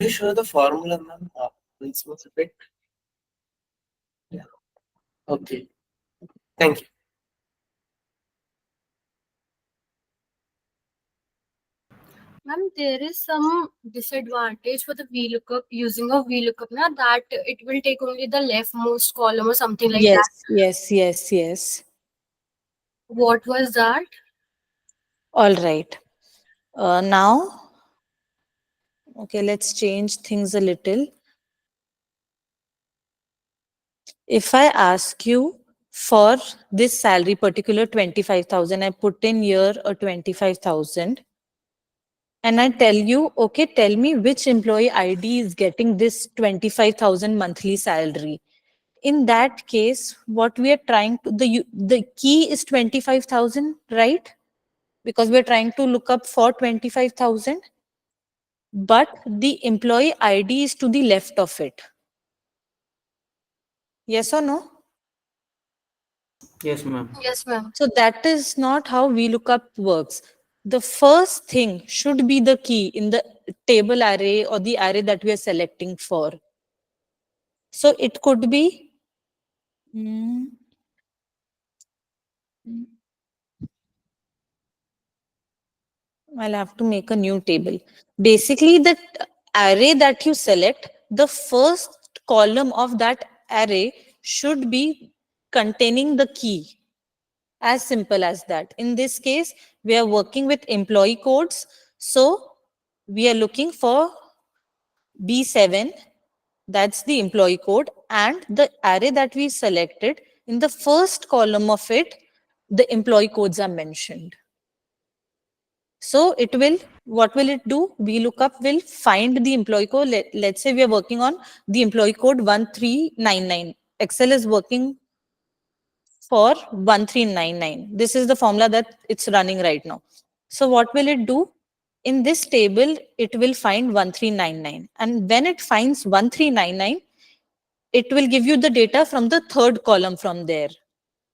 you show the formula, ma'am? This was a bit. Yeah. Okay. Thank you. Ma'am, there is some disadvantage for the VLOOKUP using a VLOOKUP now that it will take only the leftmost column or something like that. Yes, yes, yes, yes. What was that? All right. Now, okay, let's change things a little. If I ask you for this salary, particular 25,000, I put in here a 25,000, and I tell you, okay, tell me which employee ID is getting this 25,000 monthly salary. In that case, what we are trying to, the key is 25,000, right? Because we're trying to look up for 25,000, but the employee ID is to the left of it. Yes or no? Yes, ma'am. Yes, ma'am. So that is not how VLOOKUP works. The first thing should be the key in the table array or the array that we are selecting for. So it could be, hmm, I'll have to make a new table. Basically, the array that you select, the first column of that array should be containing the key. As simple as that. In this case, we are working with employee codes. So we are looking for B7, that's the employee code, and the array that we selected, in the first column of it, the employee codes are mentioned. So it will, what will it do? VLOOKUP will find the employee code. Let's say we are working on the employee code 1399. Excel is working for 1399. This is the formula that it's running right now. So what will it do? In this table, it will find 1399. And when it finds 1399, it will give you the data from the third column from there.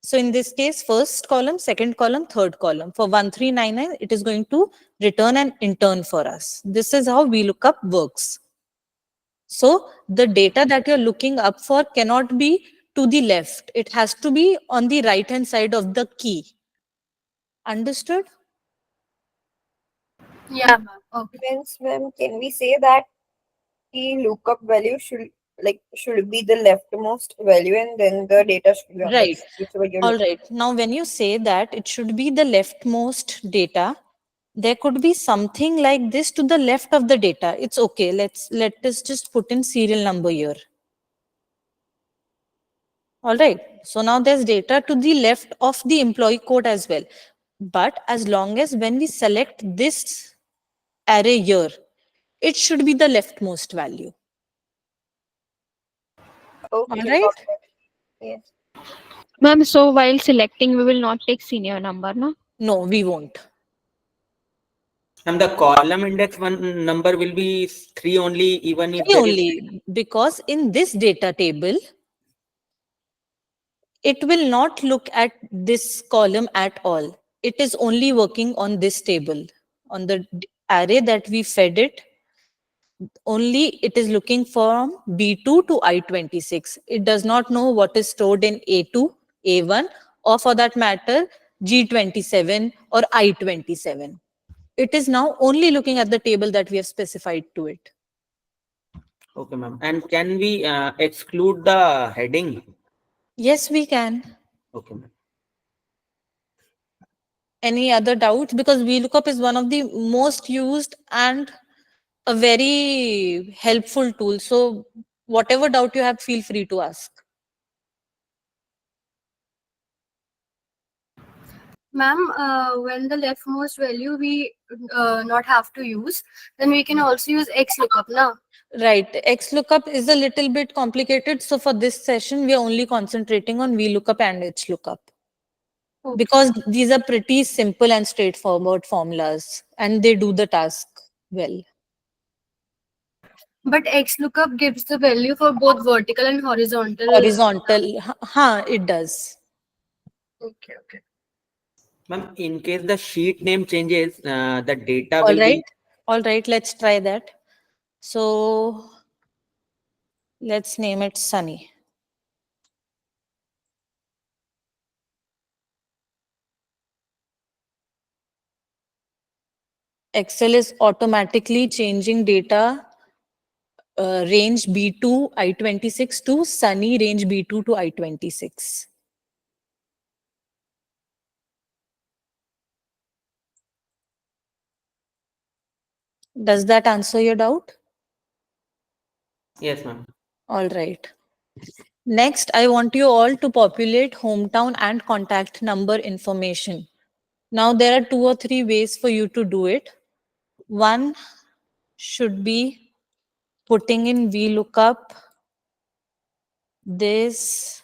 So in this case, first column, second column, third column. For 1399, it is going to return an intern for us. This is how VLOOKUP works. So the data that you're looking up for cannot be to the left. It has to be on the right hand side of the key. Understood? Yeah, ma'am. Okay. Means, ma'am, can we say that the lookup value should be the leftmost value and then the data should be on the Right. right, whichever you're All looking. right. Now, when you say that it should be the leftmost data, there could be something like this to the left of the data. It's okay. Let us just put in serial number here. All right. So now there's data to the left of the employee code as well. But as long as when we select this array here, it should be the leftmost value. All Okay, right. got it. Yes. Ma'am, so while selecting, we will not take senior number, no? No, we won't. And the column index one number will be 3 only, even if Three there is. only, because in this data table, it will not look at this column at all. It is only working on this table. On the array that we fed it, only it is looking from B2 to I26. It does not know what is stored in A2, A1, or for that matter, G27 or I27. It is now only looking at the table that we have specified to it. Okay, ma'am. And can we exclude the heading? Yes, we can. Okay, ma'am. Any other doubts? Because VLOOKUP is one of the most used and a very helpful tool. So whatever doubt you have, feel free to ask. Ma'am, when the leftmost value we not have to use, then we can also use XLOOKUP, na? Right. XLOOKUP is a little bit complicated. So for this session, we are only concentrating on VLOOKUP and HLOOKUP Okay. because these are pretty simple and straightforward formulas and they do the task well. But XLOOKUP gives the value for both vertical and horizontal. Horizontal, it does. Okay, okay. Ma'am, in case the sheet name changes, the data All will right. be. All right. Let's try that. So let's name it Sunny. Excel is automatically changing data range B2 I26 to Sunny range B2 to I26. Does that answer your doubt? Yes, ma'am. All right. Next, I want you all to populate hometown and contact number information. Now, there are 2 or 3 ways for you to do it. One should be putting in VLOOKUP this.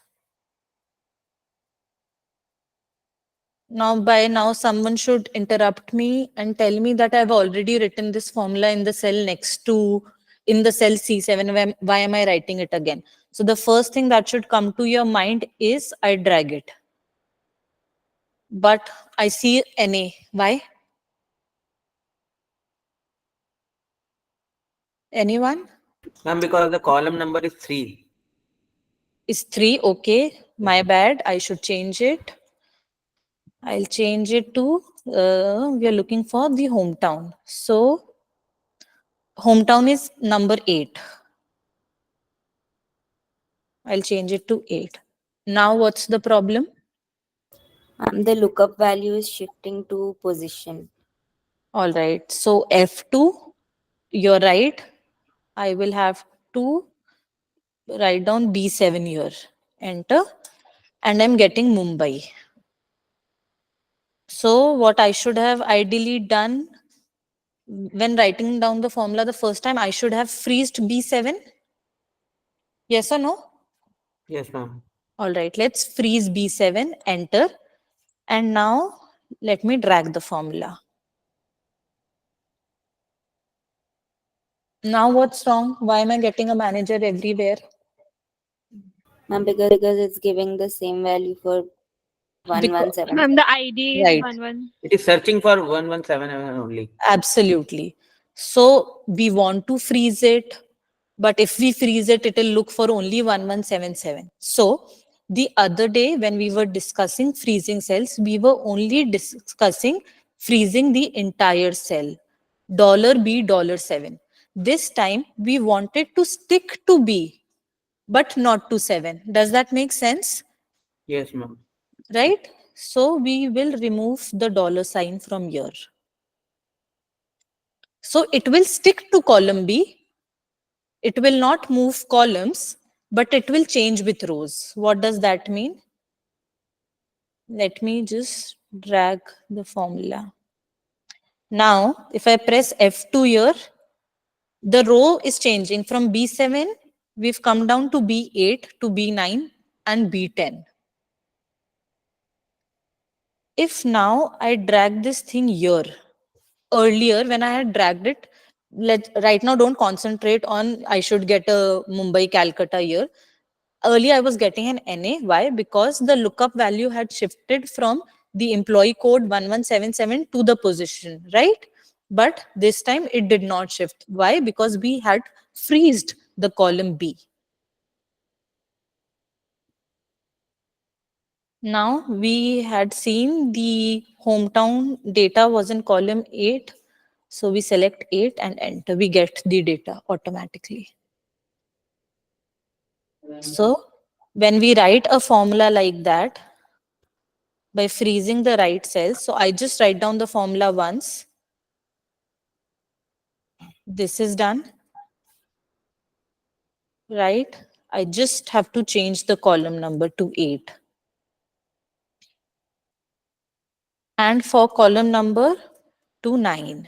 Now, by now, someone should interrupt me and tell me that I've already written this formula in the cell next to, in the cell C7. Why am I writing it again? So the first thing that should come to your mind is I drag it. But I see NA. Why? Anyone? Ma'am, because the column number is 3. Is 3 okay? My bad. I should change it. I'll change it to, we are looking for the hometown. So hometown is number 8. I'll change it to 8. Now what's the problem? The lookup value is shifting to position. All right. So F2, you're right. I will have to write down B7 here. Enter. And I'm getting Mumbai. So what I should have ideally done when writing down the formula the first time, I should have freezed B7. Yes or no? Yes, ma'am. All right, let's freeze B7, enter. And now let me drag the formula. Now what's wrong? Why am I getting a manager everywhere? Because it's giving the same value for Because, 117. Ma'am, the ID is right, 11. It is searching for 1177 only. absolutely. So we want to freeze it, but if we freeze it, it will look for only 1177. So the other day when we were discussing freezing cells, we were only discussing freezing the entire cell, $B$7. This time we wanted to stick to B, but not to 7. Does that make sense? Yes, ma'am. Right? So we will remove the $sign from here. So it will stick to column B. It will not move columns, but it will change with rows. What does that mean? Let me just drag the formula. Now, if I press F2 here, the row is changing from B7, we've come down to B8 to B9 and B10. If now I drag this thing here, earlier when I had dragged it, right now don't concentrate on I should get a Mumbai, Calcutta here. Earlier I was getting an NA. Why? Because the lookup value had shifted from the employee code 1177 to the position, right? But this time it did not shift. Why? Because we had freezed the column B. Now we had seen the hometown data was in column 8. So we select 8 and enter. We get the data automatically. So when we write a formula like that, by freezing the right cells, so I just write down the formula once. This is done, right? I just have to change the column number to 8. And for column number to 9.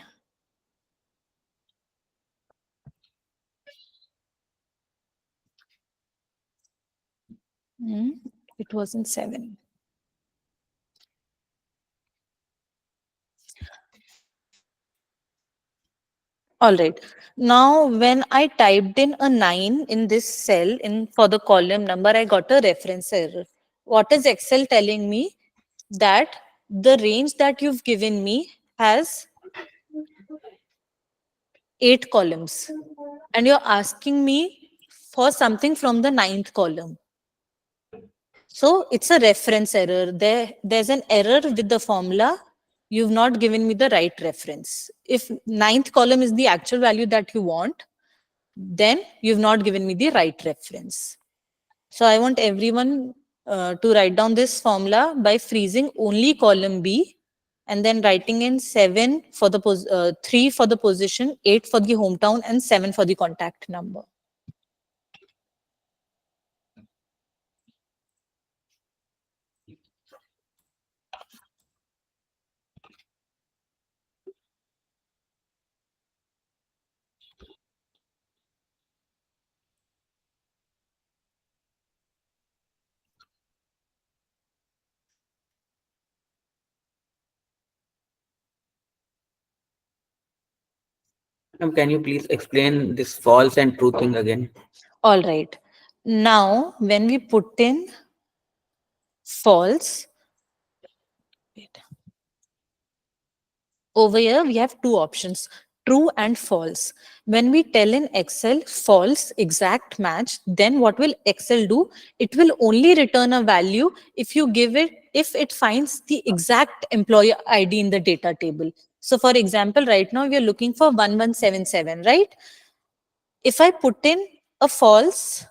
It was in 7. All right. Now, when I typed in a 9 in this cell for the column number, I got a reference error. What is Excel telling me? That the range that you've given me has 8 columns. and you're asking me for something from the 9th column. So it's a reference error. There's an error with the formula. You've not given me the right reference. If 9th column is the actual value that you want, then you've not given me the right reference. So I want everyone to write down this formula by freezing only column B and then writing in 7 for the 3 for the position, 8 for the hometown, and 7 for the contact number. Ma'am, can you please explain this false and true thing again? All right. Now, when we put in false, wait. Over here, we have two options, true and false. When we tell in Excel false exact match, then what will Excel do? It will only return a value if you give it, if it finds the exact employee ID in the data table. So for example, right now we are looking for 1177, right? If I put in a false,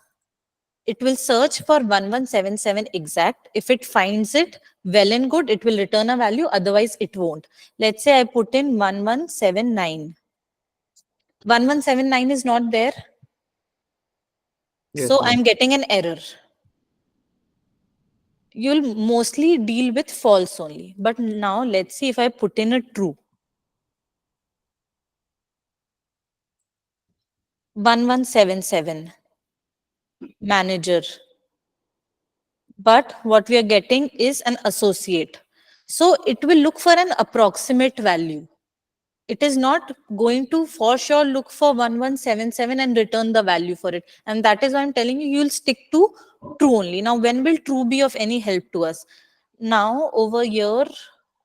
it will search for 1177 exact. If it finds it, well and good, it will return a value, otherwise it won't. Let's say I put in 1179. 1179 is not there. Yes, So ma'am. I'm getting an error. You'll mostly deal with false only. But now let's see if I put in a true. 1177. Manager. But what we are getting is an associate. So it will look for an approximate value. It is not going to for sure look for 1177 and return the value for it. And that is why I'm telling you, you'll stick to true only. Now, when will true be of any help to us? Now, over here,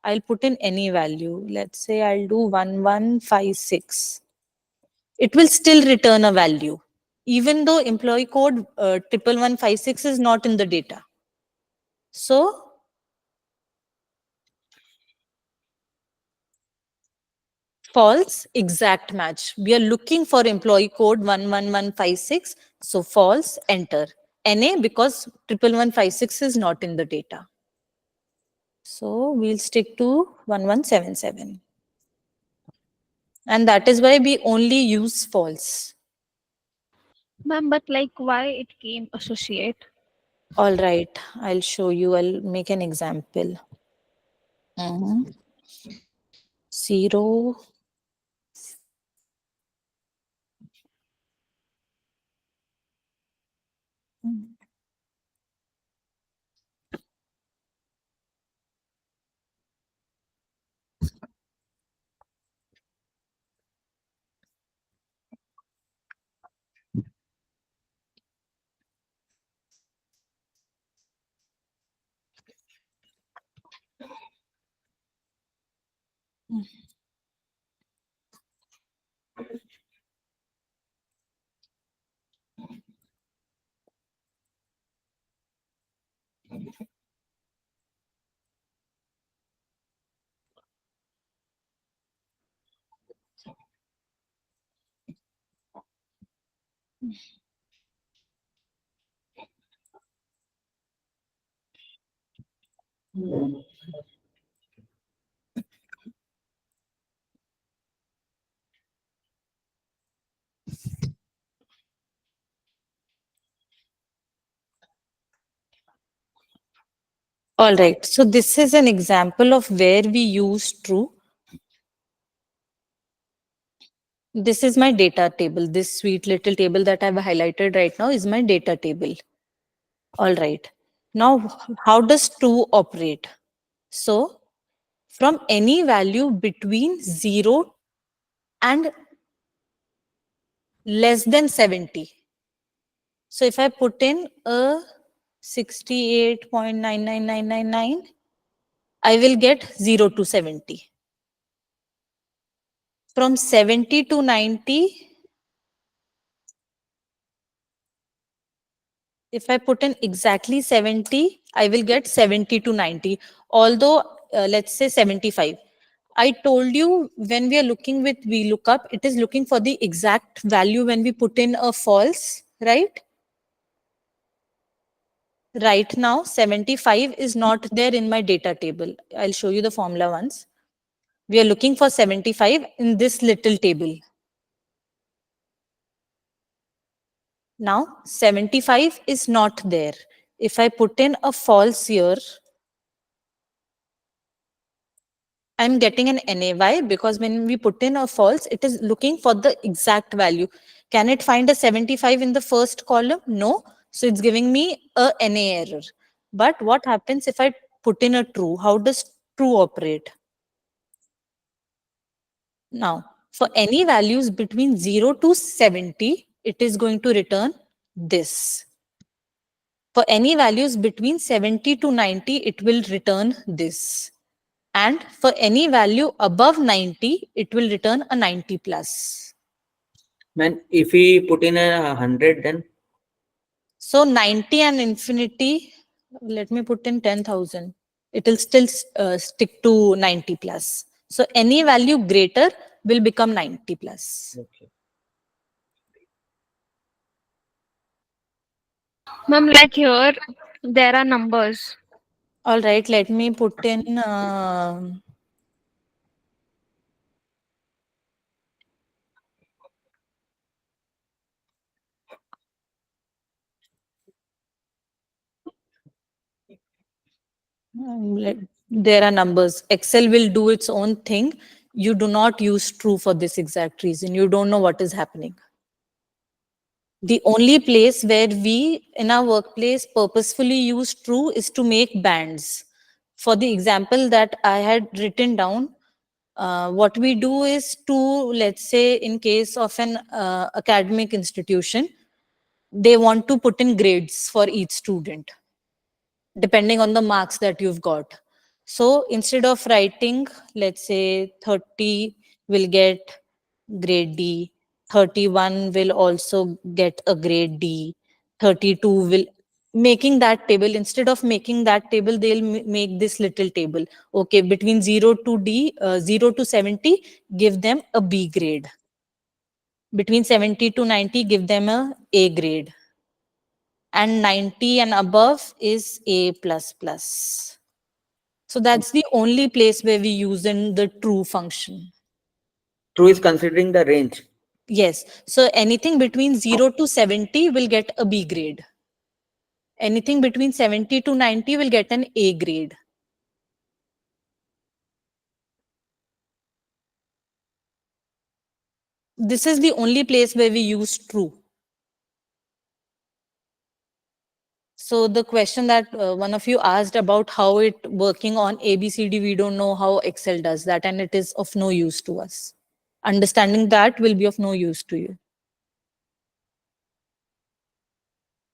I'll put in any value. Let's say I'll do 1156. It will still return a value, even though employee code 1156 is not in the data. So, false exact match. We are looking for employee code 11156. So false, enter. NA because 1156 is not in the data. So we'll stick to 1177. And that is why we only use false. Ma'am, but like why it came associate? All right, I'll show you. I'll make an example. Mhm. 0. All right, so this is an example of where we use true. This is my data table. This sweet little table that I've highlighted right now is my data table. All right. Now, how does true operate? So, from any value between 0 and less than 70. So, if I put in a 68.99999, I will get 0 to 70. From 70 to 90, If I put in exactly 70, I will get 70 to 90. Although, let's say 75. I told you when we are looking with VLOOKUP, it is looking for the exact value when we put in a false, right? Right now, 75 is not there in my data table. I'll show you the formula once. We are looking for 75 in this little table. Now, 75 is not there. If I put in a false here, I'm getting an NAY because when we put in a false, it is looking for the exact value. Can it find a 75 in the first column? No. So it's giving me a NA error. But what happens if I put in a true? How does true operate? Now, for any values between 0 to 70, it is going to return this. For any values between 70 to 90, it will return this. And for any value above 90, it will return a 90 plus. Man, if we put in 100, then So 90 and infinity, let me put in 10,000. It will still stick to 90 plus. So any value greater will become 90 plus. okay. Ma'am, like here, there are numbers. All right, let me put in there are numbers. Excel will do its own thing. You do not use true for this exact reason. You don't know what is happening. The only place where we in our workplace purposefully use true is to make bands. For the example that I had written down, what we do is to, let's say, in case of an academic institution, they want to put in grades for each student depending on the marks that you've got. So instead of writing, let's say 30 will get grade D, 31 will also get a grade D, 32 will, making that table, instead of making that table, they'll make this little table. Okay, between 0 to 0 to 70, give them a B grade. Between 70 to 90, give them a grade. And 90 and above is A plus plus. So that's the only place where we use in the true function. True is considering the range. Yes. So anything between 0 to 70 will get a B grade. Anything between 70 to 90 will get an A grade. This is the only place where we use true. So the question that one of you asked about how it working on ABCD, we don't know how Excel does that, and it is of no use to us. Understanding that will be of no use to you.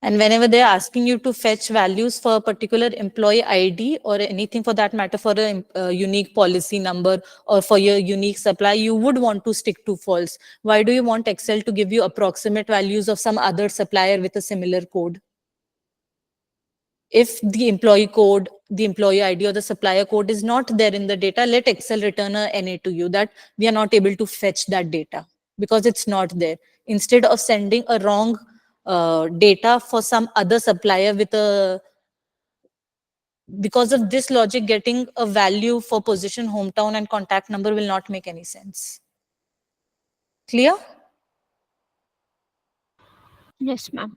And whenever they're asking you to fetch values for a particular employee ID or anything for that matter, for a unique policy number or for your unique supply, you would want to stick to false. Why do you want Excel to give you approximate values of some other supplier with a similar code? If the employee code, the employee ID or the supplier code is not there in the data, let Excel return a NA to you that we are not able to fetch that data because it's not there. Instead of sending a wrong data for some other supplier with a, because of this logic, getting a value for position, hometown and contact number will not make any sense. Clear? Yes, ma'am.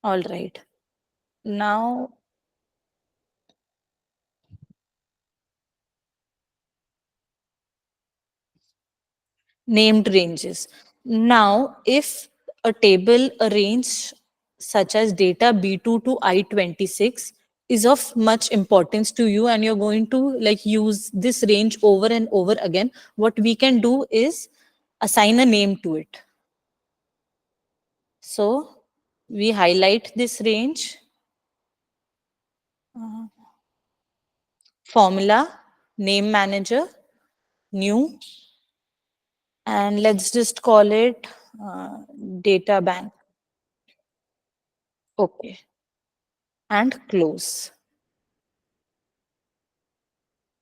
All right. Now, named ranges. Now, if a table, a range such as data B2 to I26 is of much importance to you and you're going to like use this range over and over again, what we can do is assign a name to it. So we highlight this range, formula, name manager, new, and let's just call it data bank. Okay. And close.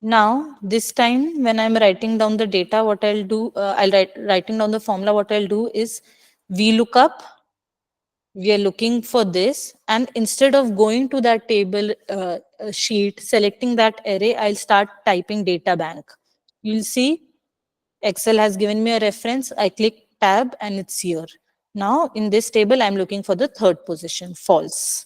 Now, this time when I'm writing down the data, what I'll do, writing down the formula, what I'll do is VLOOKUP. We are looking for this. And instead of going to that table sheet, selecting that array, I'll start typing data bank. You'll see Excel has given me a reference. I click tab and it's here. Now in this table, I'm looking for the third position, false.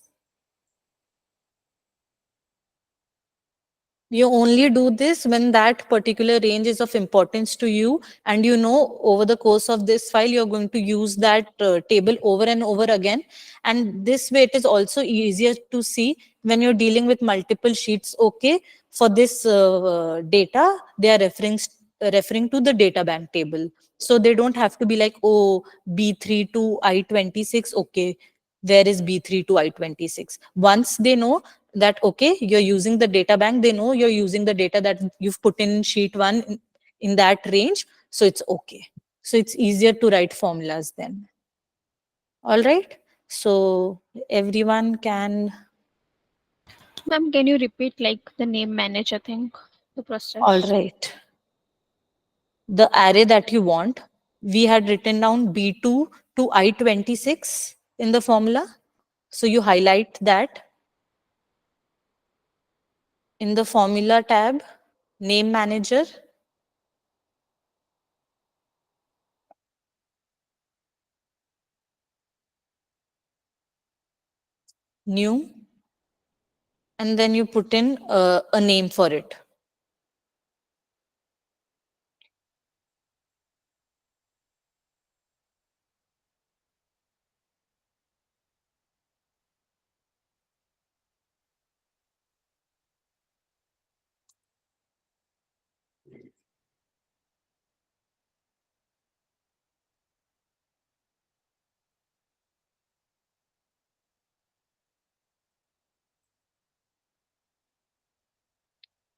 You only do this when that particular range is of importance to you, and you know over the course of this file you're going to use that table over and over again, and this way it is also easier to see when you're dealing with multiple sheets. Okay, for this data they are referring to the data bank table, so they don't have to be like, oh, B3 to I26. Okay, where is B3 to I26? Once they know that, okay, you're using the data bank, they know you're using the data that you've put in sheet one in that range. So it's okay. So it's easier to write formulas then. All right. So everyone can, Ma'am, can you repeat like the name manager thing, the all process? right. The array that you want, we had written down B2 to I26 in the formula. So you highlight that in the formula tab, name manager, new, and then you put in a name for it.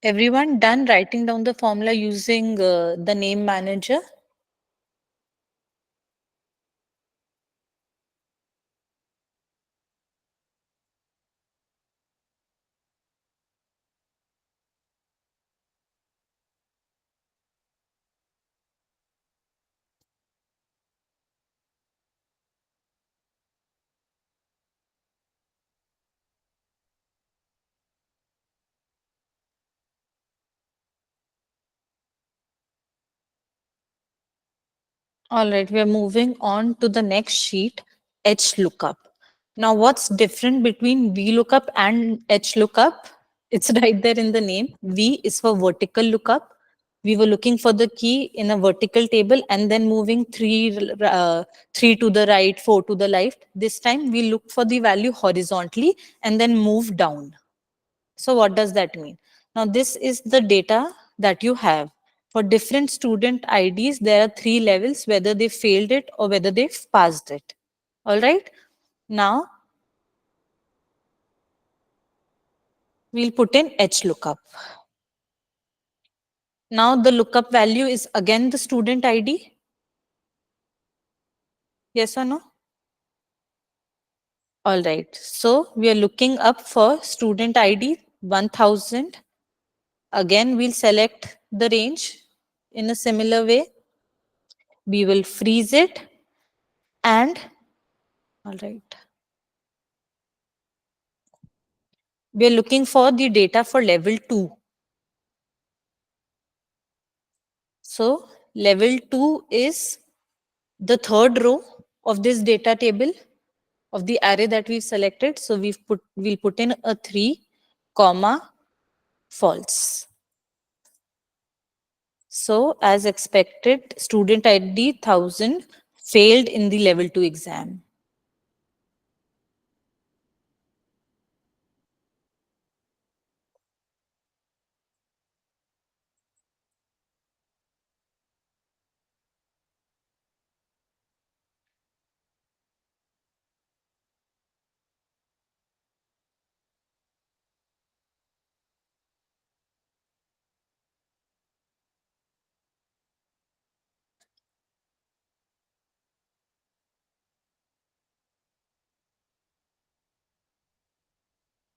Everyone done writing down the formula using the name manager? All right, we are moving on to the next sheet, Hlookup. Now, what's different between VLOOKUP and Hlookup? It's right there in the name. V is for vertical lookup. We were looking for the key in a vertical table and then moving three to the right, four to the left. This time we look for the value horizontally and then move down. So what does that mean? Now, this is the data that you have. For different student IDs, there are three levels, whether they failed it or whether they've passed it. All right. Now, we'll put in Hlookup. Now, the lookup value is again the student ID. Yes or no? All right. So, we are looking up for student ID 1000. Again, we'll select the range in a similar way. We will freeze it and all right. We are looking for the data for level 2. So level 2 is the third row of this data table of the array that we've selected. So we'll put in a 3, comma, false. So as expected, student ID 1000 failed in the level 2 exam.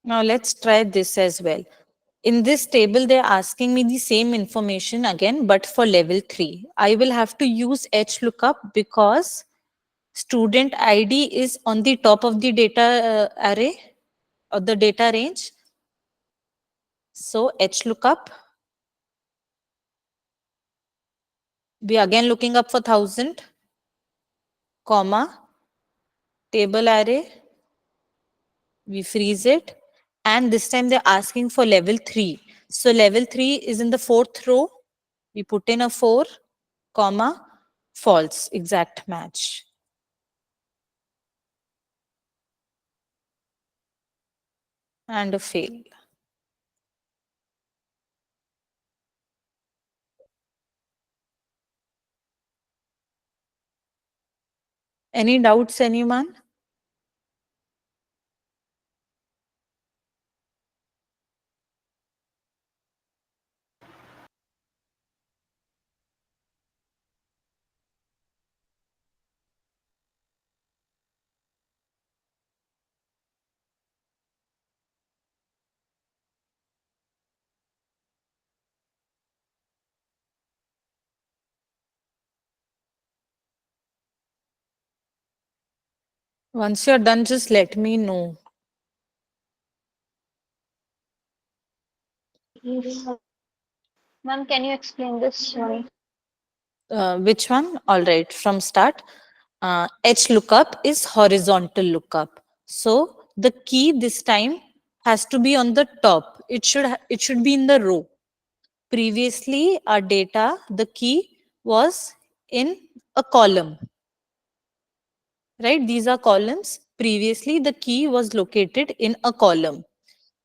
Now let's try this as well. In this table, they're asking me the same information again, but for level 3. I will have to use Hlookup because student ID is on the top of the data array or the data range. So Hlookup, we are again looking up for 1000, comma, table array, we freeze it, and this time they're asking for level 3. So level 3 is in the 4th row. We put in a 4, comma, false, exact match. And a fail. Any doubts, anyone? Once you're done, just let me know. Ma'am, can you explain this one? Which one? All right, from start. Hlookup is horizontal lookup. So the key this time has to be on the top. It should be in the row. Previously, our data, the key was in a column. Right? These are columns. Previously, the key was located in a column.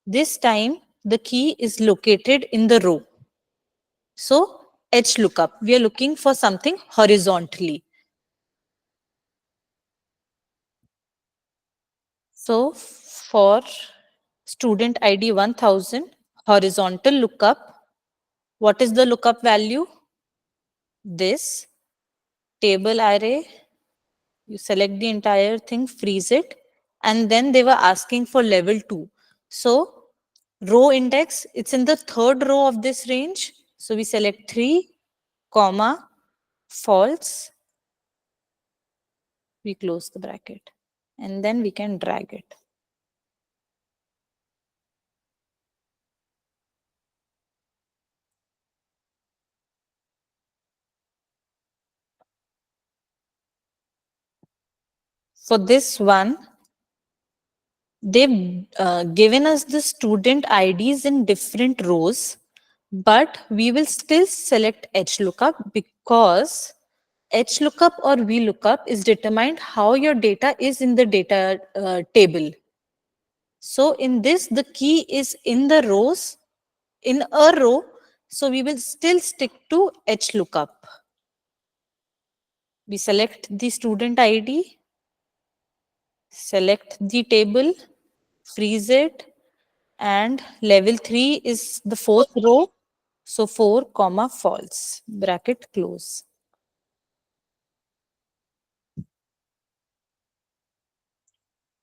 This time, the key is located in the row. So, Hlookup, we are looking for something horizontally. So, for student ID 1000, horizontal lookup, what is the lookup value? This table array, you select the entire thing, freeze it, and then they were asking for level 2. So, row index, it's in the 3rd row of this range. So, we select 3, comma, false, we close the bracket, and then we can drag it. For this one, they've given us the student IDs in different rows, but we will still select Hlookup because Hlookup or Vlookup is determined how your data is in the data table. So in this, the key is in the rows, in a row, so we will still stick to Hlookup. We select the student ID, select the table, freeze it, and level 3 is the 4th row. So 4, comma, false, bracket close.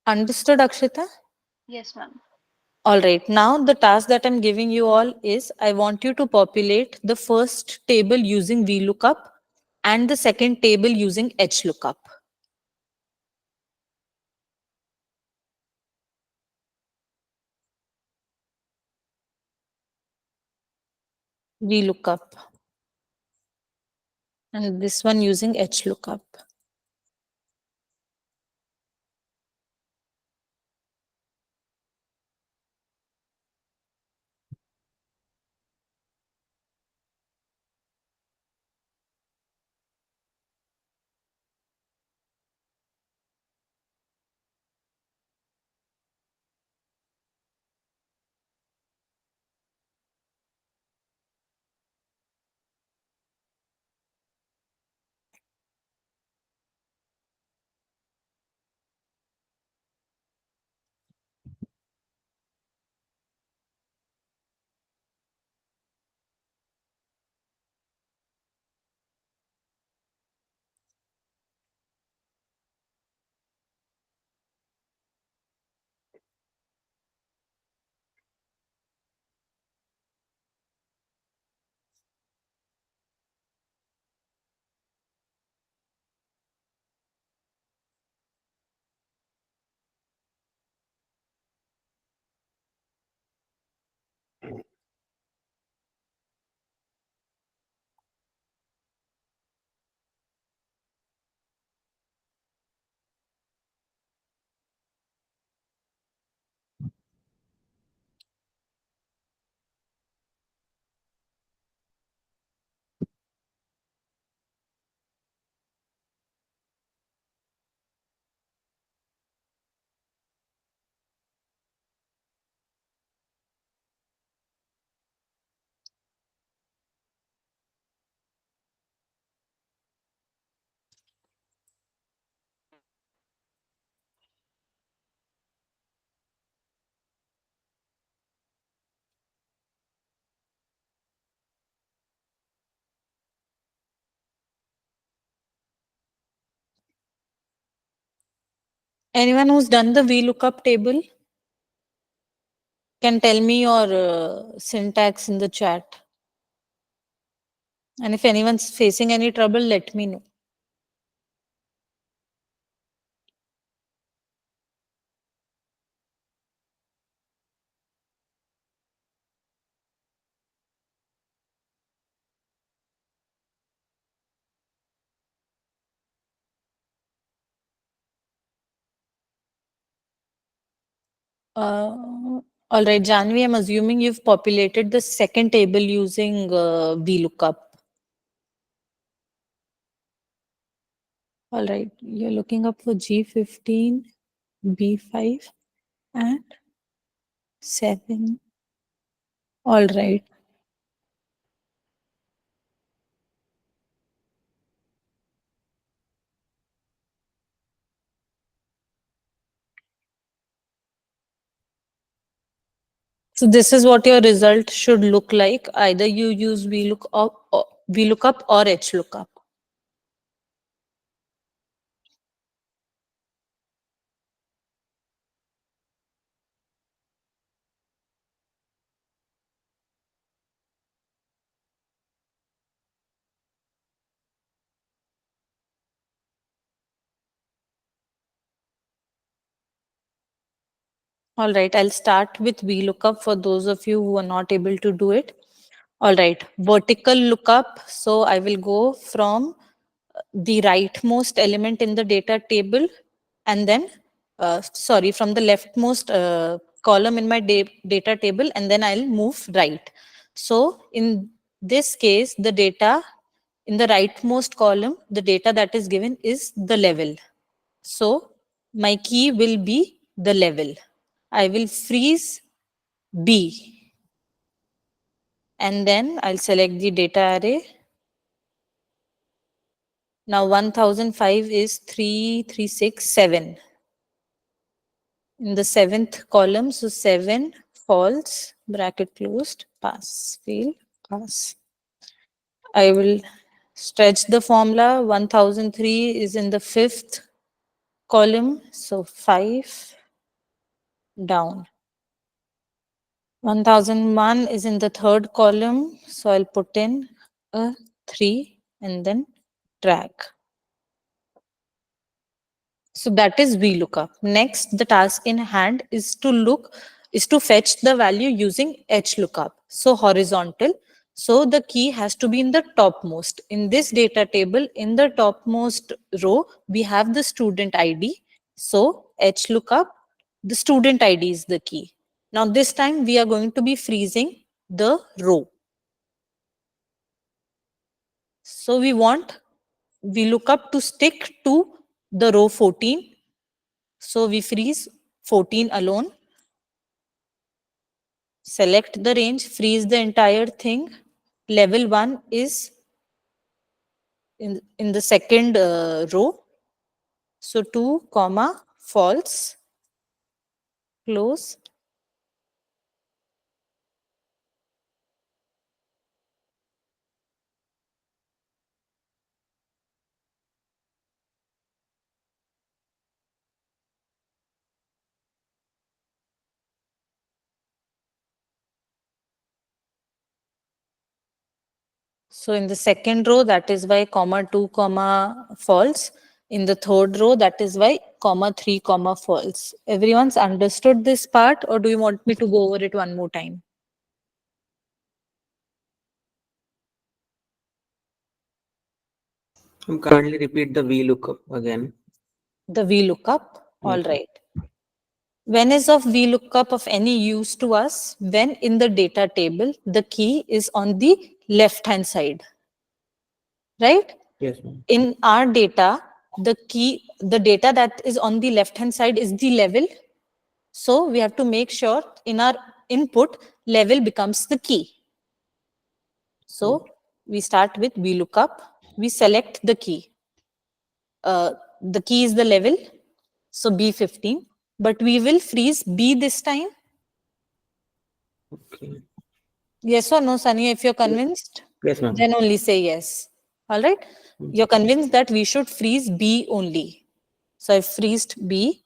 Understood, Akshita? Yes, ma'am. All right, now the task that I'm giving you all is I want you to populate the first table using VLOOKUP and the second table using HLOOKUP. VLOOKUP. And this one using HLOOKUP. Anyone who's done the VLOOKUP table can tell me your syntax in the chat. And if anyone's facing any trouble, let me know. All right, Janvi, I'm assuming you've populated the second table using VLOOKUP. All right, you're looking up for G15, B5, and 7. All right. So this is what your result should look like. Either you use VLOOKUP or HLOOKUP. All right, I'll start with VLOOKUP for those of you who are not able to do it. All right, vertical lookup. So I will go from the rightmost element in the data table and then, sorry, from the leftmost column in my data table, and then I'll move right. So in this case, the data in the rightmost column, the data that is given is the level. So my key will be the level. I will freeze B. And then I'll select the data array. Now 1005 is 3367. In the 7th column, so 7 false, bracket closed, pass, fail, pass. I will stretch the formula. 1003 is in the 5th column, so 5 down. 1001 is in the 3rd column, so I'll put in a 3 and then drag. So that is VLOOKUP. Next, the task in hand is to fetch the value using HLOOKUP. So horizontal. So the key has to be in the topmost. In this data table, in the topmost row, we have the student ID. So HLOOKUP, the student ID is the key. Now this time we are going to be freezing the row. So we want VLOOKUP to stick to the row 14. So we freeze 14 alone. Select the range, freeze the entire thing. Level 1 is in the second row. So 2, comma, false, close. So in the second row, that is why comma 2, comma, false. In the third row, that is why comma 3, comma, false. Everyone's understood this part, or do you want me to go over it one more time? Kindly repeat the VLOOKUP again. The VLOOKUP, all Yes. right. When is of VLOOKUP of any use to us? When in the data table, the key is on the left-hand side, right? Yes, ma'am. In our data, the data that is on the left-hand side is the level. So we have to make sure in our input, level becomes the key. So we start with VLOOKUP. We select the key. The key is the level, so B15. But we will freeze B this time. Okay. Yes or no, Sani? If you're convinced, Yes, ma'am. then only say yes. All right. You're convinced that we should freeze B only. So I freezed B.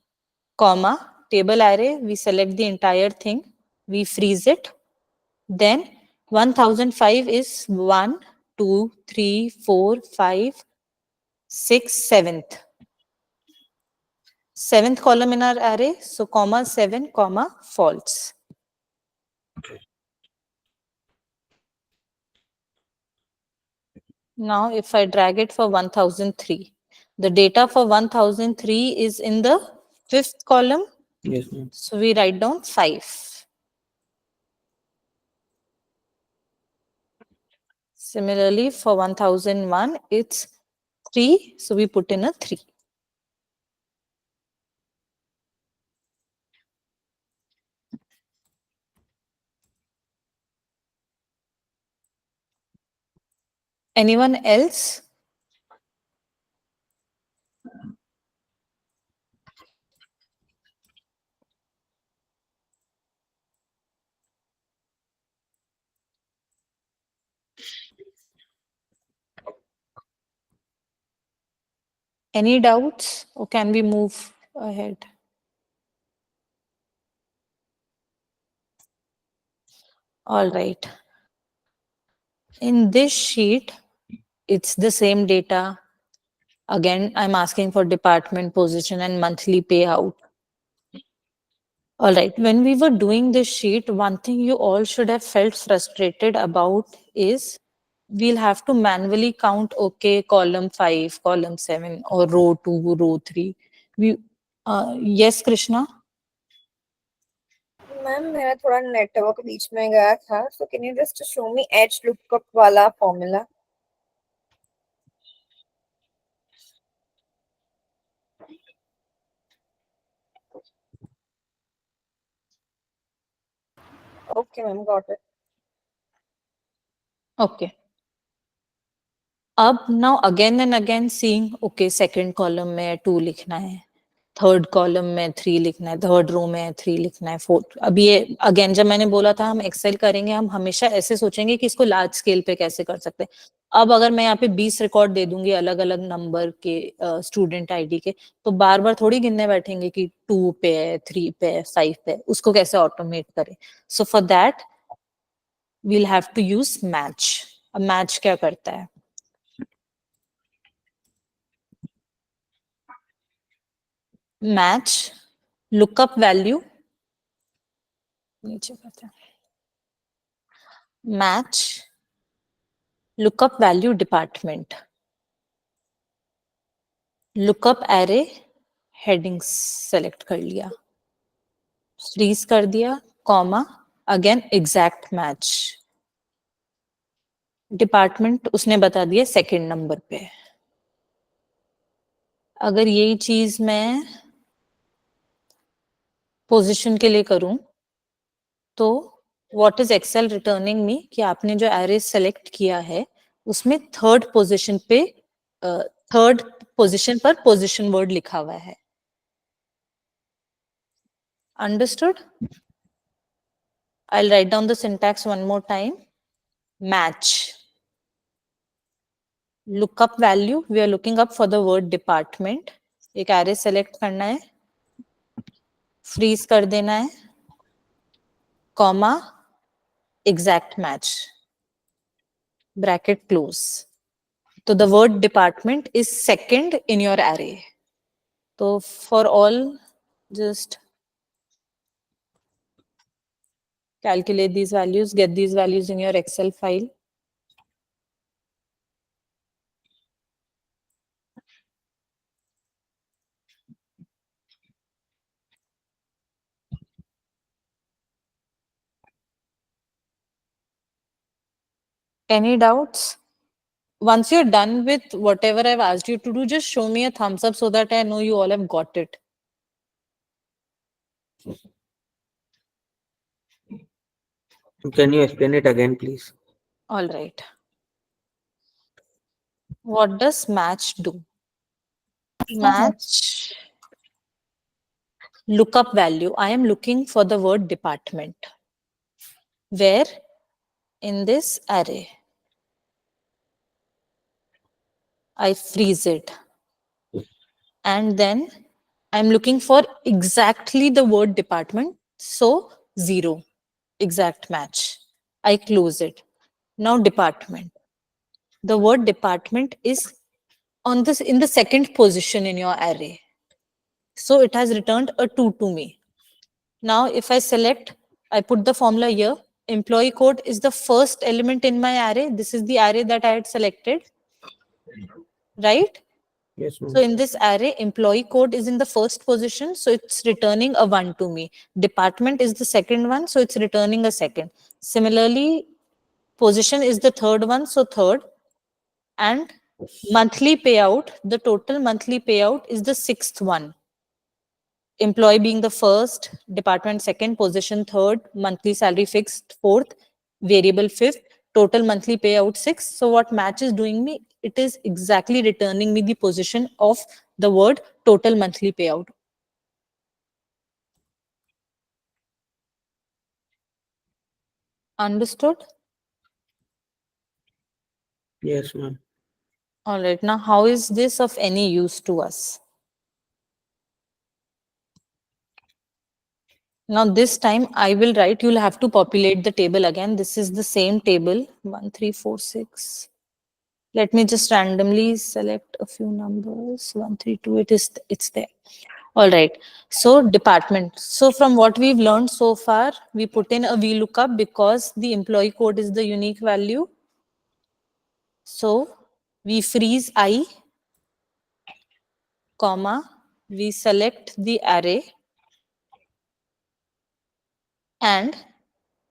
comma, table array, we select the entire thing, we freeze it. Then 1005 is 1, 2, 3, 4, 5, 6, 7th. 7th column in our array, so comma 7, comma false. Now if I drag it for 1003, the data for 1003 is in the 5th column. Yes, ma'am. So we write down 5. Similarly, for 1001, it's 3. So we put in a 3. Anyone else? Any doubts, or can we move ahead? All right. In this sheet, it's the same data. Again, I'm asking for department position and monthly payout. All right. When we were doing this sheet, one thing you all should have felt frustrated about is we'll have to manually count, okay, column 5, column 7, or row 2, row 3. Yes, Krishna? Ma'am मेरा थोड़ा network बीच में गया था, so can you just show me H lookup वाला formula? Okay, ma'am, got it. Okay. अब now again and again seeing, okay, second column में 2 लिखना है, थर्ड कॉलम में 3 लिखना है, थर्ड रो में 3 लिखना है, फोर्थ. अब ये अगेन जब मैंने बोला था हम एक्सेल करेंगे, हम हमेशा ऐसे सोचेंगे कि इसको लार्ज स्केल पे कैसे कर सकते हैं. अब अगर मैं यहाँ पे 20 रिकॉर्ड दे दूंगी अलग अलग नंबर के स्टूडेंट आईडी के, तो बार बार थोड़ी गिनने बैठेंगे कि 2 पे है, 3 पे है, 5 पे है, उसको कैसे ऑटोमेट करें. So for that we'll have to use match. अब मैच क्या करता है? मैच लुकअप वैल्यू, नीचे करते हैं, match lookup value department, lookup array headings select कर लिया, freeze कर दिया, comma, again exact match, department उसने बता दिया सेकंड नंबर पे. अगर यही चीज मैं पोजीशन के लिए करूं तो व्हाट इज एक्सेल रिटर्निंग मी कि आपने जो एरे सेलेक्ट किया है उसमें थर्ड पोजीशन पर पोजीशन वर्ड लिखा हुआ है. Understood? I'll write down the syntax one more time. Match. Lookup value, we are looking up for the word department. एक array select करना है, freeze कर देना है, comma, exact match, bracket close. So the word department is second in your array. So for all, just calculate these values, get these values in your Excel file. Any doubts? Once you're done with whatever I've asked you to do, just show me a thumbs up so that I know you all have got it. Can you explain it again, please? All right. What does match do? Match lookup value. I am looking for the word department. Where? In this array. I freeze it. And then I'm looking for exactly the word department. So 0, exact match. I close it. Now department. The word department is on this in the second position in your array. So it has returned a 2 to me. Now if I select, I put the formula here. Employee code is the first element in my array. This is the array that I had selected, right? Yes, ma'am. So in this array, employee code is in the first position, so it's returning a 1 to me. Department is the second one, so it's returning a second. Similarly, position is the third one, so third. And monthly payout, the total monthly payout is the sixth one. Employee being the first, department second, position third, monthly salary fixed fourth, variable fifth, total monthly payout six. So what match is doing me? It is exactly returning me the position of the word total monthly payout. Understood? Yes, ma'am. All right. Now, how is this of any use to us? Now, this time I will write, you'll have to populate the table again. This is the same table, 1, 3, 4, 6. Let me just randomly select a few numbers. 1, 3, 2, it's there. All right. So department. So from what we've learned so far, we put in a VLOOKUP because the employee code is the unique value. So we freeze I, comma, we select the array. And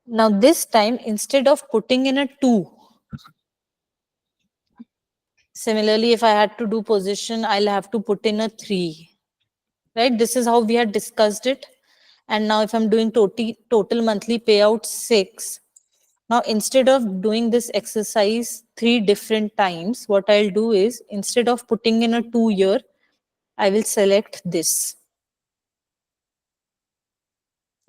now this time, instead of putting in a 2, similarly, if I had to do position, I'll have to put in a 3. Right? This is how we had discussed it. And now if I'm doing total monthly payout 6, now instead of doing this exercise 3 different times, what I'll do is instead of putting in a 2 here, I will select this.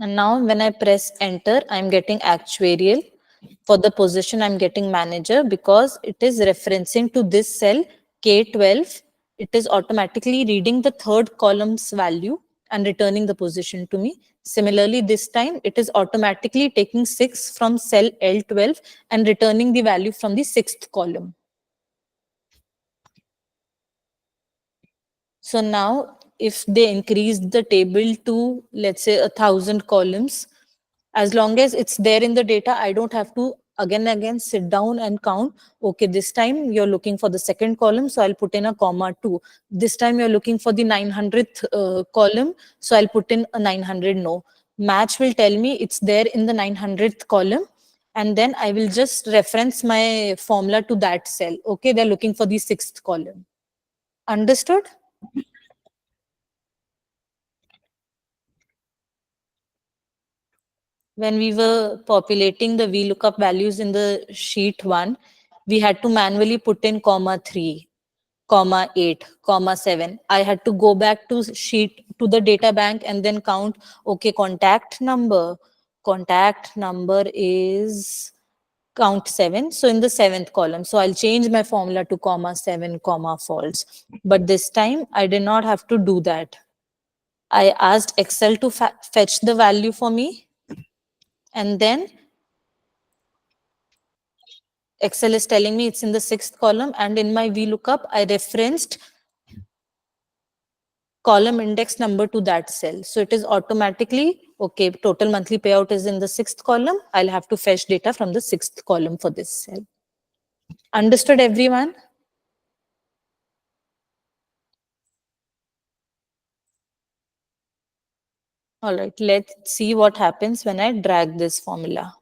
And now when I press enter, I'm getting actuarial. For the position, I'm getting manager because it is referencing to this cell K12. It is automatically reading the third column's value and returning the position to me. Similarly, this time it is automatically taking 6 from cell L12 and returning the value from the sixth column. So now if they increase the table to, let's say, 1,000 columns, as long as it's there in the data, I don't have to again sit down and count. Okay, this time you're looking for the second column, so I'll put in a comma 2. This time you're looking for the 900th column, so I'll put in a 900. No, match will tell me it's there in the 900th column, and then I will just reference my formula to that cell. Okay, they're looking for the sixth column. Understood? When we were populating the VLOOKUP values in the sheet 1, we had to manually put in comma 3, comma 8, comma 7. I had to go back to the data bank and then count, okay, contact number is count 7. So in the seventh column, so I'll change my formula to comma 7, comma false. But this time I did not have to do that. I asked Excel to fetch the value for me. And then Excel is telling me it's in the sixth column, and in my VLOOKUP, I referenced column index number to that cell. So it is automatically, okay, total monthly payout is in the sixth column. I'll have to fetch data from the sixth column for this cell. Understood, everyone? All right, let's see what happens when I drag this formula.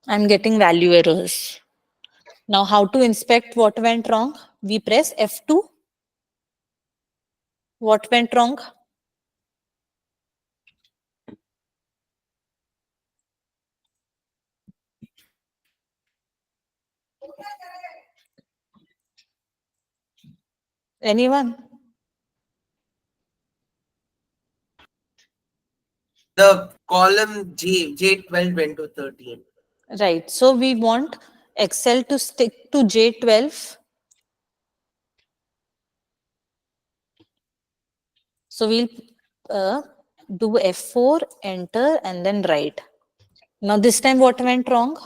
I'm getting value errors. Now, how to inspect what went wrong? We press F2. What went wrong? Anyone? The column J12 went to 13. Right. So we want Excel to stick to J12. So we'll do F4, enter, and then write. Now this time what went wrong?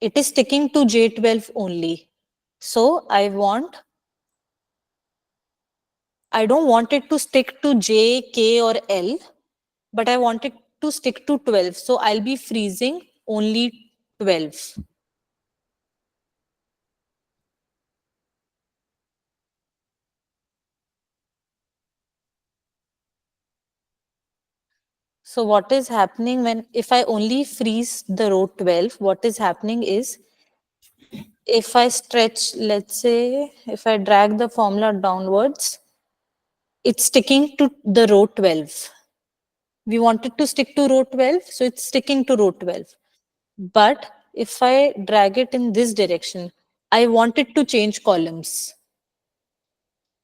It is sticking to J12 only. So I don't want it to stick to J, K or L, but I want it to stick to 12. So I'll be freezing only 12. So what is happening if I only freeze the row 12, what is happening is if I stretch, let's say, if I drag the formula downwards, it's sticking to the row 12. We want it to stick to row 12, so it's sticking to row 12. But if I drag it in this direction, I want it to change columns.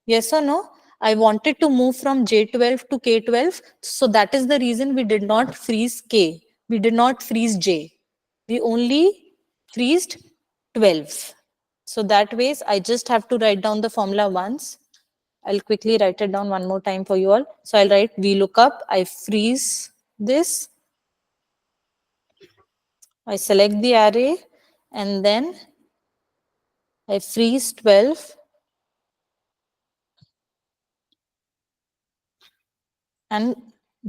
Yes or no? I wanted to move from J12 to K12. So that is the reason we did not freeze K. We did not freeze J. We only freezed 12. So that ways I just have to write down the formula once. I'll quickly write it down one more time for you all. So I'll write VLOOKUP. I freeze this. I select the array and then I freeze 12. And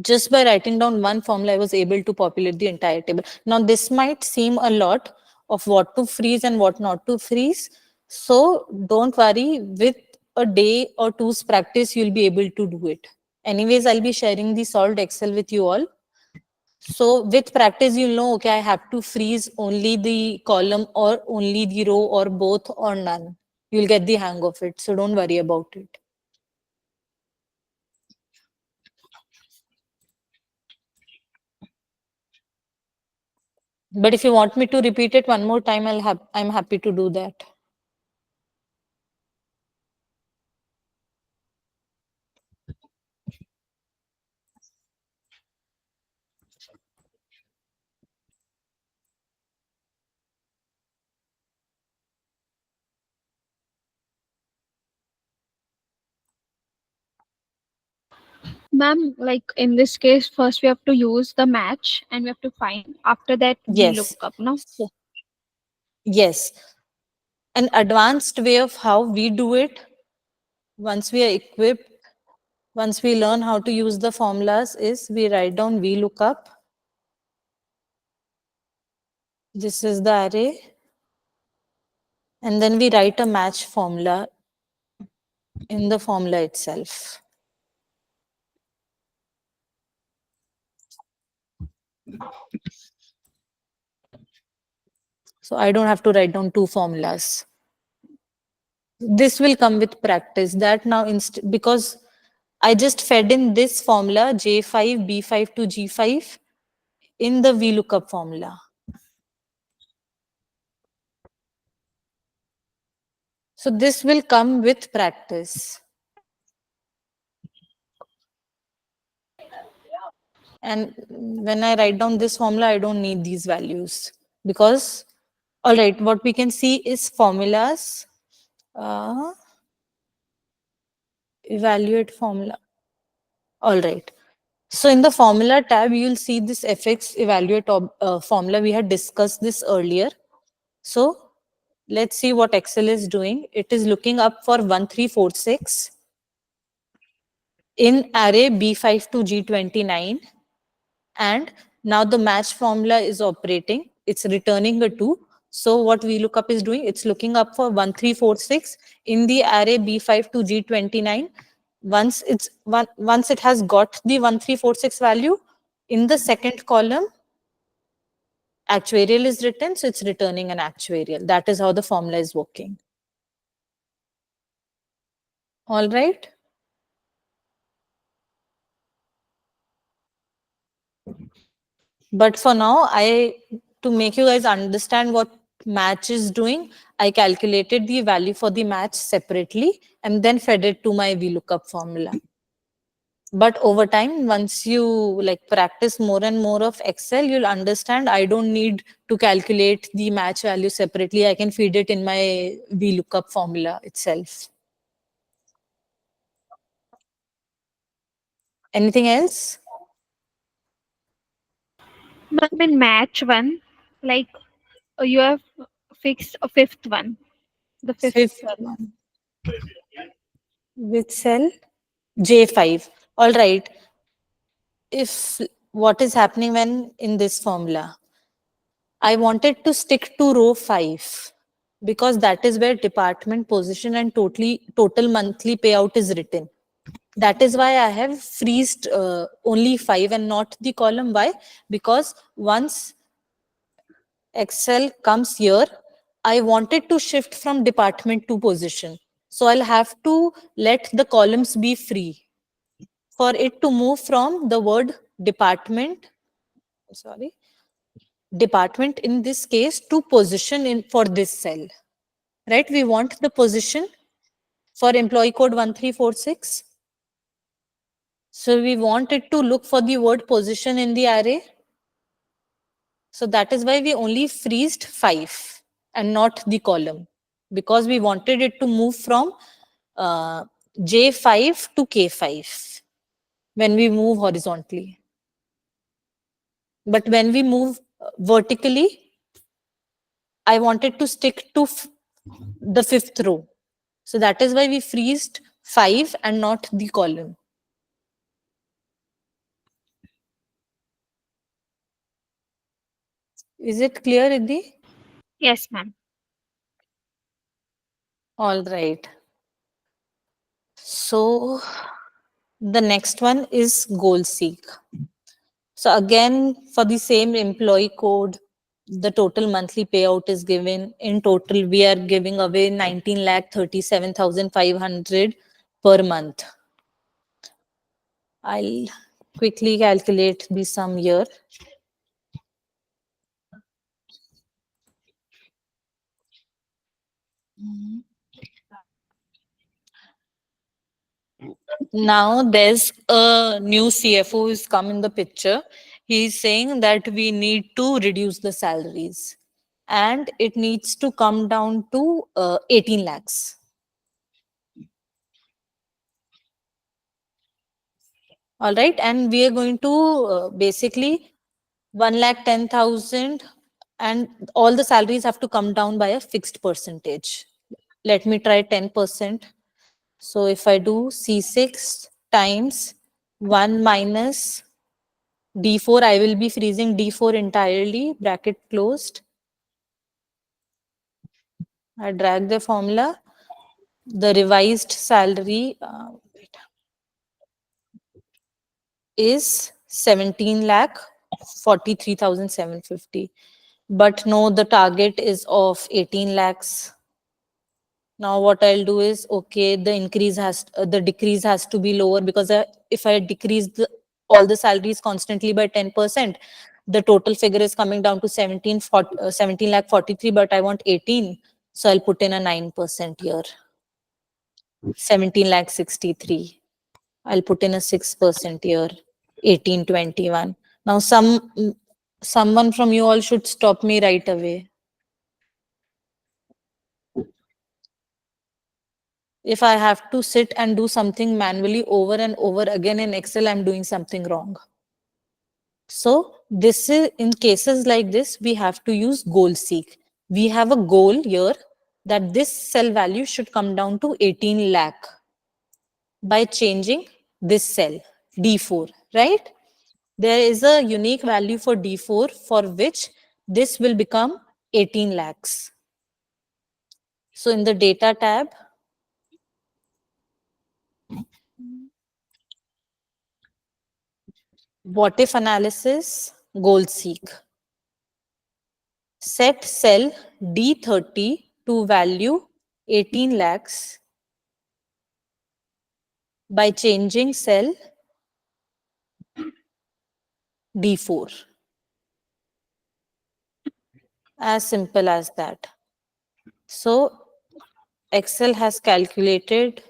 just by writing down one formula, I was able to populate the entire table. Now, this might seem a lot of what to freeze and what not to freeze. So don't worry, with a day or two's practice, you'll be able to do it. Anyways, I'll be sharing the solved Excel with you all. So with practice, you'll know, okay, I have to freeze only the column or only the row or both or none. You'll get the hang of it. So don't worry about it. But if you want me to repeat it one more time, I'm happy to do that. Ma'am, like in this case, first we have to use the match and we have to find. After that, we look Yes. up. No. So, yes. An advanced way of how we do it, once we are equipped, once we learn how to use the formulas, is we write down VLOOKUP. This is the array. And then we write a match formula in the formula itself. So I don't have to write down two formulas. This will come with practice. That now, because I just fed in this formula, J5, B5 to G5, in the VLOOKUP formula. So this will come with practice. And when I write down this formula, I don't need these values because, all right, what we can see is formulas, evaluate formula. All right. So in the formula tab, you'll see this fx evaluate formula. We had discussed this earlier. So let's see what Excel is doing. It is looking up for 1346 in array B5 to G29. And now the match formula is operating. It's returning a 2. So what VLOOKUP is doing, it's looking up for 1346 in the array B5 to G29. Once it has got the 1346 value, in the second column, actuarial is written, so it's returning an actuarial. That is how the formula is working. All right. But for now, to make you guys understand what match is doing, I calculated the value for the match separately and then fed it to my VLOOKUP formula. But over time, once you like practice more and more of Excel, you'll understand I don't need to calculate the match value separately. I can feed it in my VLOOKUP formula itself. Anything else? Ma'am, in match one, like you have fixed a fifth one, the fifth Fifth cell. one. Which cell? J5. All right. If what is happening when in this formula? I wanted to stick to row 5 because that is where department position and total monthly payout is written. That is why I have freezed only 5 and not the column. Why? Because once Excel comes here, I wanted to shift from department to position. So I'll have to let the columns be free for it to move from the word department, sorry, department in this case to position in for this cell, right? We want the position for employee code 1346. So we want it to look for the word position in the array. So that is why we only freezed 5 and not the column, because we wanted it to move from J5 to K5 when we move horizontally. But when we move vertically, I wanted to stick to the fifth row. So that is why we freezed 5 and not the column. Is it clear, Riddhi? Yes, ma'am. All right. So the next one is goal seek. So again, for the same employee code, the total monthly payout is given. In total, we are giving away 19,37,500 per month. I'll quickly calculate the sum here. Now there's a new CFO who's come in the picture. He's saying that we need to reduce the salaries and it needs to come down to 18 lakhs. All right. And we are going to basically 1,10,000 and all the salaries have to come down by a fixed percentage. Let me try 10%. So if I do C6 times 1 minus D4, I will be freezing D4 entirely, bracket closed. I drag the formula. The revised salary is 17 lakh 43,750. But no, the target is of 18 lakhs. Now what I'll do is, okay, the decrease has to be lower because if I decrease all the salaries constantly by 10%, the total figure is coming down to 17 lakh 43, but I want 18. So I'll put in a 9% here. 17 lakh 63. I'll put in a 6% here. 1821. Now someone from you all should stop me right away. If I have to sit and do something manually over and over again in Excel, I'm doing something wrong. So this is, in cases like this, we have to use goal seek. We have a goal here that this cell value should come down to 18 lakh by changing this cell D4, right? There is a unique value for D4 for which this will become 18 lakhs. So in the data tab, what if analysis, goal seek. Set cell D30 to value 18 lakhs by changing cell D4. As simple as that. So Excel has calculated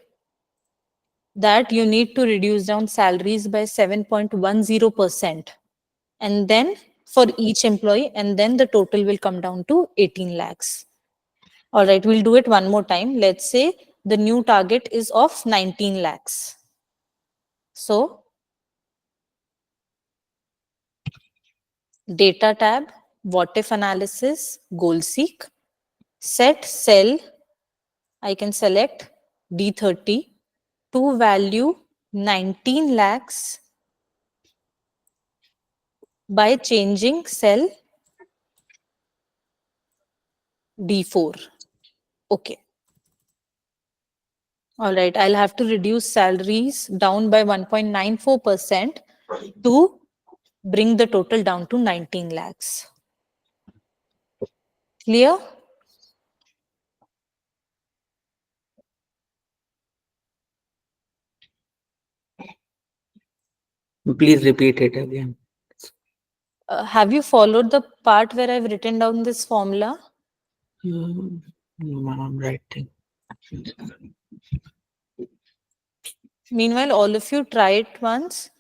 that you need to reduce down salaries by 7.10%. And then for each employee, and then the total will come down to 18 lakhs. All right, we'll do it one more time. Let's say the new target is of 19 lakhs. So Data tab, what if analysis, goal seek, set cell, I can select D30 to value 19 lakhs by changing cell D4. Okay. All right. I'll have to reduce salaries down by 1.94% to bring the total down to 19 lakhs. Clear? Please repeat it again. Have you followed the part where I've written down this formula? I'm writing. Meanwhile, all of you try it once.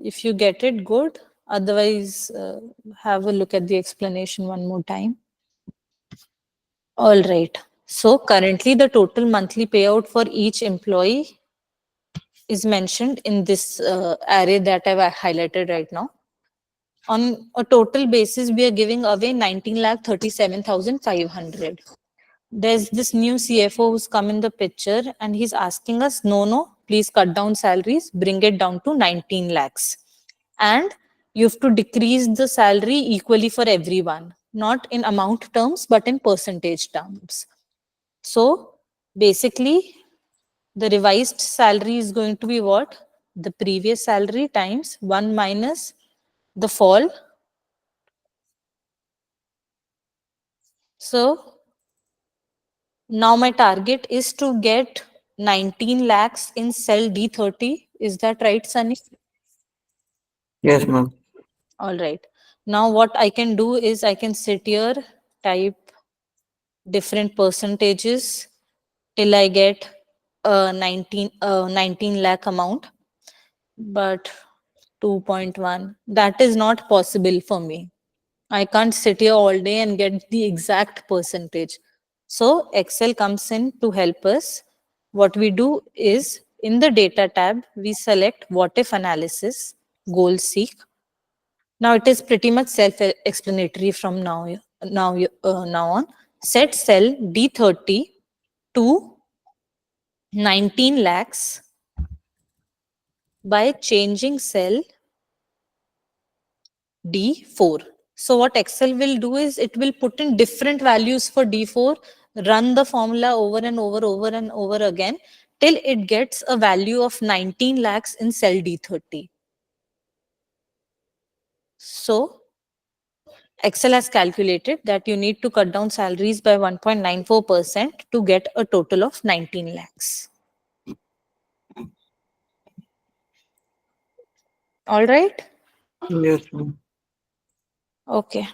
If you get it, good. Otherwise, have a look at the explanation one more time. All right. So currently the total monthly payout for each employee is mentioned in this array that I've highlighted right now. On a total basis, we are giving away 19,37,500. There's this new CFO who's come in the picture and he's asking us, no, please cut down salaries, bring it down to 19 lakhs. And you have to decrease the salary equally for everyone, not in amount terms, but in percentage terms. So basically, the revised salary is going to be what? The previous salary times 1 minus the fall. So now my target is to get 19 lakhs in cell D30. Is that right, Sunny? Yes, ma'am. All right. Now what I can do is I can sit here, type different percentages till I get a 19 lakh amount. But 2.1, that is not possible for me. I can't sit here all day and get the exact percentage. So Excel comes in to help us. What we do is in the data tab, we select what if analysis, goal seek. Now it is pretty much self-explanatory from now on. Set cell D30 to 19 lakhs by changing cell D4. So what Excel will do is it will put in different values for D4, run the formula over and over again till it gets a value of 19 lakhs in cell D30. So Excel has calculated that you need to cut down salaries by 1.94% to get a total of 19 lakhs. All right? Yes, ma'am. Okay.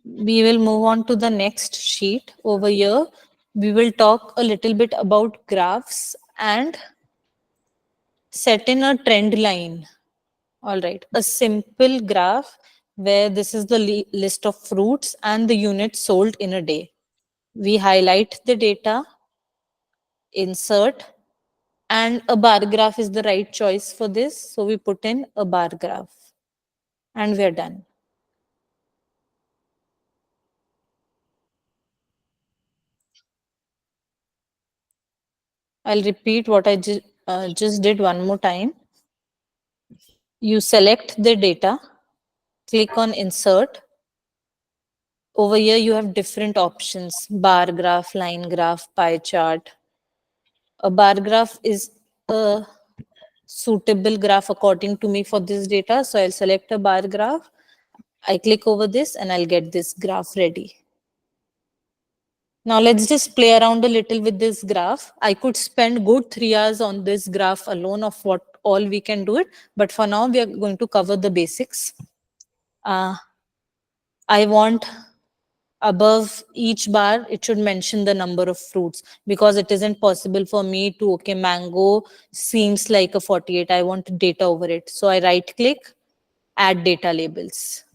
We will move on to the next sheet. Over here, we will talk a little bit about graphs and set in a trend line. All right, a simple graph where this is the list of fruits and the units sold in a day. We highlight the data, insert, and a bar graph is the right choice for this. So we put in a bar graph and we're done. I'll repeat what I just did one more time. You select the data, click on insert. Over here, you have different options: bar graph, line graph, pie chart. A bar graph is a suitable graph according to me for this data. So I'll select a bar graph. I click over this and I'll get this graph ready. Now let's just play around a little with this graph. I could spend good 3 hours on this graph alone of what all we can do it. But for now, we are going to cover the basics. I want above each bar, it should mention the number of fruits because it isn't possible for me to, okay, mango seems like a 48. I want data over it. So I right click, add data labels.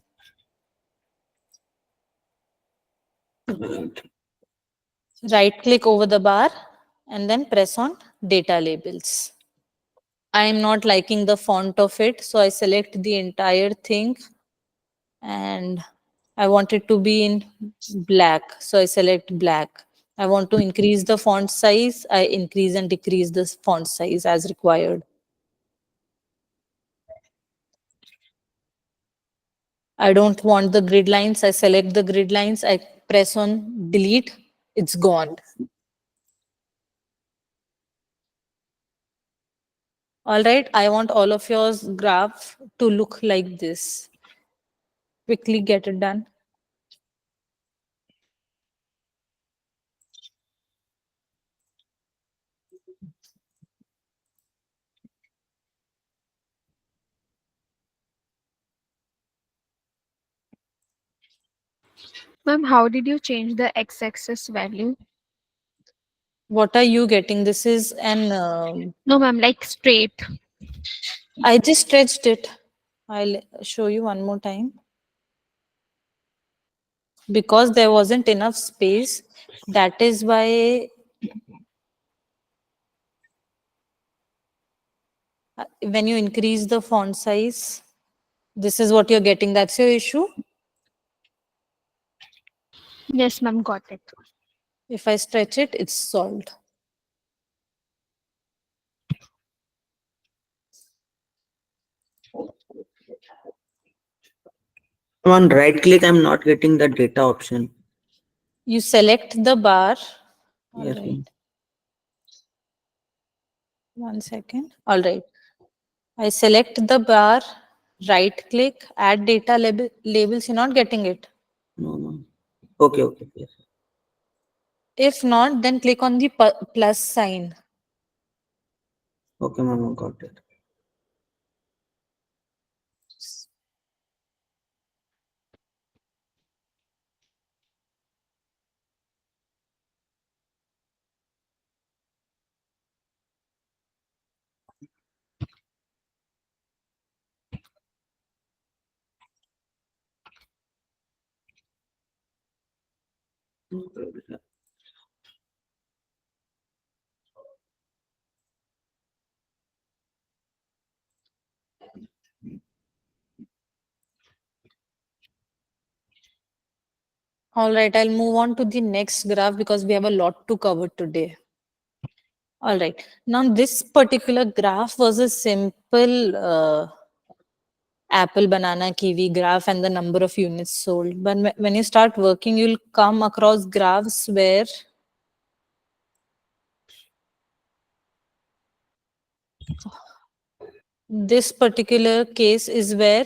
Right click over the bar and then press on data labels. I am not liking the font of it, so I select the entire thing and I want it to be in black, so I select black. I want to increase the font size, I increase and decrease the font size as required. I don't want the grid lines, I select the grid lines, I press on delete, it's gone. All right, I want all of yours graph to look like this. Quickly get it done. Ma'am, how did you change the x-axis value? What are you getting? This is an, No, ma'am, like straight. I just stretched it. I'll show you one more time. Because there wasn't enough space, that is why when you increase the font size, this is what you're getting. That's your issue. Yes, ma'am, got it. If I stretch it, it's solved. On right click, I'm not getting the data option. You select the bar. All Yes, right. ma'am. 1 second. All right. I select the bar, right click, add data labels. You're not getting it. No, no. Okay, okay. Yes. If not, then click on the plus sign. Okay, ma'am, I got it. All right, I'll move on to the next graph because we have a lot to cover today. All right. Now, this particular graph was a simple apple, banana, kiwi graph and the number of units sold. But when you start working, you'll come across graphs where this particular case is where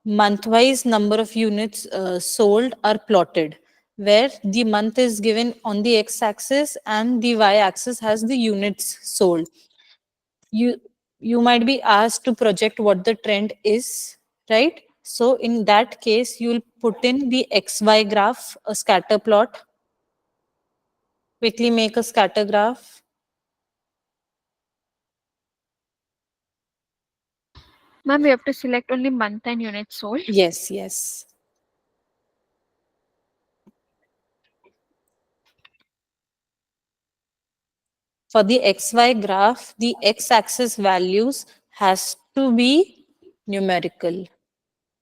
month-wise number of units sold are plotted, where the month is given on the x-axis and the y-axis has the units sold. You might be asked to project what the trend is, right? So in that case, you'll put in the xy graph, a scatter plot. Quickly make a scatter graph. Ma'am, we have to select only month and unit sold. Yes, yes. For the xy graph, the x-axis values has to be numerical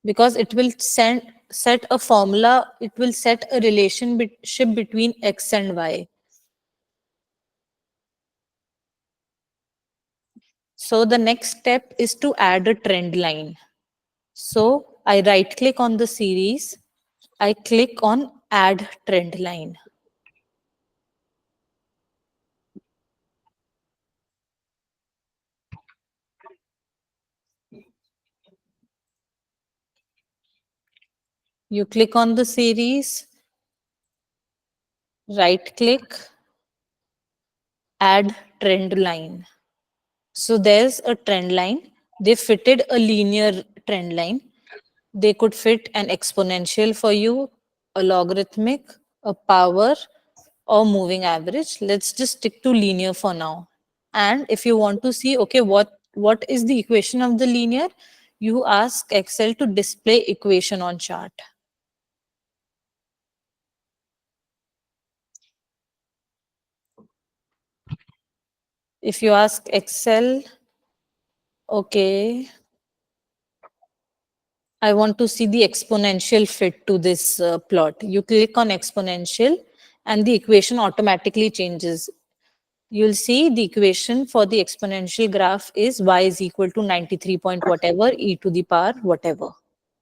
because it will set a formula, it will set a relationship between x and y. So the next step is to add a trend line. So I right click on the series, I click on add trend line. You click on the series, right click, add trend line. So there's a trend line. They fitted a linear trend line. They could fit an exponential for you, a logarithmic, a power, or moving average. Let's just stick to linear for now. And if you want to see, okay, what is the equation of the linear, you ask Excel to display equation on chart. If you ask Excel Okay. I want to see the exponential fit to this plot. You click on exponential and the equation automatically changes. You'll see the equation for the exponential graph is y is equal to 93 point whatever e to the power whatever.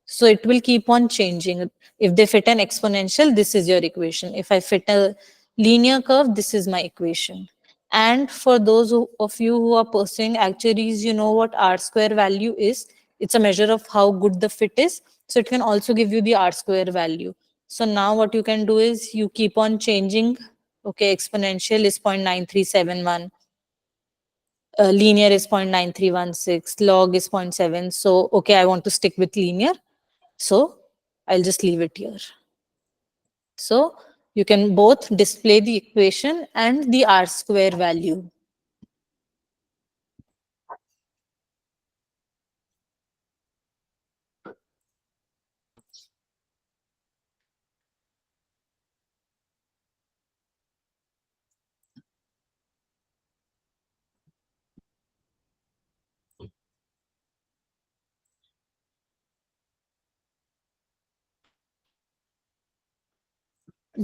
So it will keep on changing. If they fit an exponential, this is your equation. If I fit a linear curve, this is my equation. And for those of you who are pursuing actuaries, you know what R square value is. It's a measure of how good the fit is. So it can also give you the R square value. So now what you can do is you keep on changing. Okay, exponential is 0.9371. Linear is 0.9316. Log is 0.7. So, okay, I want to stick with linear. So I'll just leave it here. So you can both display the equation and the R square value.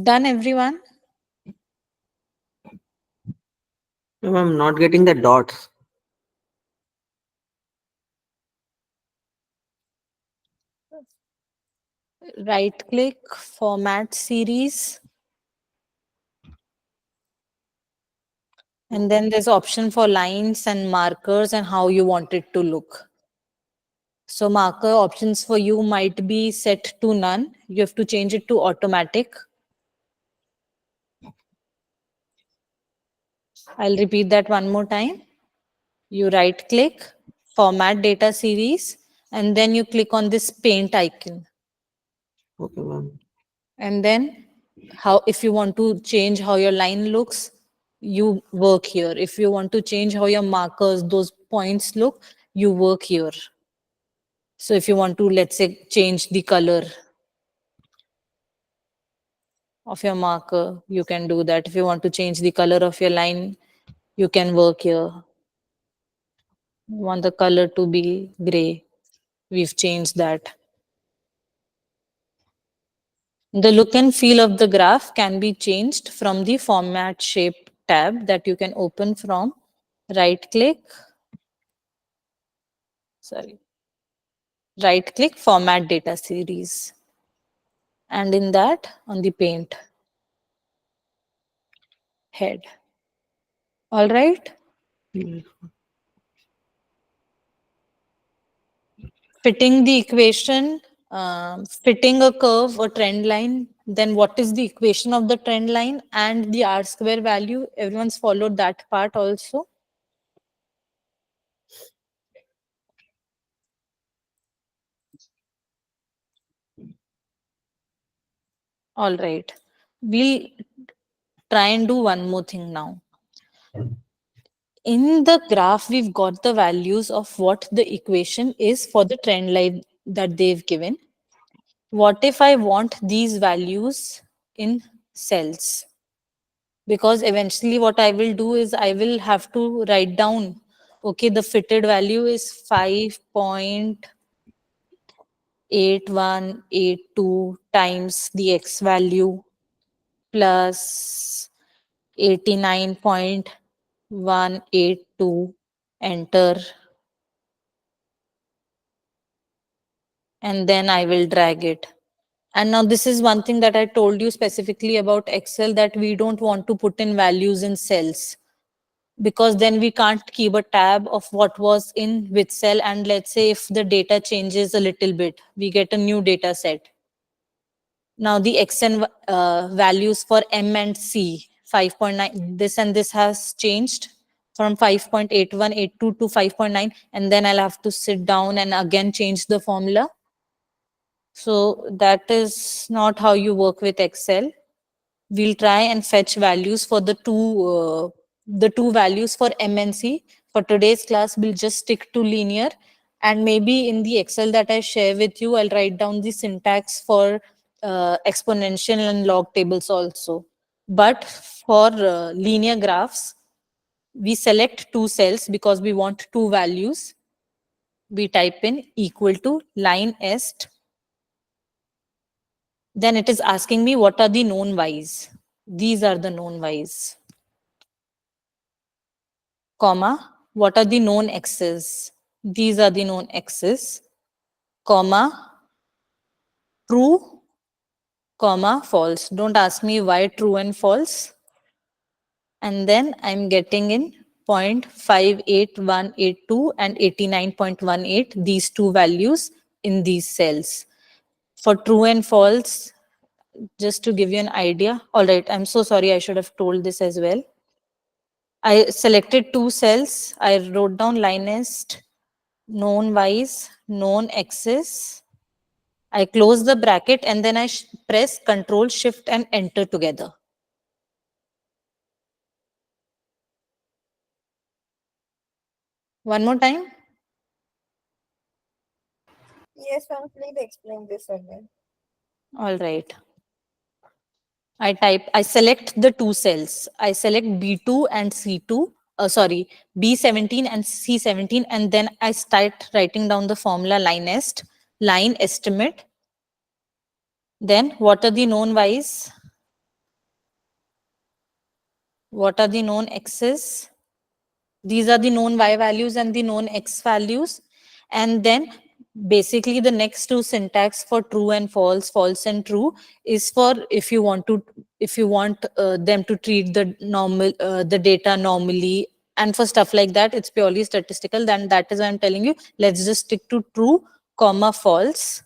Done, everyone? Ma'am, I'm not getting the dots. Right click, format series. And then there's option for lines and markers and how you want it to look. So marker options for you might be set to none. You have to change it to automatic. I'll repeat that one more time. You right click, format data series, and then you click on this paint icon. Okay, ma'am. And then how, if you want to change how your line looks, you work here. If you want to change how your markers, those points look, you work here. So if you want to, let's say, change the color of your marker, you can do that. If you want to change the color of your line, you can work here. You want the color to be gray. We've changed that. The look and feel of the graph can be changed from the Format Shape tab that you can open from. Right click, right click, Format Data Series. And in that, on the Paint head. All right. Fitting the equation, fitting a curve or trend line, then what is the equation of the trend line and the R square value? Everyone's followed that part also. All right. We'll try and do one more thing now. In the graph, we've got the values of what the equation is for the trend line that they've given. What if I want these values in cells? Because eventually what I will do is I will have to write down, okay, the fitted value is 5.8182 times the X value plus 89.182, enter. And then I will drag it. And now this is one thing that I told you specifically about Excel, that we don't want to put in values in cells, because then we can't keep a tab of what was in which cell. And let's say if the data changes a little bit, we get a new data set. Now the Xn values for M and C, 5.9, this and this has changed from 5.8182 to 5.9, and then I'll have to sit down and again change the formula. So that is not how you work with Excel. We'll try and fetch values for the two values for M and C. For today's class, we'll just stick to linear, and maybe in the Excel that I share with you, I'll write down the syntax for exponential and log tables also. But for linear graphs, we select two cells because we want two values. We type in equal to line est. Then it is asking me what are the known y's. These are the known y's. Comma, what are the known x's? These are the known x's. Comma, true, comma, false. Don't ask me why true and false. And then I'm getting in 0.58182 and 89.18, these two values in these cells. For true and false, just to give you an idea. All right, I'm so sorry, I should have told this as well. I selected two cells. I wrote down linest, known y's, known x's. I close the bracket and then I press Control, Shift and Enter together. One more time. Yes, ma'am, please explain this again. All right. I select the two cells. I select B2 and C2, sorry, B17 and C17, and then I start writing down the formula linest, line estimate. Then what are the known y's? What are the known x's? These are the known y values and the known x values. And then basically the next two syntax for true and false, false and true is for if you want them to treat the data normally, and for stuff like that it's purely statistical. Then that is why I'm telling you, let's just stick to true, comma, false.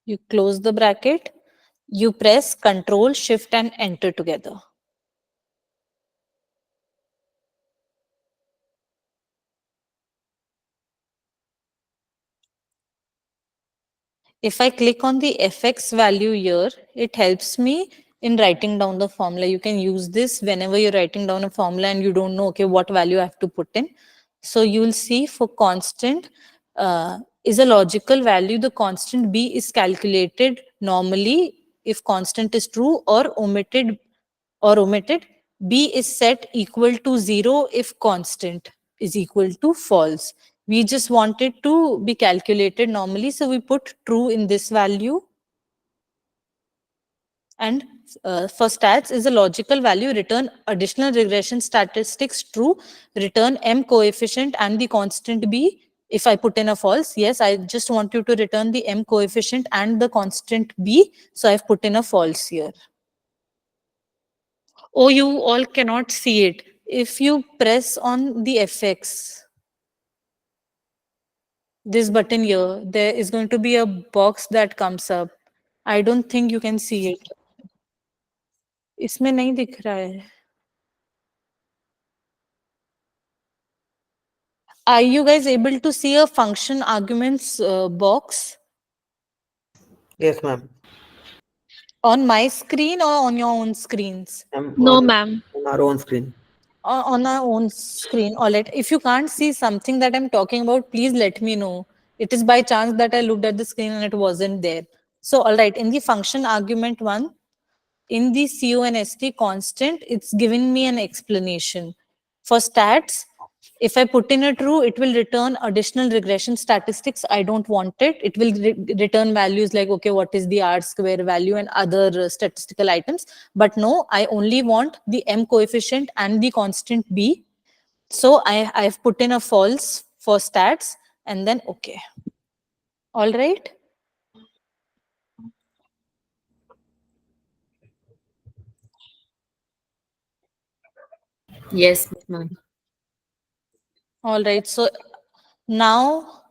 You close the bracket, you press Control, Shift and Enter together. If I click on the fx value here, it helps me in writing down the formula. You can use this whenever you're writing down a formula and you don't know, okay, what value I have to put in. So you'll see for constant is a logical value. The constant b is calculated normally if constant is true or omitted. B is set equal to 0 if constant is equal to false. We just want it to be calculated normally, so we put true in this value. And for stats is a logical value, return additional regression statistics true, return m coefficient and the constant b. If I put in a false, yes, I just want you to return the m coefficient and the constant b, so I've put in a false here. Oh, you all cannot see it. If you press on the FX, this button here, there is going to be a box that comes up. I don't think you can see it. इसमें नहीं दिख रहा है. Are you guys able to see a function arguments box Yes, ma'am. on my screen or on your own screens? No, ma'am. On our own screen. On our own screen. All right. If you can't see something that I'm talking about, please let me know. It is by chance that I looked at the screen and it wasn't there. So, all right, in the function argument one, in the const constant, it's giving me an explanation. For stats, if I put in a true, it will return additional regression statistics. I don't want it. It will return values like, okay, what is the R square value and other statistical items. But no, I only want the M coefficient and the constant B. So I've put in a false for stats and then okay. All right. Yes, ma'am. All right. So now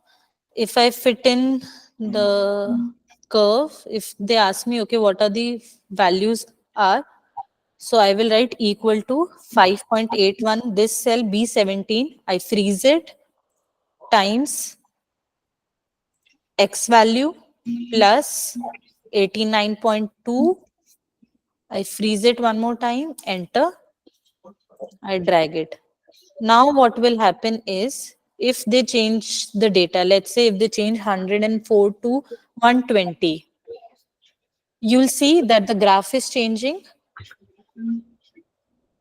if I fit in the curve, if they ask me, okay, what are the values are? So I will write equal to 5.81, this cell B17, I freeze it, times X value plus 89.2. I freeze it one more time, enter, I drag it. Now what will happen is, if they change the data, let's say if they change 104 to 120, you'll see that the graph is changing.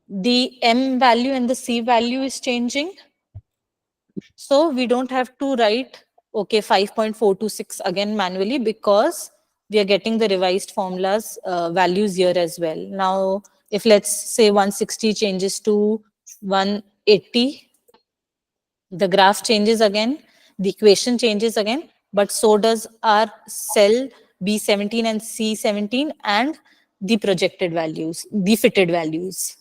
the M value and the C value is changing. So we don't have to write, okay, 5.426 again manually, because we are getting the revised formulas values here as well. Now, if let's say 160 changes to 180, the graph changes again, the equation changes again, but so does our cell B17 and C17 and the projected values, the fitted values.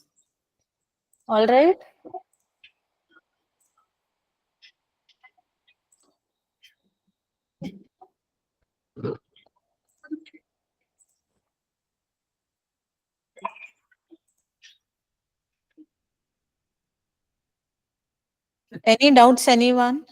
All right. Any doubts, anyone?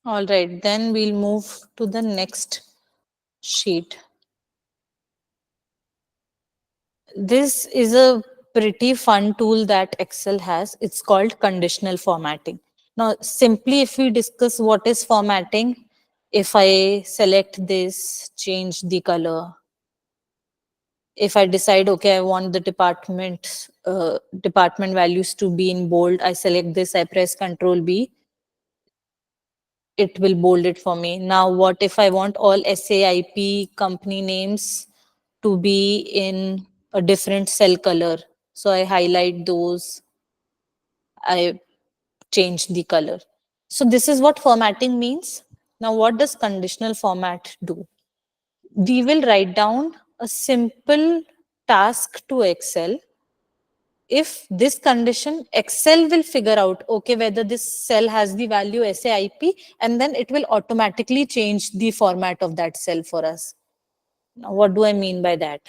All right, then we'll move to the next sheet. This is a pretty fun tool that Excel has. It's called conditional formatting. Now, simply if we discuss what is formatting, if I select this, change the color. If I decide, okay, I want the department values to be in bold, I select this, I press Control B, it will bold it for me. Now, what if I want all SAIP company names to be in a different cell color? So I highlight those, I change the color. So this is what formatting means. Now, what does conditional format do? We will write down a simple task to Excel. If this condition, Excel will figure out, okay, whether this cell has the value SAIP, and then it will automatically change the format of that cell for us. Now, what do I mean by that?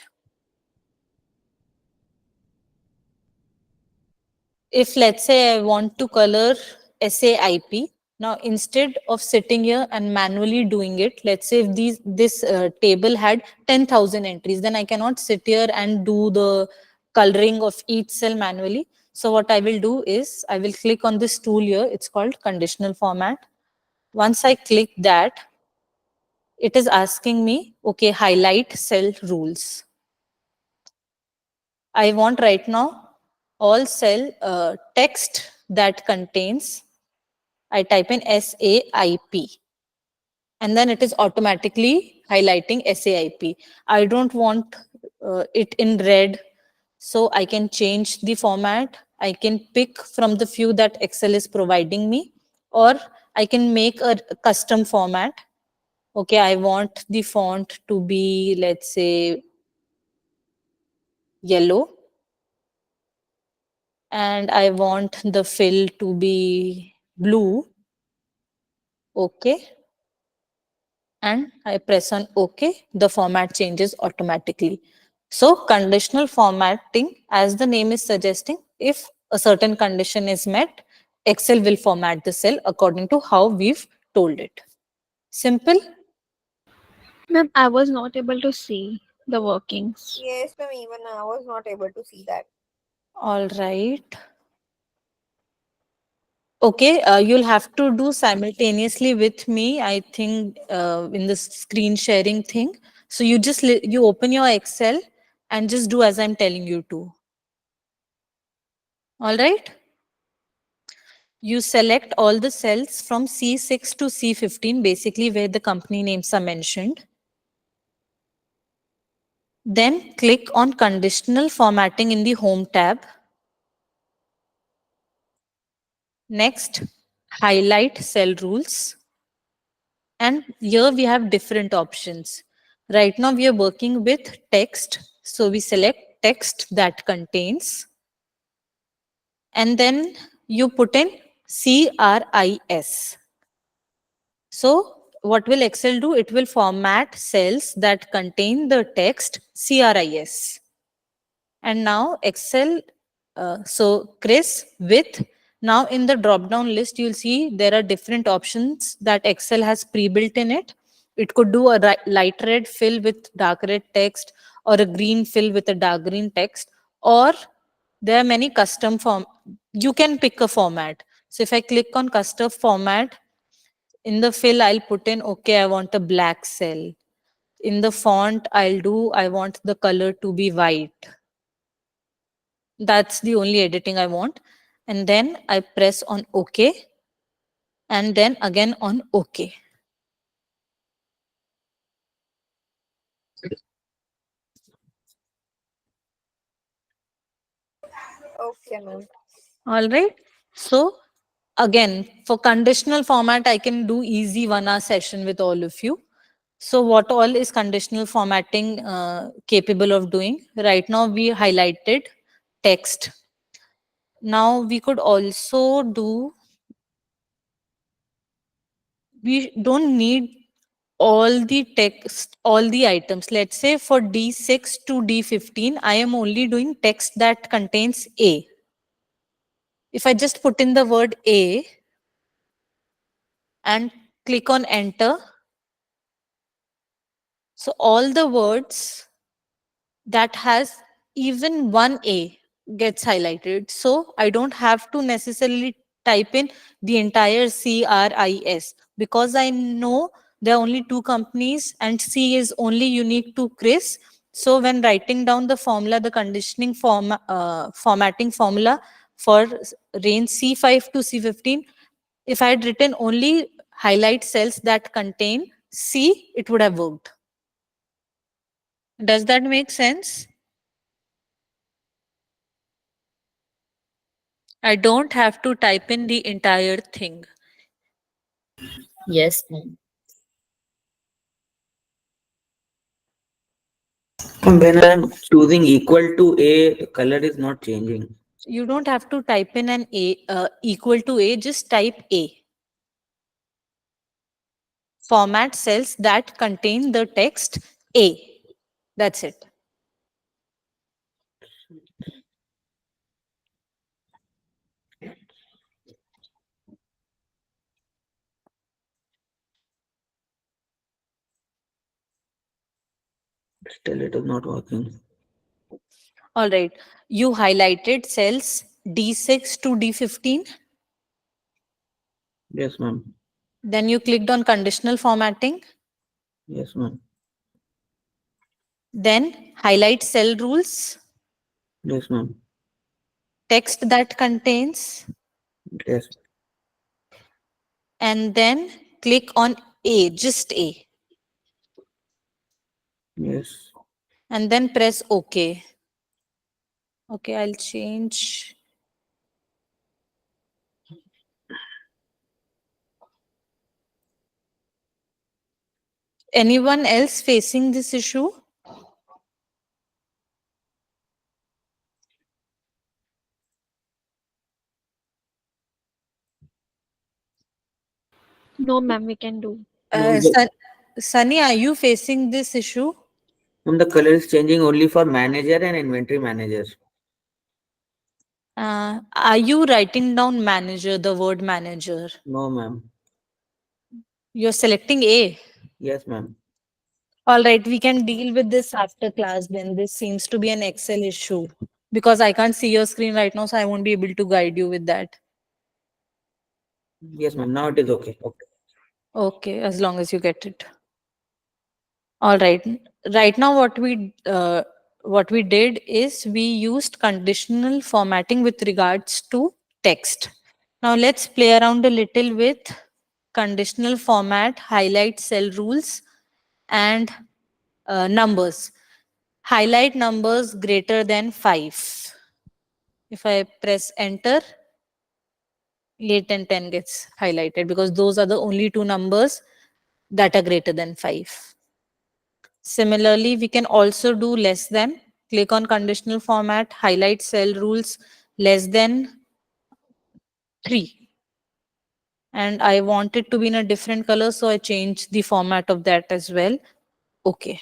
If let's say I want to color SAIP, now instead of sitting here and manually doing it, let's say if this table had 10,000 entries, then I cannot sit here and do the coloring of each cell manually. So what I will do is I will click on this tool here. It's called conditional format. Once I click that, it is asking me, okay, highlight cell rules. I want right now all cell text that contains, I type in SAIP, and then it is automatically highlighting SAIP. I don't want it in red, so I can change the format. I can pick from the few that Excel is providing me, or I can make a custom format. Okay, I want the font to be, let's say, yellow, and I want the fill to be blue. Okay. And I press on OK, the format changes automatically. So conditional formatting, as the name is suggesting, if a certain condition is met, Excel will format the cell according to how we've told it. Simple? Ma'am, I was not able to see the workings. Yes, ma'am, even I was not able to see that. All right. Okay, you'll have to do simultaneously with me, I think, in the screen sharing thing. So you just you open your Excel and just do as I'm telling you to. All right. You select all the cells from C6 to C15, basically where the company names are mentioned. Then click on conditional formatting in the home tab. Next, highlight cell rules. And here we have different options. Right now we are working with text. So we select text that contains. And then you put in CRIS. So what will Excel do? It will format cells that contain the text CRIS. And now Excel, so Chris with, now in the drop down list, you'll see there are different options that Excel has pre-built in it. It could do a light red fill with dark red text, or a green fill with a dark green text, or there are many custom form. You can pick a format. So if I click on custom format, in the fill, I'll put in, okay, I want a black cell. In the font, I want the color to be white. That's the only editing I want. And then I press on OK, and then again on OK. Okay, ma'am. All right. So again, for conditional format, I can do easy 1 hour session with all of you. So what all is conditional formatting capable of doing? Right now we highlighted text. Now we could also do, we don't need all the text, all the items. Let's say for D6 to D15, I am only doing text that contains A. If I just put in the word A and click on enter, so all the words that has even one A gets highlighted. So I don't have to necessarily type in the entire CRIS because I know there are only two companies and C is only unique to Chris. So when writing down the formula, the conditioning formatting formula for range C5 to C15, if I had written only highlight cells that contain C, it would have worked. Does that make sense? I don't have to type in the entire thing. Yes, ma'am. When I'm choosing equal to A, the color is not changing. You don't have to type in an A equal to A, just type A. Format cells that contain the text A. That's it. Still, it is not working. All right. You highlighted cells D6 to D15. Yes, ma'am. Then you clicked on conditional formatting. Yes, ma'am. Then highlight cell rules, Yes, ma'am. text that contains, Yes. and then click on A, just A. Yes. And then press OK. Okay, I'll change. Anyone else facing this issue? No, ma'am, we can do. Ma'am, the, Sunny, are you facing this issue? ma'am, the color is changing only for manager and inventory manager. Are you writing down manager, the word manager? No, ma'am. You're selecting A. Yes, ma'am. All right, we can deal with this after class then. This seems to be an Excel issue because I can't see your screen right now, so I won't be able to guide you with that. Yes, ma'am. Now it is okay. Okay. Okay, as long as you get it. All right. Right now, what we did is we used conditional formatting with regards to text. Now let's play around a little with conditional format, highlight cell rules, and numbers. Highlight numbers greater than 5. If I press enter, 8 and 10 gets highlighted because those are the only two numbers that are greater than 5. Similarly, we can also do less than. Click on conditional format, highlight cell rules less than 3. And I want it to be in a different color, so I change the format of that as well. Okay.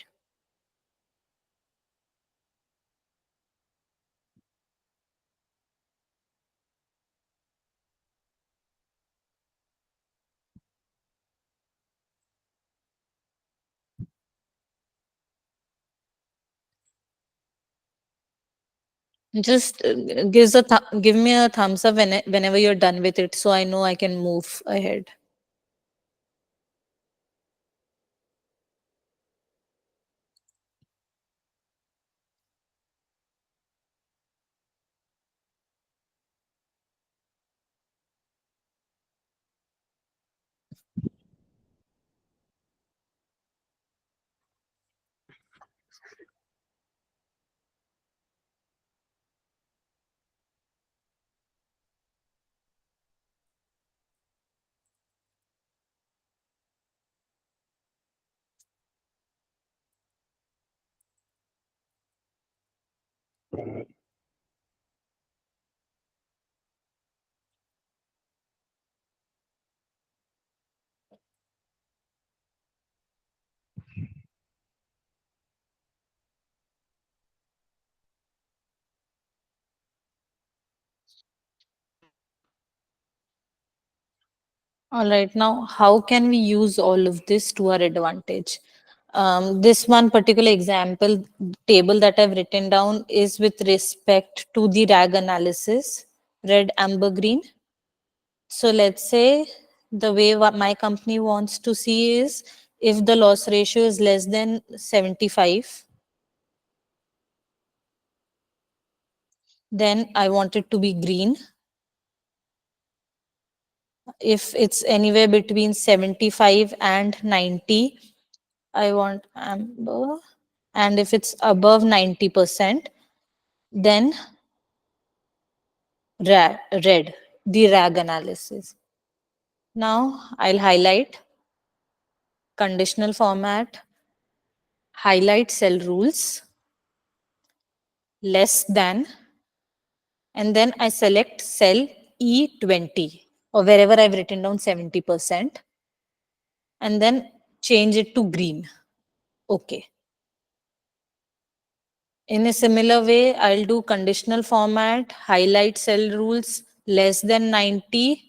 Just give me a thumbs up whenever you're done with it, so I know I can move ahead. All right, now how can we use all of this to our advantage? This one particular example table that I've written down is with respect to the RAG analysis, red, amber, green. So let's say the way what my company wants to see is if the loss ratio is less than 75, then I want it to be green. If it's anywhere between 75 and 90, I want amber. And if it's above 90%, then red, the RAG analysis. Now I'll highlight conditional format, highlight cell rules, less than, and then I select cell E20 or wherever I've written down 70%, and then change it to green. Okay. In a similar way, I'll do conditional format, highlight cell rules less than 90,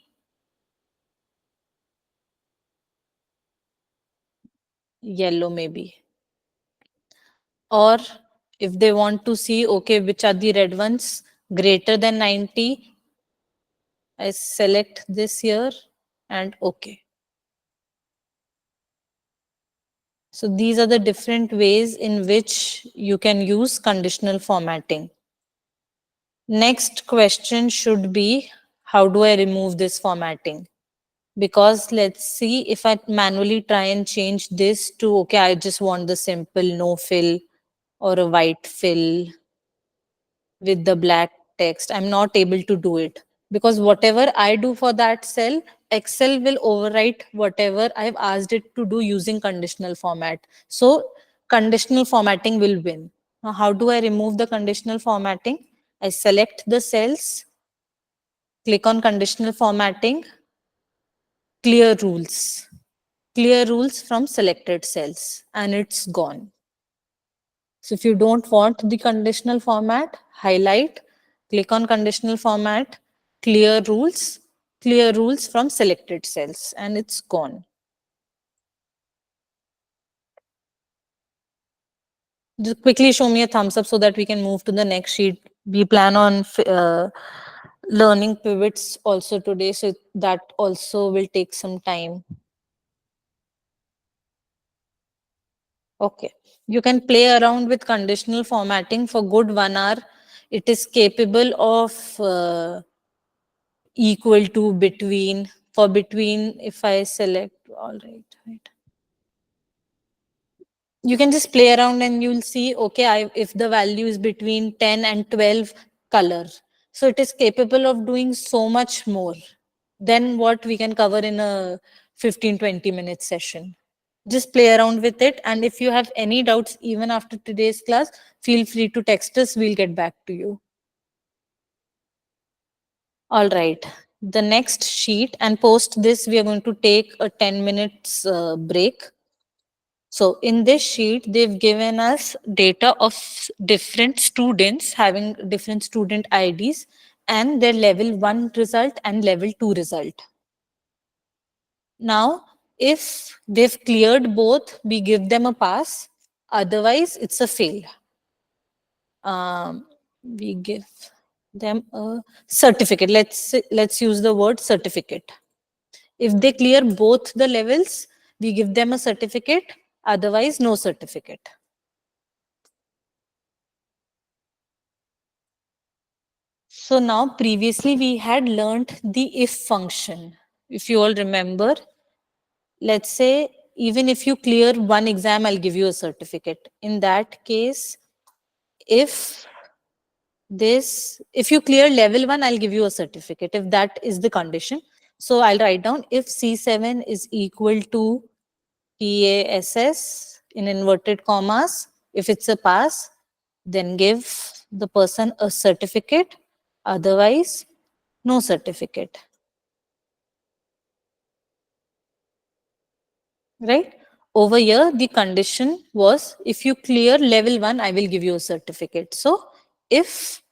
yellow maybe. Or if they want to see, okay, which are the red ones greater than 90, I select this here and okay. So these are the different ways in which you can use conditional formatting. Next question should be, how do I remove this formatting? Because let's see if I manually try and change this to, okay, I just want the simple no fill or a white fill with the black text. I'm not able to do it because whatever I do for that cell, Excel will overwrite whatever I've asked it to do using conditional format. So conditional formatting will win. Now, how do I remove the conditional formatting? I select the cells, click on conditional formatting, clear rules. Clear rules from selected cells, and it's gone. So if you don't want the conditional format, highlight, click on conditional format, clear rules from selected cells, and it's gone. Just quickly show me a thumbs up so that we can move to the next sheet. We plan on learning pivots also today, so that also will take some time. Okay. You can play around with conditional formatting for good 1 hour. It is capable of equal to, between, for between, if I select, all right. You can just play around and you'll see, okay, if the value is between 10 and 12 color. So it is capable of doing so much more than what we can cover in a 15-20 minute session. Just play around with it. And if you have any doubts, even after today's class, feel free to text us. We'll get back to you. All right. The next sheet, and post this, we are going to take a 10 minutes break. So in this sheet, they've given us data of different students having different student IDs and their level 1 result and level 2 result. Now, if they've cleared both, we give them a pass. Otherwise, it's a fail. we give them a certificate. Let's use the word certificate. If they clear both the levels, we give them a certificate, otherwise no certificate. So now previously we had learnt the if function. If you all remember, let's say even if you clear one exam, I'll give you a certificate. In that case, if you clear level 1, I'll give you a certificate, if that is the condition. So I'll write down if C7 is equal to PASS in inverted commas. If it's a pass, then give the person a certificate, otherwise no certificate. Right? Over here, the condition was if you clear level 1, I will give you a certificate. So if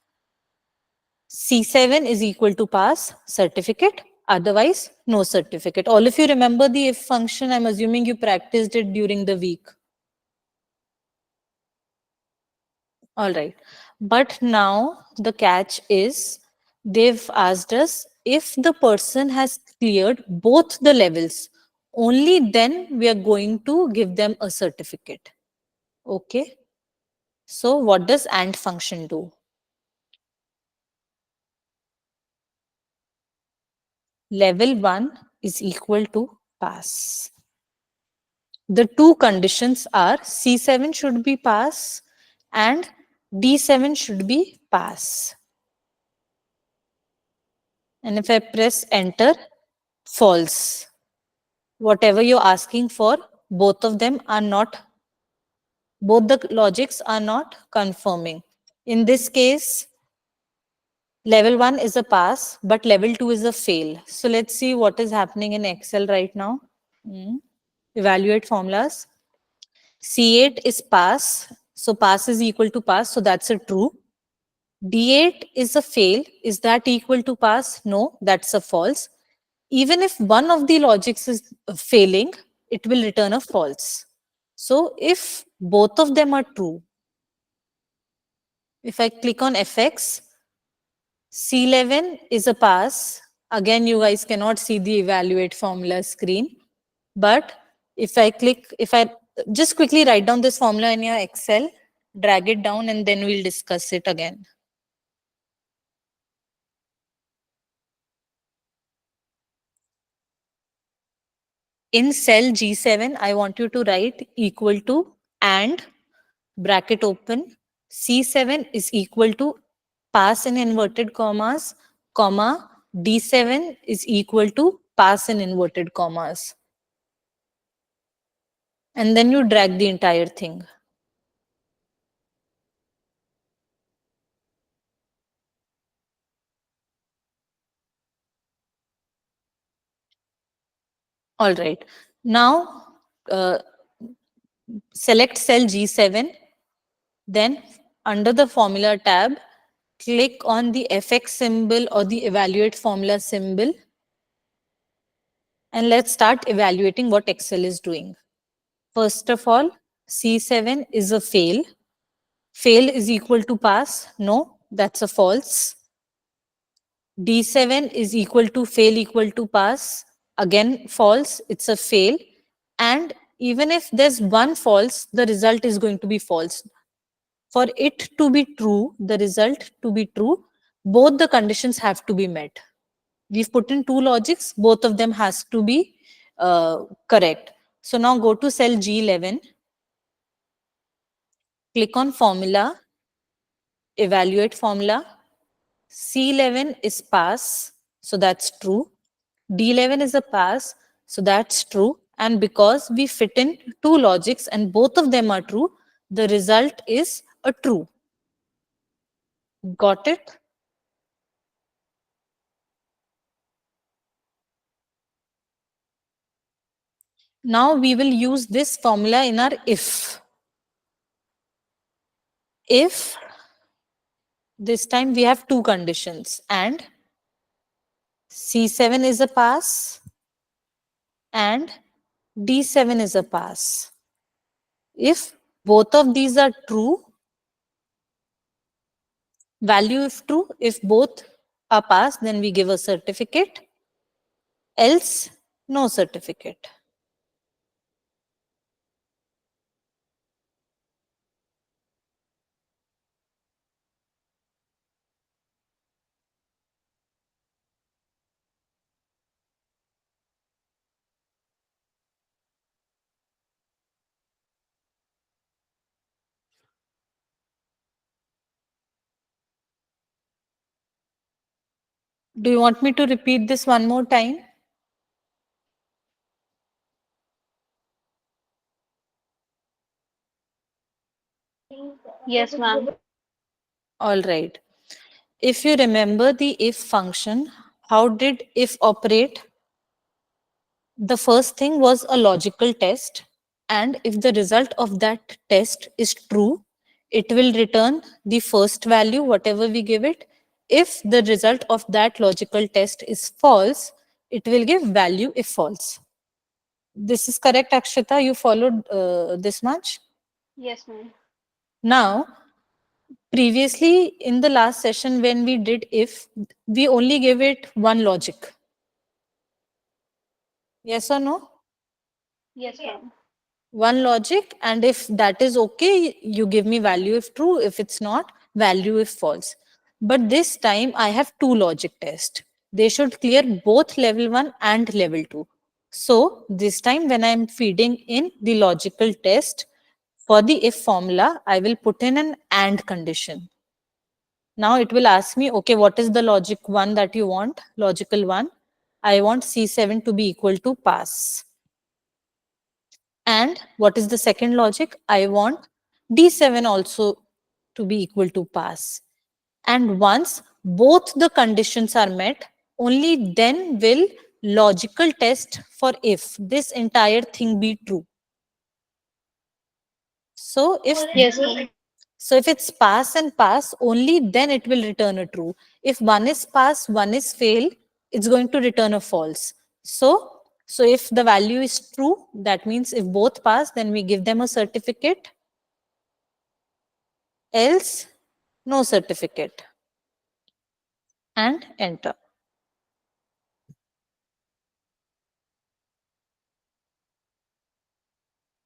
C7 is equal to pass, certificate, otherwise no certificate. All of you remember the if function? I'm assuming you practiced it during the week. All right. But now the catch is they've asked us if the person has cleared both the levels, only then we are going to give them a certificate. Okay. So what does AND function do? Level 1 is equal to pass. The two conditions are C7 should be pass and D7 should be pass. And if I press enter, false. Whatever you're asking for, both of them are not, both the logics are not confirming. In this case, level 1 is a pass, but level 2 is a fail. So let's see what is happening in Excel right now. Evaluate formulas. C8 is pass. So pass is equal to pass. So that's a true. D8 is a fail. Is that equal to pass? No, that's a false. Even if one of the logics is failing, it will return a false. So if both of them are true, if I click on FX, C11 is a pass. Again, you guys cannot see the evaluate formula screen. But if I just quickly write down this formula in your Excel, drag it down, and then we'll discuss it again. In cell G7, I want you to write equal to and bracket open. C7 is equal to pass in inverted commas, comma, D7 is equal to pass in inverted commas. And then you drag the entire thing. All right. Now, select cell G7. Then under the formula tab, click on the FX symbol or the evaluate formula symbol. And let's start evaluating what Excel is doing. First of all, C7 is a fail. Fail is equal to pass. No, that's a false. D7 is equal to fail equal to pass. Again, false. It's a fail. And even if there's one false, the result is going to be false. For it to be true, the result to be true, both the conditions have to be met. We've put in two logics, both of them has to be correct. So now go to cell G11, click on formula, evaluate formula. C11 is pass, so that's true. D11 is a pass, so that's true. And because we fit in two logics and both of them are true, the result is a true. Got it? Now we will use this formula in our if. If this time we have two conditions and C7 is a pass and D7 is a pass. If both of these are true, Value if true, if both are passed, then we give a certificate, else no certificate. Do you want me to repeat this one more time? Yes, ma'am. All right. If you remember the if function, how did if operate? The first thing was a logical test, and if the result of that test is true, it will return the first value, whatever we give it. If the result of that logical test is false, it will give value if false. This is correct, Akshita? You followed this much? Yes, ma'am. Now, previously in the last session, when we did if, we only gave it one logic. Yes or no? Yes, ma'am. One logic, and if that is okay, you give me value if true. If it's not, value if false. But this time I have two logic tests. They should clear both level 1 and level 2. So this time when I'm feeding in the logical test for the if formula, I will put in an and condition. Now it will ask me, okay, what is the logic 1 that you want? Logical 1. I want C7 to be equal to pass. And what is the second logic? I want D7 also to be equal to pass. And once both the conditions are met, only then will logical test for if this entire thing be true. So Yes, ma'am. if it's pass and pass, only then it will return a true. If one is pass, one is fail, it's going to return a false. So if the value is true, that means if both pass, then we give them a certificate. Else, no certificate. And enter.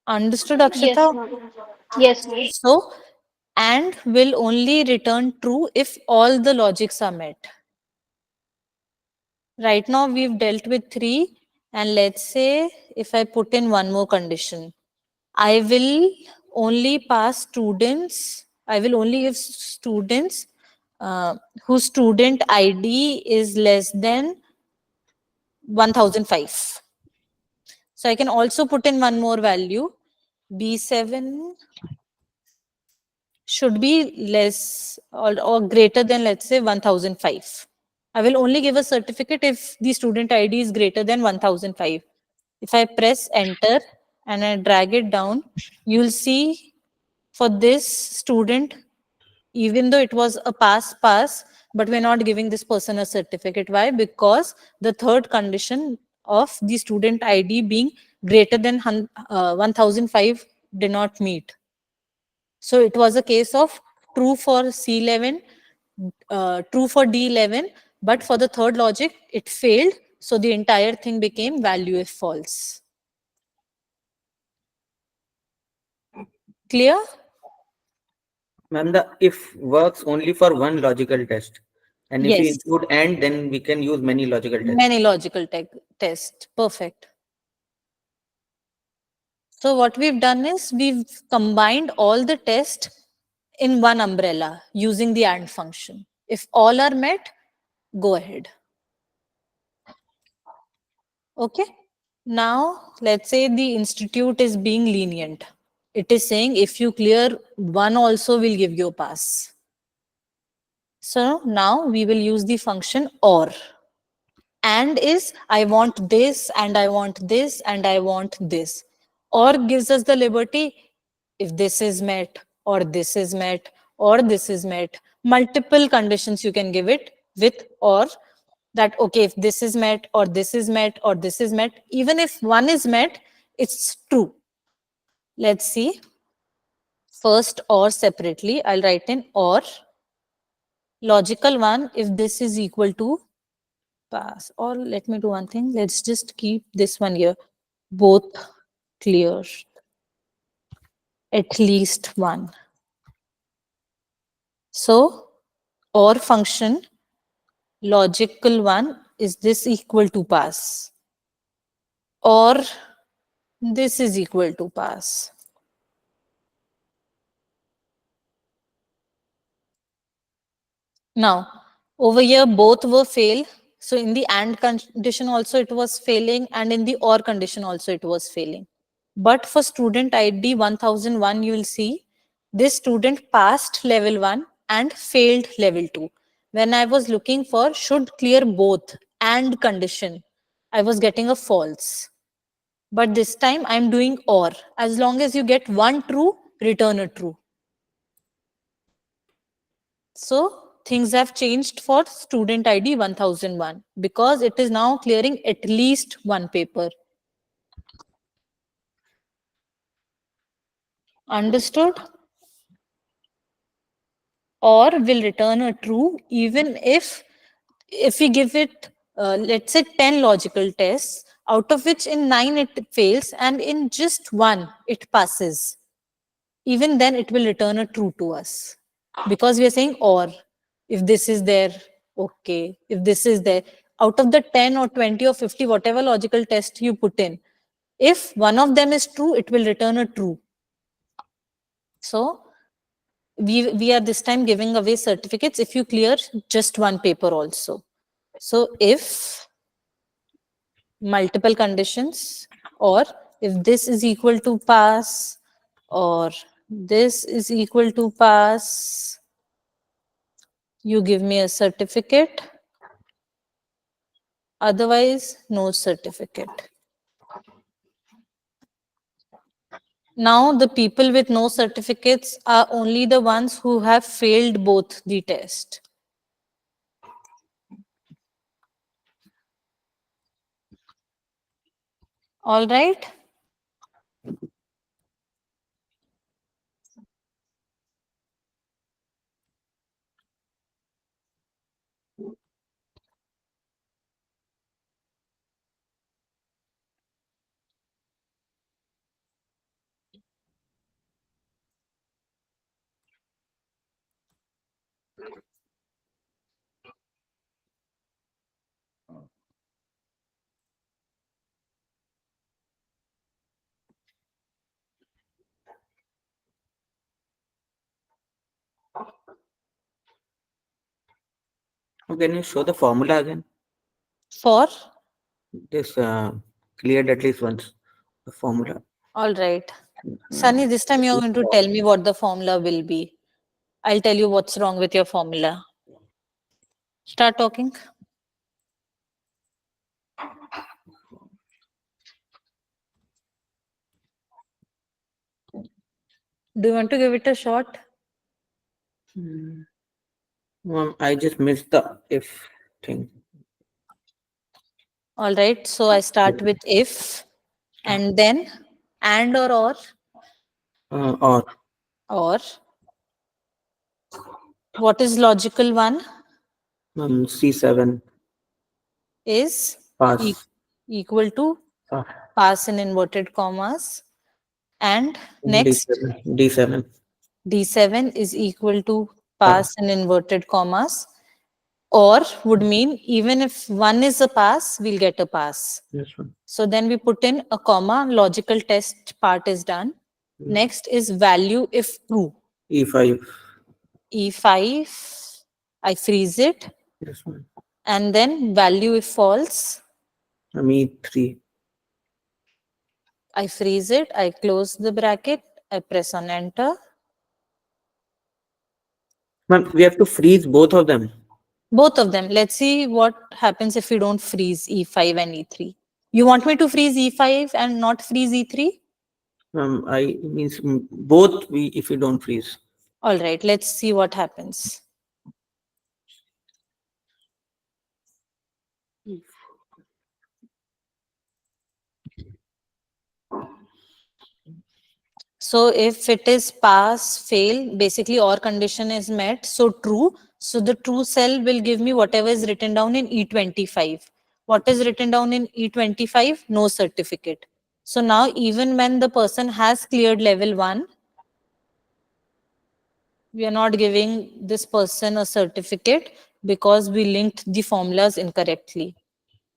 Understood, Yes, Akshita? ma'am. Yes, ma'am. So, and will only return true if all the logics are met. Right now, we've dealt with 3. And let's say if I put in one more condition, I will only pass students, I will only give students whose student ID is less than 1005. So I can also put in one more value. B7 should be less or greater than, let's say, 1005. I will only give a certificate if the student ID is greater than 1005. If I press enter and I drag it down, you'll see for this student, even though it was a pass, but we're not giving this person a certificate. Why? Because the third condition of the student ID being greater than 1005 did not meet. So it was a case of true for C11, true for D11, but for the third logic, it failed. So the entire thing became value if false. Clear? Ma'am, the if works only for one logical test. And if we Yes. include and, then we can use many logical tests. Many logical test. Perfect. So what we've done is we've combined all the tests in one umbrella using the AND function. If all are met, go ahead. Okay. Now, let's say the institute is being lenient. It is saying if you clear one also, we'll give you a pass. So now we will use the function or. And is I want this and I want this and I want this. Or gives us the liberty if this is met or this is met or this is met. Multiple conditions you can give it with or, that okay, if this is met or this is met or this is met, even if one is met, it's true. Let's see. First or separately, I'll write in or. Logical one, if this is equal to pass. Or let me do one thing. Let's just keep this one here. Both clear. At least one. So, or function, logical one, is this equal to pass? Or this is equal to pass. Now, over here, both were fail. So in the AND condition also it was failing, and in the OR condition also it was failing. But for student ID 1001, you will see this student passed level 1 and failed level 2. When I was looking for should clear both AND condition, I was getting a false. But this time I'm doing OR. As long as you get one true, return a true. So things have changed for student ID 1001 because it is now clearing at least one paper. Understood? Or will return a true even if we give it, let's say 10 logical tests, out of which in 9 it fails and in just one it passes. Even then it will return a true to us because we are saying or. If this is there, okay. If this is there, out of the 10 or 20 or 50, whatever logical test you put in, if one of them is true, it will return a true. So we are this time giving away certificates if you clear just one paper also. So if multiple conditions, or if this is equal to pass, or this is equal to pass, you give me a certificate. Otherwise, no certificate. Now, the people with no certificates are only the ones who have failed both the test. All right. Can you show the formula again? For, This cleared at least once. The formula. all right. Sunny, this time you're going to tell me what the formula will be. I'll tell you what's wrong with your formula. Start talking. Do you want to give it a shot? I just missed the if thing. All right. So I start with if, and then and or Or or. What is logical one? C7 Is pass. equal to Ah, pass in inverted commas. And next, D7. D7 D7 is equal to pass. pass in inverted commas. Or would mean even if one is a pass, we'll get a pass. This one. So then we put in a comma, logical test part is done. Next is value if true. E5. E5, I freeze it. This one. And then value if false, E3. I freeze it. I close the bracket. I press on enter. Ma'am, we have to freeze both of them. Both of them. Let's see what happens if we don't freeze E5 and E3. You want me to freeze E5 and not freeze E3? I means both we if we don't freeze. All right, let's see what happens. So if it is pass, fail, basically or condition is met, so true, So the true cell will give me whatever is written down in E25. What is written down in E25? No certificate. So now even when the person has cleared level 1, we are not giving this person a certificate because we linked the formulas incorrectly.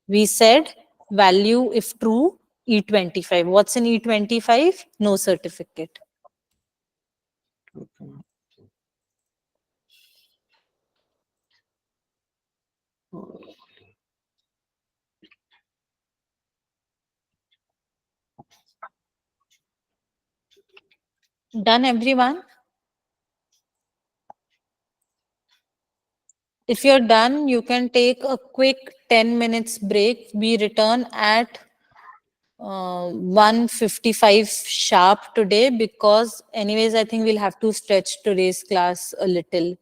We said value if true, E25. What's in E25? No certificate. Okay. Done, everyone? If you're done, you can take a quick 10 minutes break. We return at 1:55 sharp today because anyways, I think we'll have to stretch today's class a little.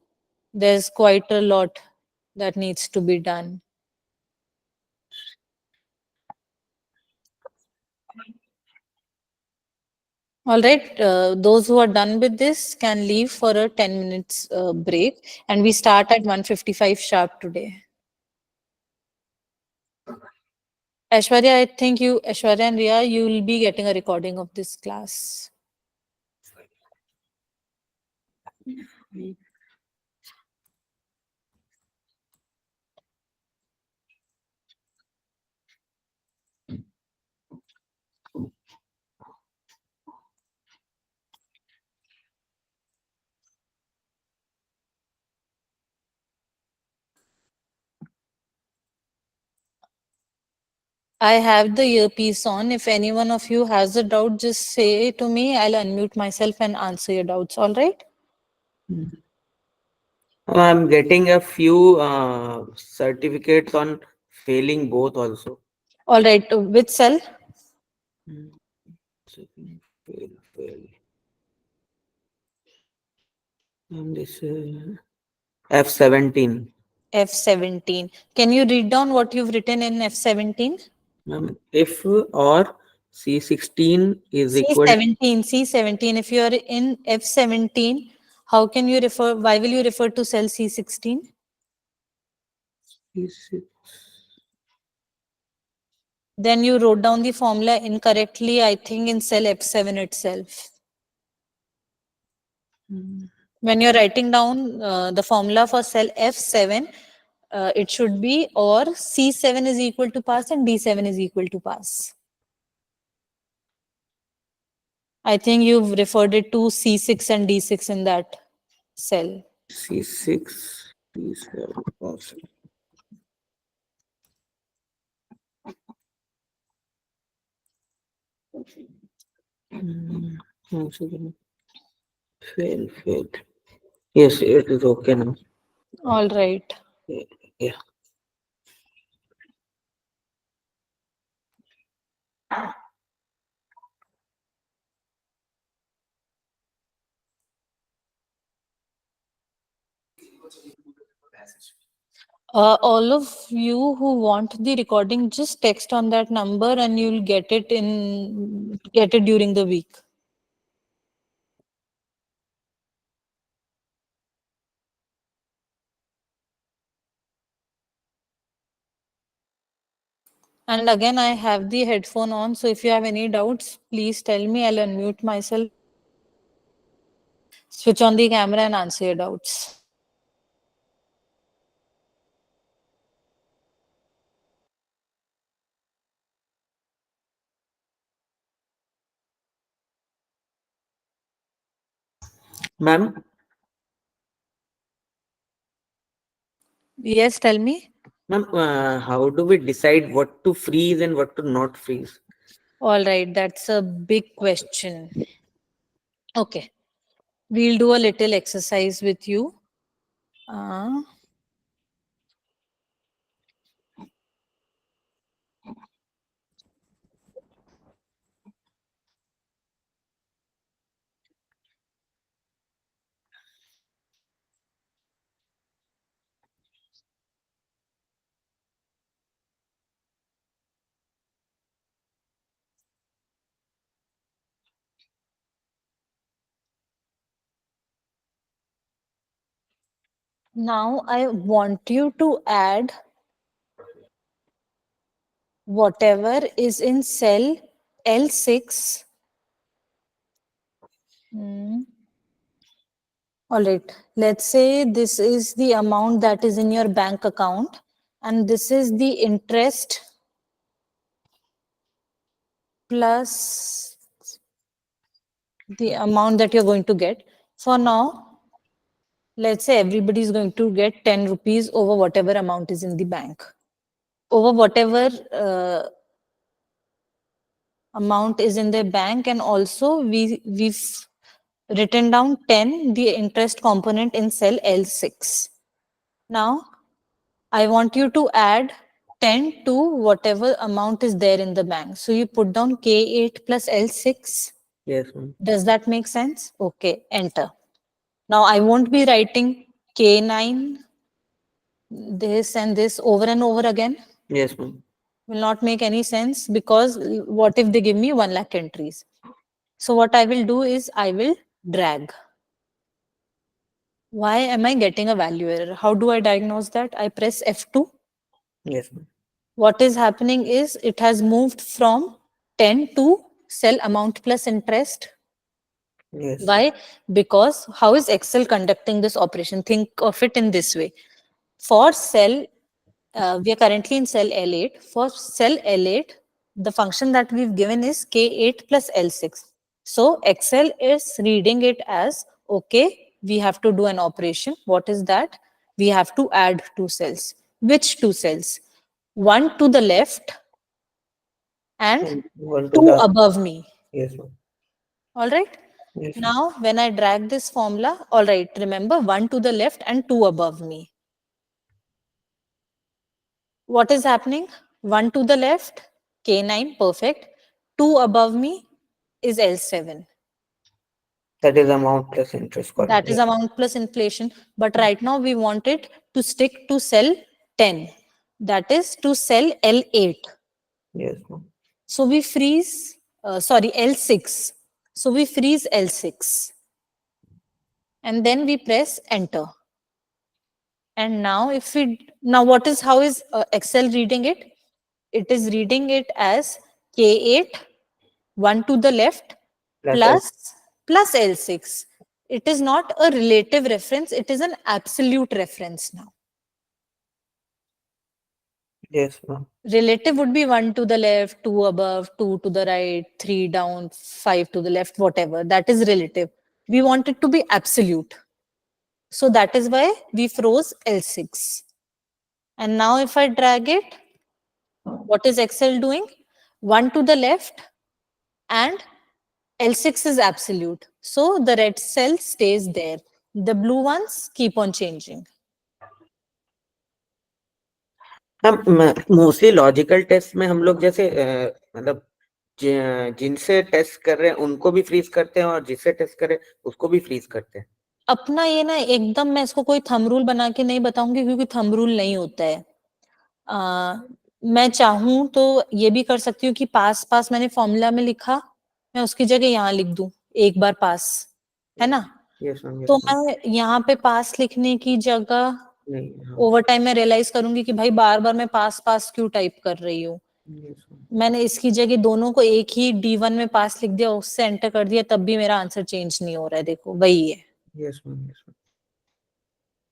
There's quite a lot that needs to be done. All right, those who are done with this can leave for a 10 minutes break and we start at 1:55 sharp today. Aishwarya, I think Aishwarya and Ria, you will be getting a recording of this class. I have the earpiece on. If any one of you has a doubt, just say to me. I'll unmute myself and answer your doubts. All right? I'm getting a few certificates on failing both also. All right. Which cell? Fail, fail. And this F17. F17. Can you read down what you've written in F17? If or C16 is equal C17. C17. If you are in F17, how can you refer? Why will you refer to cell C16? C6. Then you wrote down the formula incorrectly, I think, in cell F7 itself. When you're writing down the formula for cell F7, it should be or C7 is equal to pass and D7 is equal to pass. I think you've referred it to C6 and D6 in that cell. C6, D7. Also. One second. Fail, failed. Yes, it is okay now. All right. Yeah. All of you who want the recording, just text on that number and you'll get it during the week. And again, I have the headphone on. So if you have any doubts, please tell me. I'll unmute myself, switch on the camera and answer your doubts. Ma'am, Yes, tell me. ma'am, how do we decide what to freeze and what to not freeze? All right, that's a big question. Okay, we'll do a little exercise with you. Uh, Now I want you to add whatever is in cell L6. All right, let's say this is the amount that is in your bank account, and this is the interest plus the amount that you're going to get. For now, let's say everybody is going to get 10 rupees over whatever amount is in the bank. Over whatever amount is in their bank, and also we've written down 10, the interest component in cell L6. Now, I want you to add 10 to whatever amount is there in the bank. So you put down K8 plus L6. Yes, ma'am. Does that make sense? Okay, enter. Now I won't be writing K9, this and this over and over again. Yes, ma'am. Will not make any sense, because what if they give me 1 lakh entries? So what I will do is I will drag. Why am I getting a value error? How do I diagnose that? I press F2. Yes, ma'am. What is happening is it has moved from 10 to cell amount plus interest. Yes. Why? Because how is Excel conducting this operation? Think of it in this way. For cell, we are currently in cell L8. For cell L8, the function that we've given is K8 plus L6. So Excel is reading it as, okay, we have to do an operation. What is that? We have to add 2 cells. Which 2 cells? One to the left and And one to 2 the. above me. Yes, ma'am. All right. Yes, ma'am. Now, when I drag this formula, all right, remember 1 to the left and 2 above me. What is happening? 1 to the left, K9, perfect. 2 above me is L7. That is amount plus interest column. That is Yeah. amount plus inflation. But right now we want it to stick to cell 10. That is to cell L8. Yes, ma'am. So we freeze, sorry, L6. So we freeze L6. And then we press enter. And now if we, now what is, how is Excel reading it? It is reading it as K8, 1 to the left, plus L6. It is not a relative reference, it is an absolute reference now. Yes, ma'am. Relative would be 1 to the left, 2 above, 2 to the right, 3 down, 5 to the left, whatever. That is relative. We want it to be absolute. So that is why we froze L6. And now if I drag it, what is Excel doing? 1 to the left and L6 is absolute. So the red cell stays there. The blue ones keep on changing. हम mostly logical test में हम लोग जैसे मतलब जिनसे test कर रहे हैं उनको भी फ्रीज करते हैं और जिससे टेस्ट करें उसको भी फ्रीज करते हैं. अपना ये ना एकदम मैं इसको कोई थंब रूल बना के नहीं बताऊंगी, क्योंकि थंब रूल नहीं होता है. मैं चाहूं तो ये भी कर सकती हूँ कि पास पास मैंने फॉर्मूला में लिखा, मैं उसकी जगह यहाँ लिख दूं एक बार पास, है ना. Yes, ma'am. Yes, तो ma'am. मैं यहाँ पे पास लिखने की जगह नहीं, हाँ. ओवर टाइम में रियलाइज करूंगी कि भाई बार बार मैं पास पास क्यों टाइप कर रही हूँ. Yes, ma'am. मैंने इसकी जगह दोनों को एक ही D1 में पास लिख दिया, उससे एंटर कर दिया, तब भी मेरा आंसर चेंज नहीं हो रहा है. देखो वही है. Yes, ma'am. Yes, ma'am.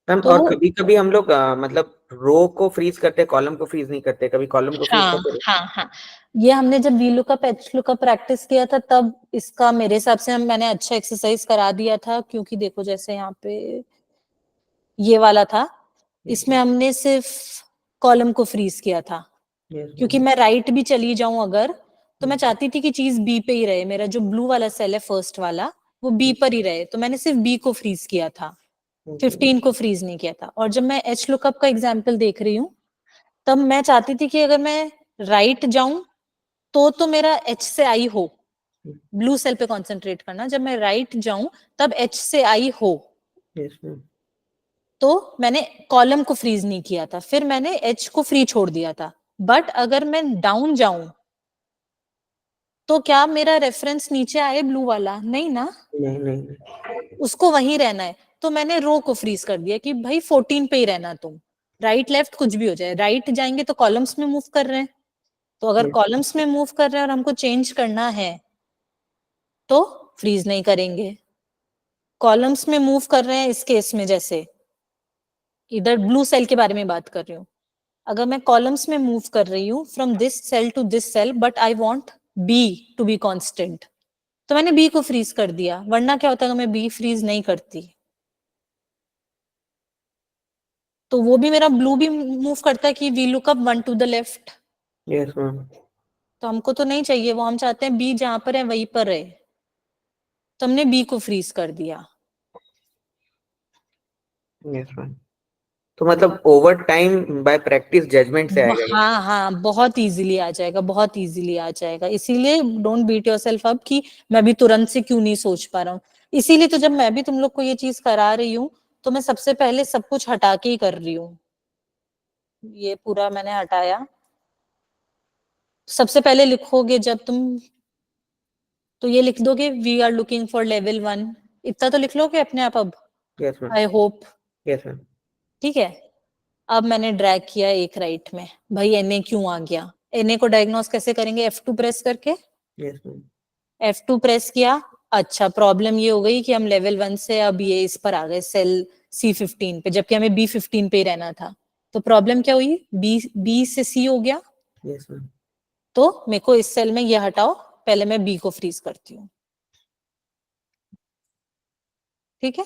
Ma'am तो और कभी कभी हम लोग मतलब रो को फ्रीज करते हैं, कॉलम को फ्रीज नहीं करते. कभी कॉलम को फ्रीज हाँ करते हैं. हाँ हाँ, ये हमने जब VLOOKUP HLOOKUP प्रैक्टिस किया था तब इसका मेरे हिसाब से मैंने अच्छा एक्सरसाइज करा दिया था, क्योंकि देखो जैसे यहाँ पे ये वाला था, इसमें हमने सिर्फ कॉलम को फ्रीज किया था. Yes, क्योंकि ma'am. मैं राइट भी चली जाऊं अगर, तो मैं चाहती थी कि चीज बी पे ही रहे. मेरा जो ब्लू वाला सेल है फर्स्ट वाला, वो बी पर ही रहे. तो मैंने सिर्फ बी को फ्रीज किया था, 15 को फ्रीज नहीं किया था. और जब मैं एच लुकअप का एग्जाम्पल देख रही हूँ, तब मैं चाहती थी कि अगर मैं राइट जाऊं तो मेरा एच से आई हो. ब्लू सेल पे कॉन्सेंट्रेट करना. जब मैं राइट जाऊं तब एच से आई हो. Yes, ma'am. तो मैंने कॉलम को फ्रीज नहीं किया था, फिर मैंने एच को फ्री छोड़ दिया था. बट अगर मैं डाउन जाऊं तो क्या मेरा रेफरेंस नीचे आए ब्लू वाला? नहीं ना, नहीं नहीं नहीं. उसको वहीं रहना है. तो मैंने रो को फ्रीज कर दिया कि भाई 14 पे ही रहना तुम, राइट लेफ्ट कुछ भी हो जाए, राइट जाएंगे तो कॉलम्स में मूव कर रहे हैं, तो अगर Yes. कॉलम्स में मूव कर रहे हैं और हमको चेंज करना है तो फ्रीज नहीं करेंगे। कॉलम्स में मूव कर रहे हैं इस केस में, जैसे इधर ब्लू सेल के बारे में बात कर रही हूँ, अगर मैं कॉलम्स में मूव कर रही हूँ from this cell to this cell but I want B to be constant, तो मैंने बी को फ्रीज कर दिया, वरना क्या होता है अगर मैं बी फ्रीज नहीं करती तो वो भी मेरा ब्लू भी मूव करता है कि we look up one to the left, Yes, ma'am. तो हमको तो नहीं चाहिए वो, हम चाहते हैं बी जहां पर है वहीं पर है, तो हमने बी को फ्रीज कर दिया। Yes, ma'am. तो मतलब over time by practice judgment से आएगा ये। हाँ हाँ, बहुत इजीली आ जाएगा, बहुत इजीली आ जाएगा, इसीलिए डोंट बीट योरसेल्फ अप कि मैं भी तुरंत से क्यों नहीं सोच पा रहा हूँ। इसीलिए तो जब मैं भी तुम लोग को ये चीज करा रही हूँ तो मैं सबसे पहले सब कुछ हटा के ही कर रही हूँ, ये पूरा मैंने हटाया। सबसे पहले लिखोगे जब तुम, तो ये लिख दोगे we are looking for level 1, इतना तो लिख लोगे अपने आप अब, Yes, ma'am. I hope. Yes, ma'am. ठीक है, अब मैंने ड्रैग किया एक राइट में, भाई एनए क्यों आ गया, एनए को डायग्नोस कैसे करेंगे, F2 प्रेस करके, Yes, ma'am. F2 प्रेस किया। अच्छा, प्रॉब्लम ये हो गई कि हम लेवल 1 से अब ये इस पर आ गए सेल C15 पे, जबकि हमें B15 पे ही रहना था, तो प्रॉब्लम क्या हुई, बी से सी हो गया, Yes, ma'am. तो मेरे को इस सेल में ये हटाओ, पहले मैं बी को फ्रीज करती हूँ। ठीक है,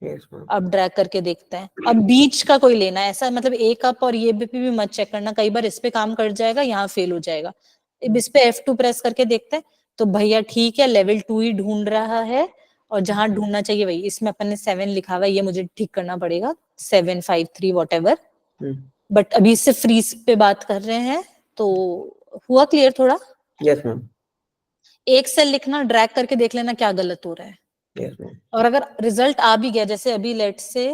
Yes, ma'am. अब ड्रैग करके देखते हैं, अब बीच का कोई लेना है, ऐसा मतलब ए कप और ये भी मत चेक करना, कई बार इस पे काम कर जाएगा, यहाँ फेल हो जाएगा। अब इस पे F2 प्रेस करके देखते हैं, तो भैया ठीक है, लेवल 2 ही ढूंढ रहा है, और जहां ढूंढना चाहिए वही, इसमें अपन ने 7 लिखा हुआ है, ये मुझे ठीक करना पड़ेगा, 753 वॉट एवर, Hmm. बट अभी इससे फ्रीज पे बात कर रहे हैं, तो हुआ क्लियर थोड़ा। Yes, ma'am. एक सेल लिखना, ड्रैग करके देख लेना क्या गलत हो रहा है, Yes, ma'am. और अगर रिजल्ट आ भी गया, जैसे अभी लेट से,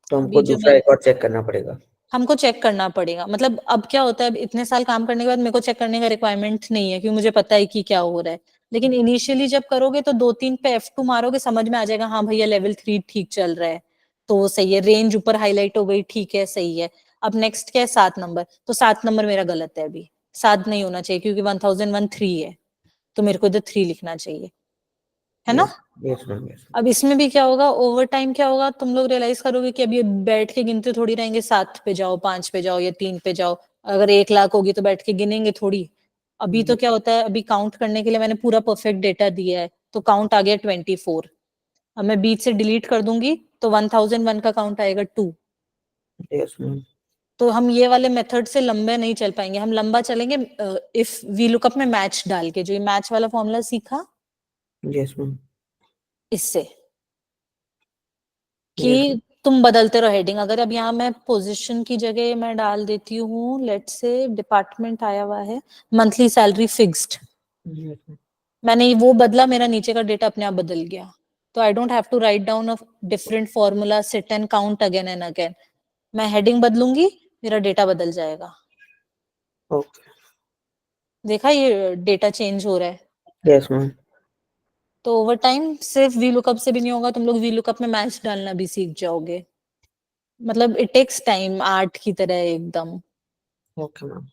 तो हमको अभी जो दूसरा मैं, एक और चेक करना पड़ेगा। हमको चेक करना पड़ेगा, मतलब अब क्या होता है, अब इतने साल काम करने के बाद मेरे को चेक करने का रिक्वायरमेंट नहीं है, क्योंकि मुझे पता है कि क्या हो रहा है, लेकिन इनिशियली जब करोगे तो 2-3 पे F2 मारोगे, समझ में आ जाएगा, हाँ भैया लेवल 3 ठीक चल रहा है, तो वो सही है, रेंज ऊपर हाईलाइट हो गई, ठीक है सही है। अब नेक्स्ट क्या है, 7 नंबर, तो 7 नंबर मेरा गलत है, अभी 7 नहीं होना चाहिए, क्योंकि 1001 3 है, तो मेरे को इधर 3 लिखना चाहिए, है ना। Yes, yes, ma'am. Yes, ma'am. अब इसमें भी क्या होगा, ओवर टाइम क्या होगा, तुम लोग रियलाइज करोगे कि अभी बैठ के गिनते थोड़ी रहेंगे, 7 पे जाओ, 5 पे जाओ या 3 पे जाओ, अगर 1 लाख होगी तो बैठ के गिनेंगे थोड़ी। अभी तो क्या होता है, अभी काउंट करने के लिए मैंने पूरा परफेक्ट डेटा दिया है, तो काउंट आ गया 24, अब मैं बीच से डिलीट कर दूंगी तो 1001 का काउंट आएगा 2। Yes, ma'am. तो हम ये वाले मेथड से लंबे नहीं चल पाएंगे, हम लंबा चलेंगे इफ वी लुकअप में मैच डाल के, जो ये मैच वाला फॉर्मूला सीखा Yes, ma'am. इससे, Yes, कि तुम बदलते रहो हेडिंग, अगर अब यहाँ मैं पोजीशन की जगह मैं डाल देती हूँ, लेट से डिपार्टमेंट आया हुआ है, monthly salary fixed, yes, ma'am. मैंने वो बदला, मेरा नीचे का डेटा अपने आप बदल गया, तो I don't have to write down a different formula, sit and count again and again, मैं हेडिंग बदलूंगी, मेरा डेटा बदल जाएगा। Okay. देखा, ये डेटा चेंज हो रहा है, Yes, ma'am. तो ओवर टाइम सिर्फ वी लुकअप से भी नहीं होगा, तुम लोग वी लुकअप में मैच डालना भी सीख जाओगे, मतलब इट टेक्स टाइम, आर्ट की तरह एकदम। Okay, ma'am.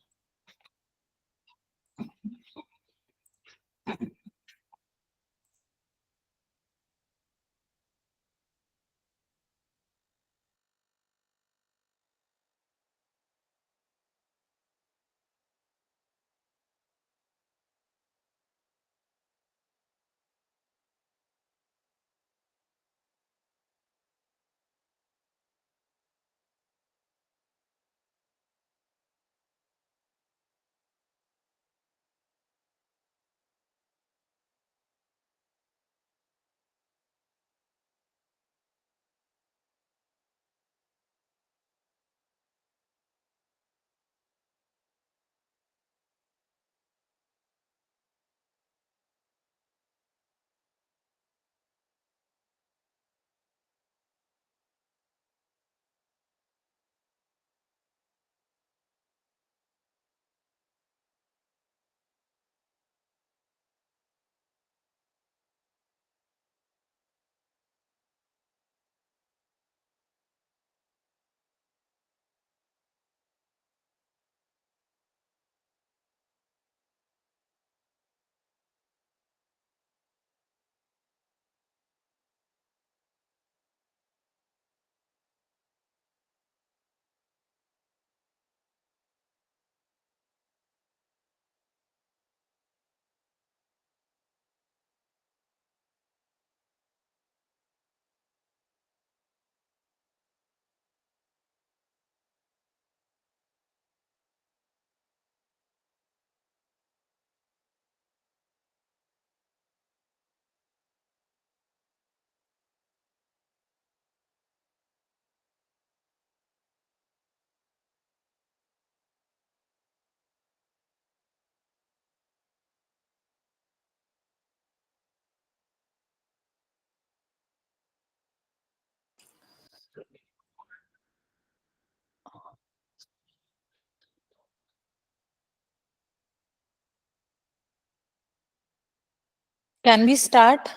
Can we start?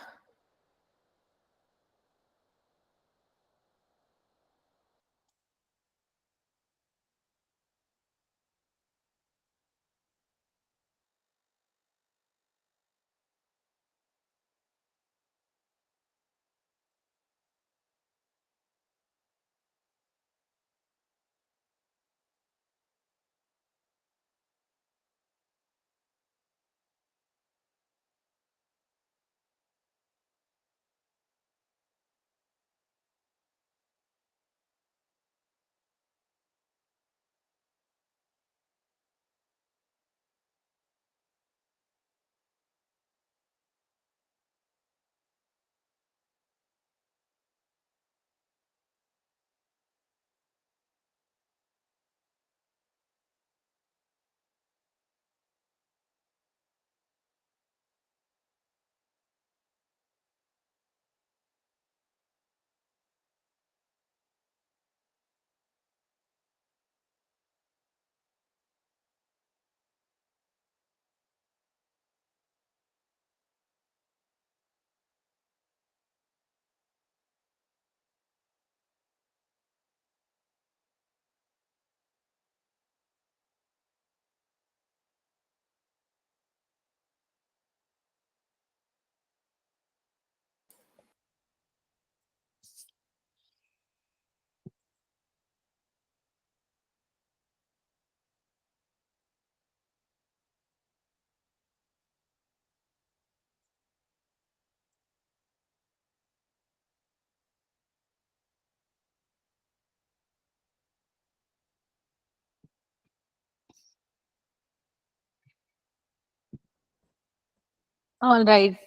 All right,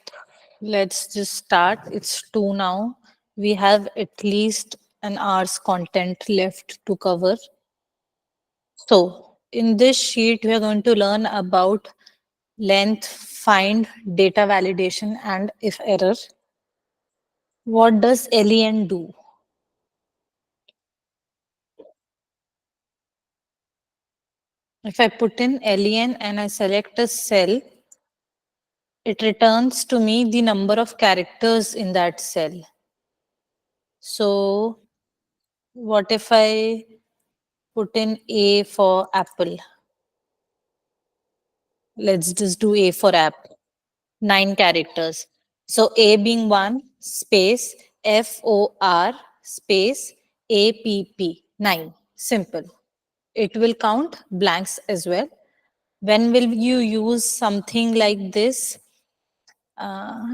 let's just start. It's 2 now. We have at least an hour's content left to cover. So, in this sheet, we are going to learn about length, find, data validation, and if error. What does len do? If I put in len and I select a cell, it returns to me the number of characters in that cell. So, what if I put in A for apple? Let's just do A for app. 9 characters. So A being 1, space, FOR, space, APP, 9. Simple. It will count blanks as well. When will you use something like this? Uh,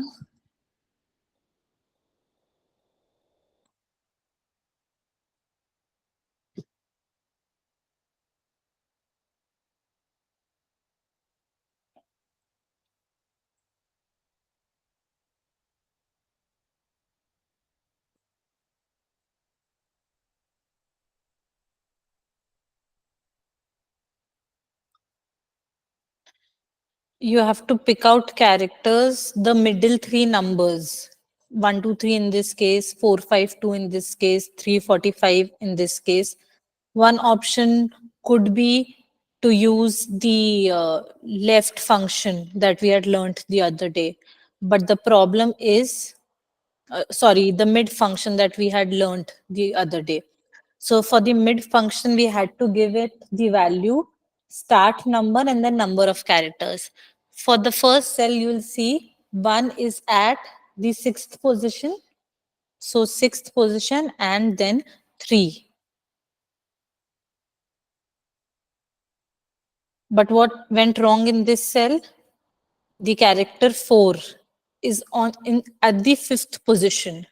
you have to pick out characters, the middle 3 numbers. 123 in this case, 452 in this case, 345 in this case. One option could be to use the left function that we had learned the other day. But the problem is, sorry, the mid function that we had learned the other day. So for the mid function, we had to give it the value, start number, and then number of characters. For the first cell, you will see 1 is at the 6th position. So 6th position and then 3. But what went wrong in this cell? The character 4 is on in at the 5th position.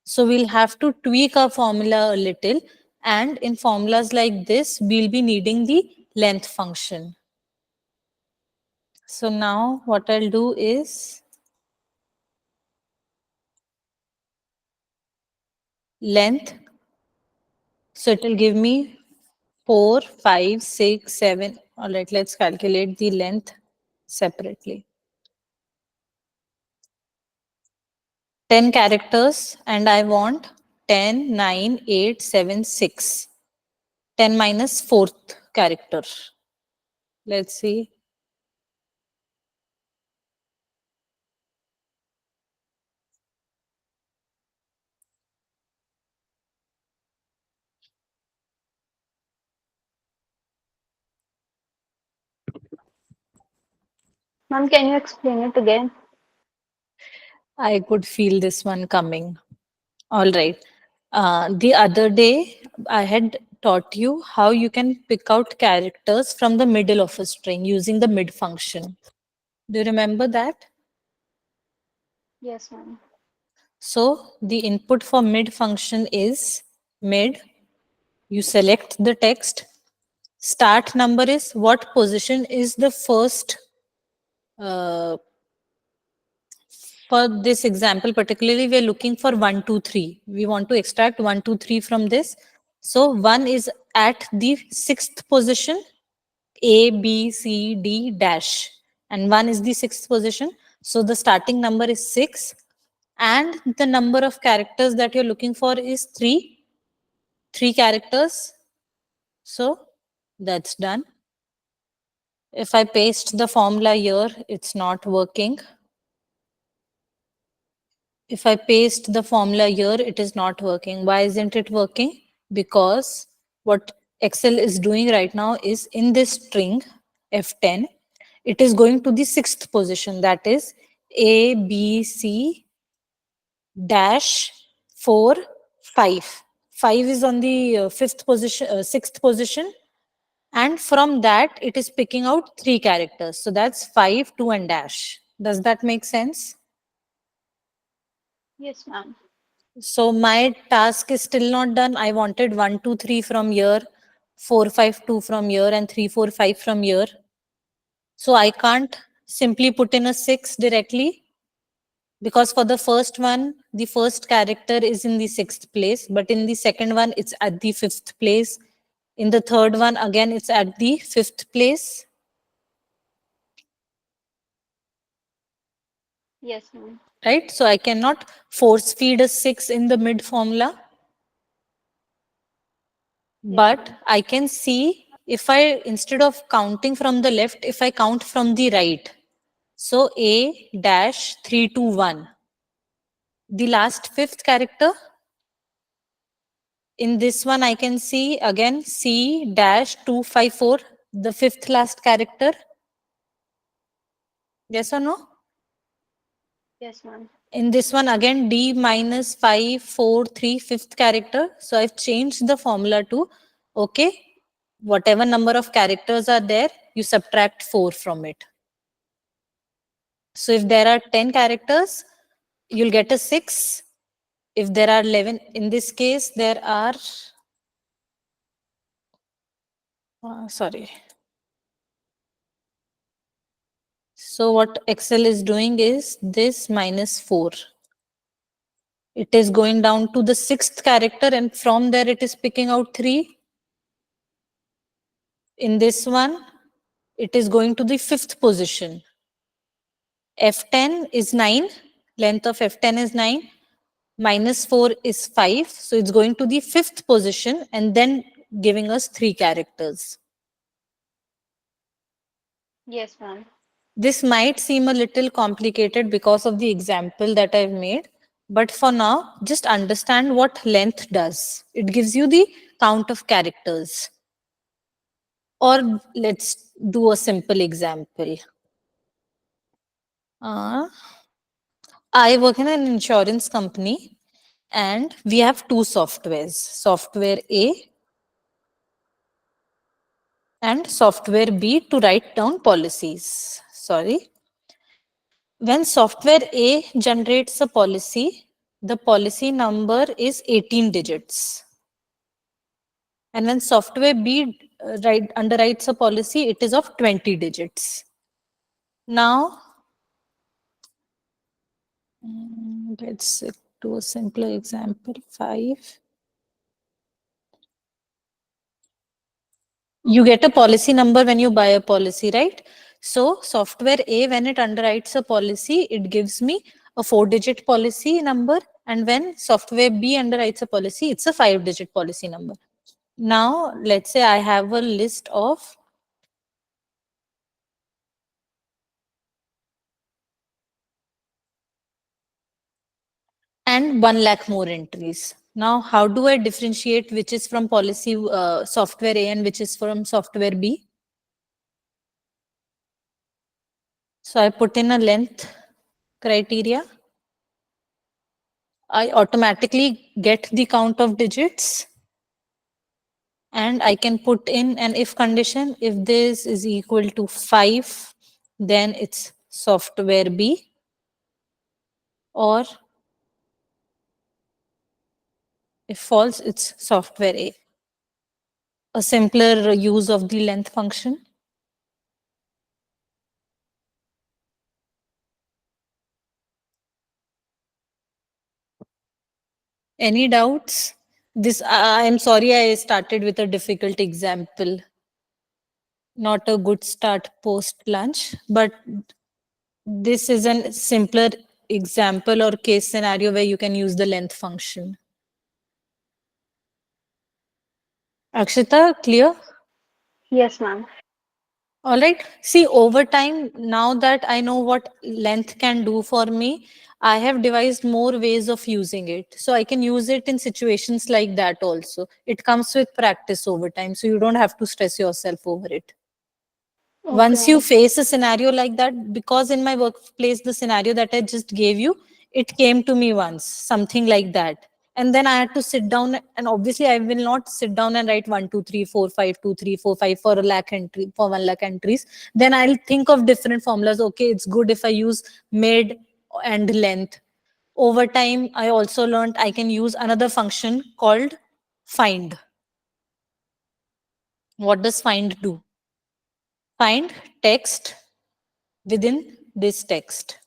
So we'll have to tweak our formula a little. And in formulas like this, we'll be needing the length function. So now what I'll do is length. So it will give me 4, 5, 6, 7. All right, let's calculate the length separately. 10 characters and I want 10, 9, 8, 7, 6. 10 minus 4th character. Let's see. Ma'am, can you explain it again? I could feel this one coming. All right. The other day, I had taught you how you can pick out characters from the middle of a string using the mid function. Do you remember that? Yes, ma'am. So the input for mid function is mid. You select the text. Start number is what position is the first. For this example, particularly, we are looking for 1, 2, 3. We want to extract 1, 2, 3 from this. So 1 is at the 6th position, A, B, C, D dash. And 1 is the 6th position. So the starting number is 6. And the number of characters that you're looking for is 3. 3 characters. So that's done. If I paste the formula here, it's not working. If I paste the formula here, it is not working. Why isn't it working? Because what Excel is doing right now is in this string F10, it is going to the 6th position, that is A, B, C dash 4, 5. 5 is on the 5th position, 6th position. And from that, it is picking out 3 characters. So that's 5, 2, and dash. Does that make sense? Yes, ma'am. So my task is still not done. I wanted 1, 2, 3 from here, 4, 5, 2 from here, and 3, 4, 5 from here. So I can't simply put in a 6 directly, because for the first one, the first character is in the 6th place, but in the second one, it's at the 5th place. In the third one, again, it's at the 5th place. Yes, ma'am. Right? So I cannot force feed a 6 in the mid formula. But I can see if I, instead of counting from the left, if I count from the right. So A dash 3, 2, 1. The last 5th character. In this one, I can see again C dash 2, 5, 4, the 5th last character. Yes or no? Yes, ma'am. In this one, again D minus 5, 4, 3, 5th character. So I've changed the formula to, okay, whatever number of characters are there, you subtract 4 from it. So if there are 10 characters, you'll get a 6. If there are 11, in this case, there are, sorry. So what Excel is doing is this minus 4. It is going down to the 6th character, and from there it is picking out 3. In this one, it is going to the 5th position. F10 is 9. Length of F10 is 9. Minus 4 is 5. So it's going to the 5th position and then giving us 3 characters. Yes, ma'am. This might seem a little complicated because of the example that I've made. But for now, just understand what length does. It gives you the count of characters. Or let's do a simple example. I work in an insurance company and we have 2 softwares, software A and software B to write down policies. Sorry. When software A generates a policy, the policy number is 18 digits. And when software B underwrites a policy, it is of 20 digits. Now, let's do a simpler example, 5. You get a policy number when you buy a policy, right? So software A, when it underwrites a policy, it gives me a 4-digit policy number. And when software B underwrites a policy, it's a 5-digit policy number. Now, let's say I have a list of and 1 lakh more entries. Now, how do I differentiate which is from policy software A and which is from software B? So I put in a length criteria. I automatically get the count of digits. And I can put in an if condition. If this is equal to 5, then it's software B. Or if false, it's software A. A simpler use of the length function. Any doubts? This, I'm sorry, I started with a difficult example. Not a good start post lunch, but this is a simpler example or case scenario where you can use the length function. Akshita, clear? Yes, ma'am. All right. See, over time, now that I know what length can do for me, I have devised more ways of using it. So I can use it in situations like that also. It comes with practice over time. So you don't have to stress yourself over it. Once you face a scenario like that, because in my workplace, the scenario that I just gave you, it came to me once, something like that. And then I had to sit down, and obviously I will not sit down and write 1, 2, 3, 4, 5, 2, 3, 4, 5 for a lakh entry, for 1 lakh entries. Then I'll think of different formulas. Okay, it's good if I use mid and length. Over time, I also learned I can use another function called find. What does find do? Find text within this text.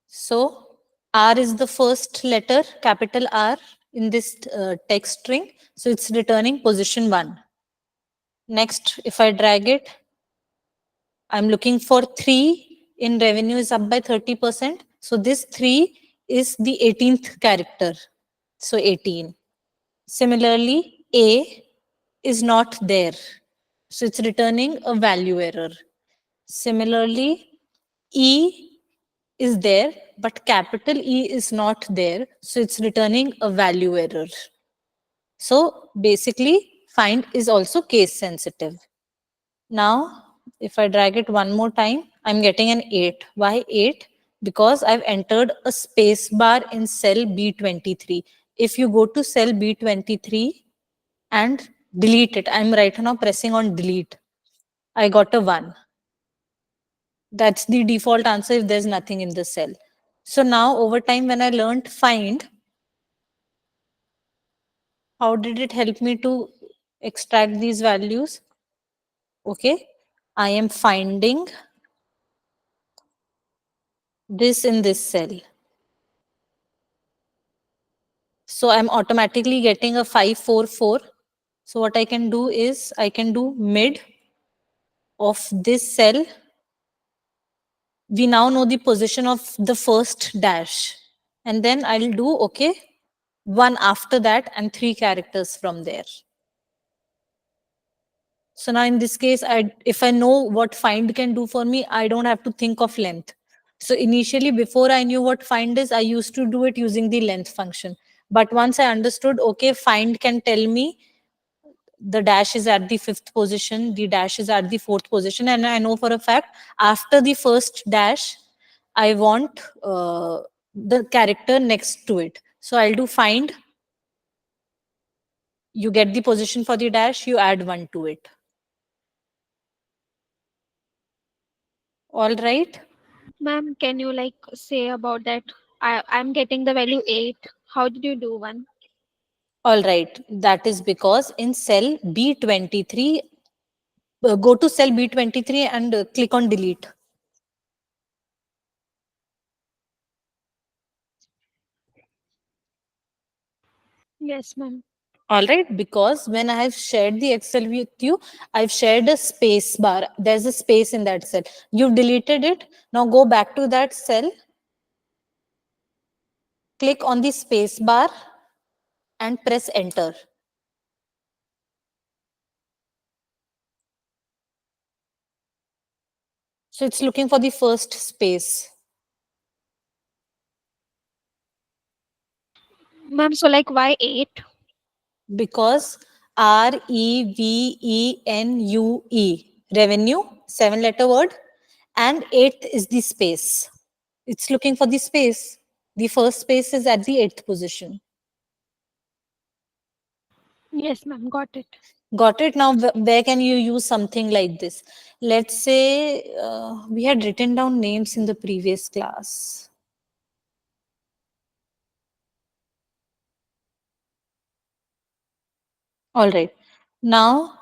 So R is the first letter, capital R in this text string. So it's returning position 1. Next, if I drag it, I'm looking for 3 in revenue is up by 30%. So this 3 is the 18th character. So 18. Similarly, A is not there. So it's returning a value error. Similarly, E is there, but capital E is not there. So it's returning a value error. So basically, find is also case sensitive. Now, if I drag it one more time, I'm getting an 8. Why 8? Because I've entered a space bar in cell B23. If you go to cell B23 and delete it, I'm right now pressing on delete. I got a 1. That's the default answer if there's nothing in the cell. So now over time when I learned find, how did it help me to extract these values? Okay, I am finding this in this cell. So I'm automatically getting a 544. So what I can do is I can do mid of this cell. We now know the position of the first dash. And then I'll do, okay, 1 after that and 3 characters from there. So now in this case, if I know what find can do for me, I don't have to think of length. So initially, before I knew what find is, I used to do it using the length function. But once I understood, okay, find can tell me the dash is at the 5th position, the dash is at the 4th position, and I know for a fact after the first dash, I want the character next to it. So I'll do find. You get the position for the dash, you add 1 to it. All right. Ma'am, can you like say about that? I'm getting the value 8. How did you do one? All right. That is because in cell B23, go to cell B23 and click on delete. Yes, ma'am. All right. Because when I have shared the Excel with you, I've shared a space bar. There's a space in that cell. You've deleted it. Now go back to that cell. Click on the space bar and press enter. So it's looking for the first space. Ma'am, so like why 8? Because REVENUE, revenue, 7-letter word, and 8th is the space. It's looking for the space. The first space is at the 8th position. Yes, ma'am. Got it. Got it? Now, where can you use something like this? Let's say we had written down names in the previous class. All right. Now,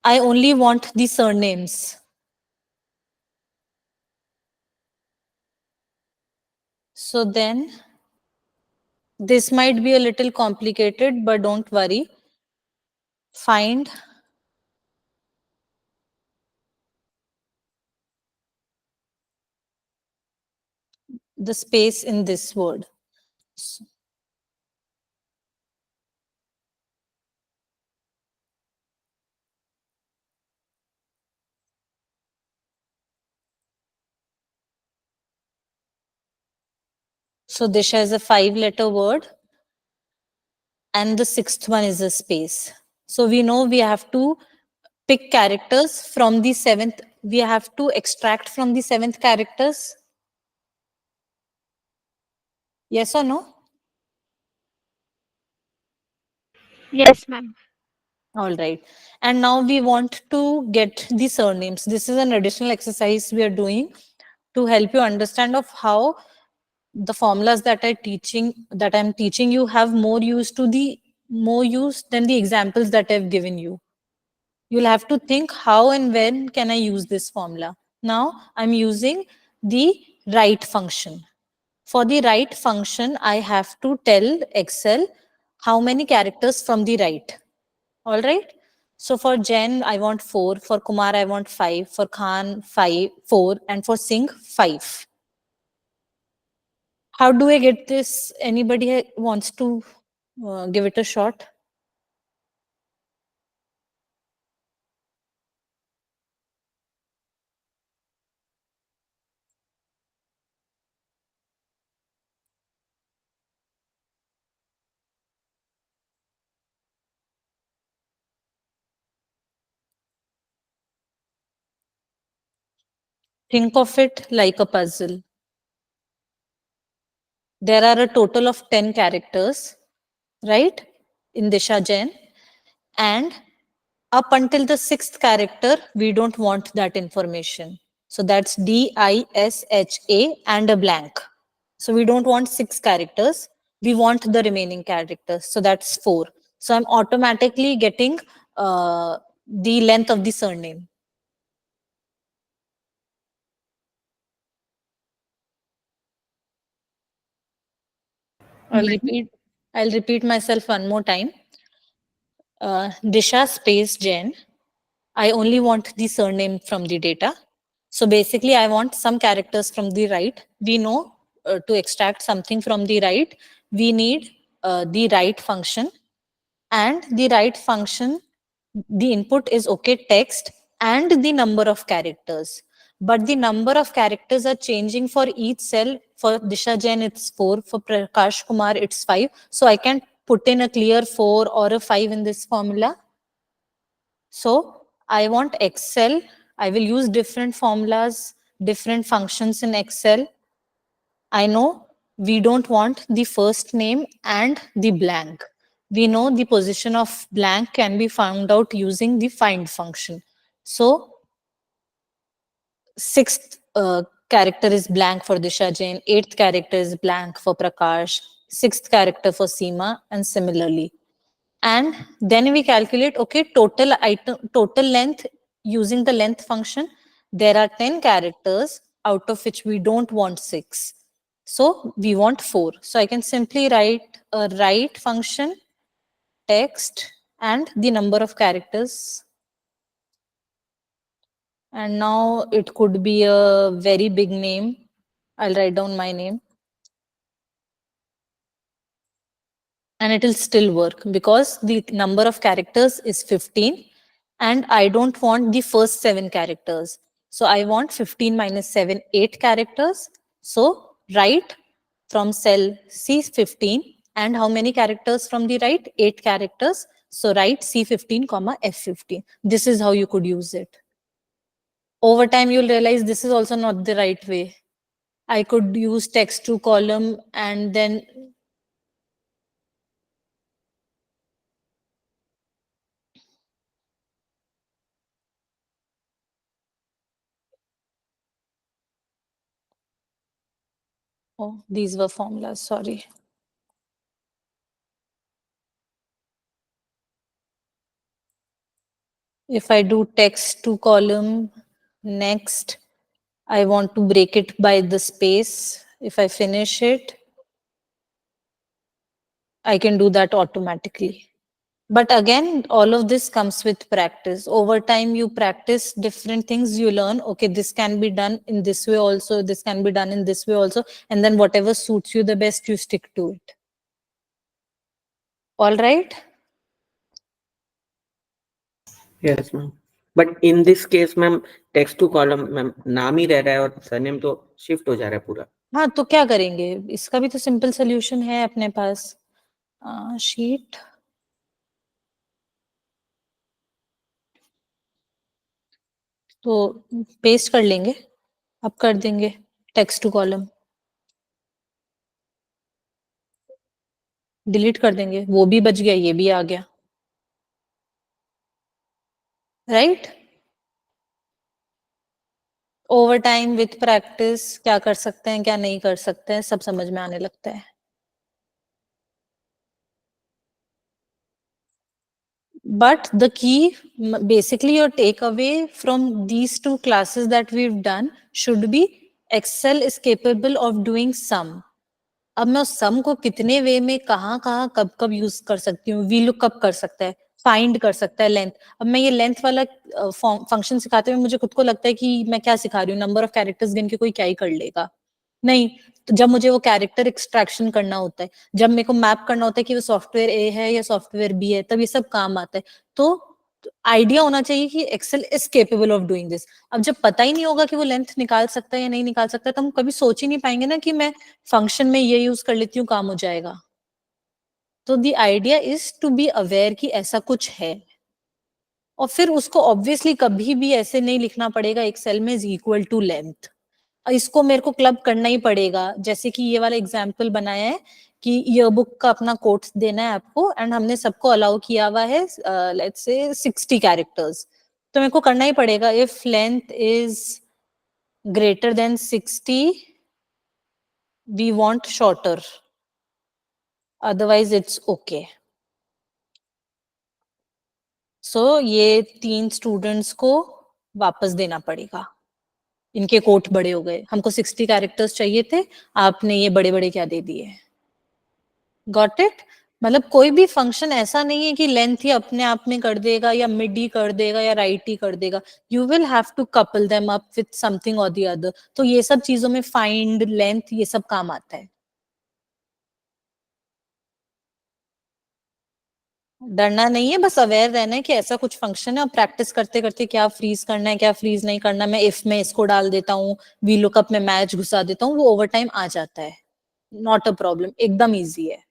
I only want the surnames. So then, this might be a little complicated, but don't worry. Find the space in this word. So Disha is a 5-letter word, and the 6th one is a space. So we know we have to pick characters from the 7th. We have to extract from the 7th characters. Yes or no? Yes, ma'am. All right. And now we want to get the surnames. This is an additional exercise we are doing to help you understand of how the formulas that I'm teaching you have more use than the examples that I've given you. You'll have to think how and when can I use this formula. Now I'm using the write function. For the write function, I have to tell Excel how many characters from the right. All right. So for Jen, I want 4. For Kumar, I want 5. For Khan, 5, 4. And for Singh, 5. How do I get this? Anybody wants to give it a shot? Think of it like a puzzle. There are a total of 10 characters, right, in Disha Jain. And up until the 6th character, we don't want that information. So that's DISHA and a blank. So we don't want 6 characters. We want the remaining characters. So that's 4. So I'm automatically getting the length of the surname. I'll repeat myself one more time. Disha space Jain. I only want the surname from the data. So basically, I want some characters from the right. We know to extract something from the right, we need the write function. And the write function, the input is okay, text and the number of characters. But the number of characters are changing for each cell. For Disha Jain, it's 4. For Prakash Kumar, it's 5. So I can put in a clear 4 or a 5 in this formula. So I want Excel. I will use different formulas, different functions in Excel. I know we don't want the first name and the blank. We know the position of blank can be found out using the find function. So 6th character is blank for Disha Jain, 8th character is blank for Prakash, 6th character for Seema, and similarly. And then we calculate, okay, total length using the length function. There are 10 characters out of which we don't want 6. So we want 4. So I can simply write a write function, text, and the number of characters. And now it could be a very big name. I'll write down my name. And it will still work because the number of characters is 15 and I don't want the first 7 characters. So I want 15 minus 7, 8 characters. So write from cell C15 and how many characters from the right? 8 characters. So write C15 comma F15. This is how you could use it. Over time, you'll realize this is also not the right way. I could use text to column and then oh, these were formulas, sorry. If I do text to column, next, I want to break it by the space. If I finish it, I can do that automatically. But again, all of this comes with practice. Over time, you practice different things, you learn, okay, this can be done in this way also, this can be done in this way also, and then whatever suits you the best, you stick to it. All right? Yes, ma'am. But in this case, ma'am text to column ma'am नाम ही रह रहा है और surname तो shift हो जा रहा है पूरा. हाँ, तो क्या करेंगे? इसका भी तो सिंपल सोल्यूशन है अपने पास. शीट. तो पेस्ट कर लेंगे. अब कर देंगे टेक्स्ट टू कॉलम. डिलीट कर देंगे. वो भी बच गया, ये भी आ गया. Right? Over time with practice क्या कर सकते हैं, क्या नहीं कर सकते हैं, सब समझ में आने लगता है. But the key, basically your takeaway from these two classes that we've done should be Excel is capable of doing sum. अब मैं उस सम को कितने वे में कहाँ कहाँ कब कब यूज कर सकती हूँ. VLOOKUP कर सकता है, फाइंड कर सकता है, लेंथ. अब मैं ये लेंथ वाला फंक्शन सिखाते हुए मुझे खुद को लगता है कि मैं क्या सिखा रही हूँ, नंबर ऑफ कैरेक्टर्स गिन के कोई क्या ही कर लेगा. नहीं, तो जब मुझे वो कैरेक्टर एक्सट्रैक्शन करना होता है, जब मेरे को मैप करना होता है कि वो सॉफ्टवेयर ए है या सॉफ्टवेयर बी है, तब ये सब काम आता है. तो आइडिया होना चाहिए कि Excel is capable of doing this. अब जब पता ही नहीं होगा कि वो लेंथ निकाल सकता है या नहीं निकाल सकता, तो हम कभी सोच ही नहीं पाएंगे ना कि मैं फंक्शन में ये यूज कर लेती हूँ, काम हो जाएगा. तो the idea is to be aware कि ऐसा कुछ है, और फिर उसको ऑब्वियसली कभी भी ऐसे नहीं लिखना पड़ेगा एक्सेल में इज इक्वल टू लेंथ. इसको मेरे को क्लब करना ही पड़ेगा. जैसे कि ये वाला एग्जाम्पल बनाया है कि ये बुक का अपना कोट्स देना है आपको, एंड हमने सबको अलाउ किया हुआ है लेट्स से 60 कैरेक्टर्स. तो मेरे को करना ही पड़ेगा if length is greater than 60 we want shorter, otherwise it's okay. So ये 3 स्टूडेंट्स को वापस देना पड़ेगा. इनके कोट बड़े हो गए, हमको 60 कैरेक्टर्स चाहिए थे, आपने ये बड़े बड़े क्या दे दिए. Got it? मतलब कोई भी फंक्शन ऐसा नहीं है कि लेंथ ही अपने आप में कर देगा या मिड ही कर देगा या राइट ही कर देगा. You will have to couple them up with something और द अदर. तो ये सब चीजों में फाइंड, लेंथ, ये सब काम आता है. डरना नहीं है, बस अवेयर रहना है कि ऐसा कुछ फंक्शन है, और प्रैक्टिस करते करते क्या फ्रीज करना है, क्या फ्रीज नहीं करना. मैं इफ में इसको डाल देता हूँ, VLOOKUP में मैच घुसा देता हूँ, वो ओवर टाइम आ जाता है. नॉट अ प्रॉब्लम, एकदम इजी है.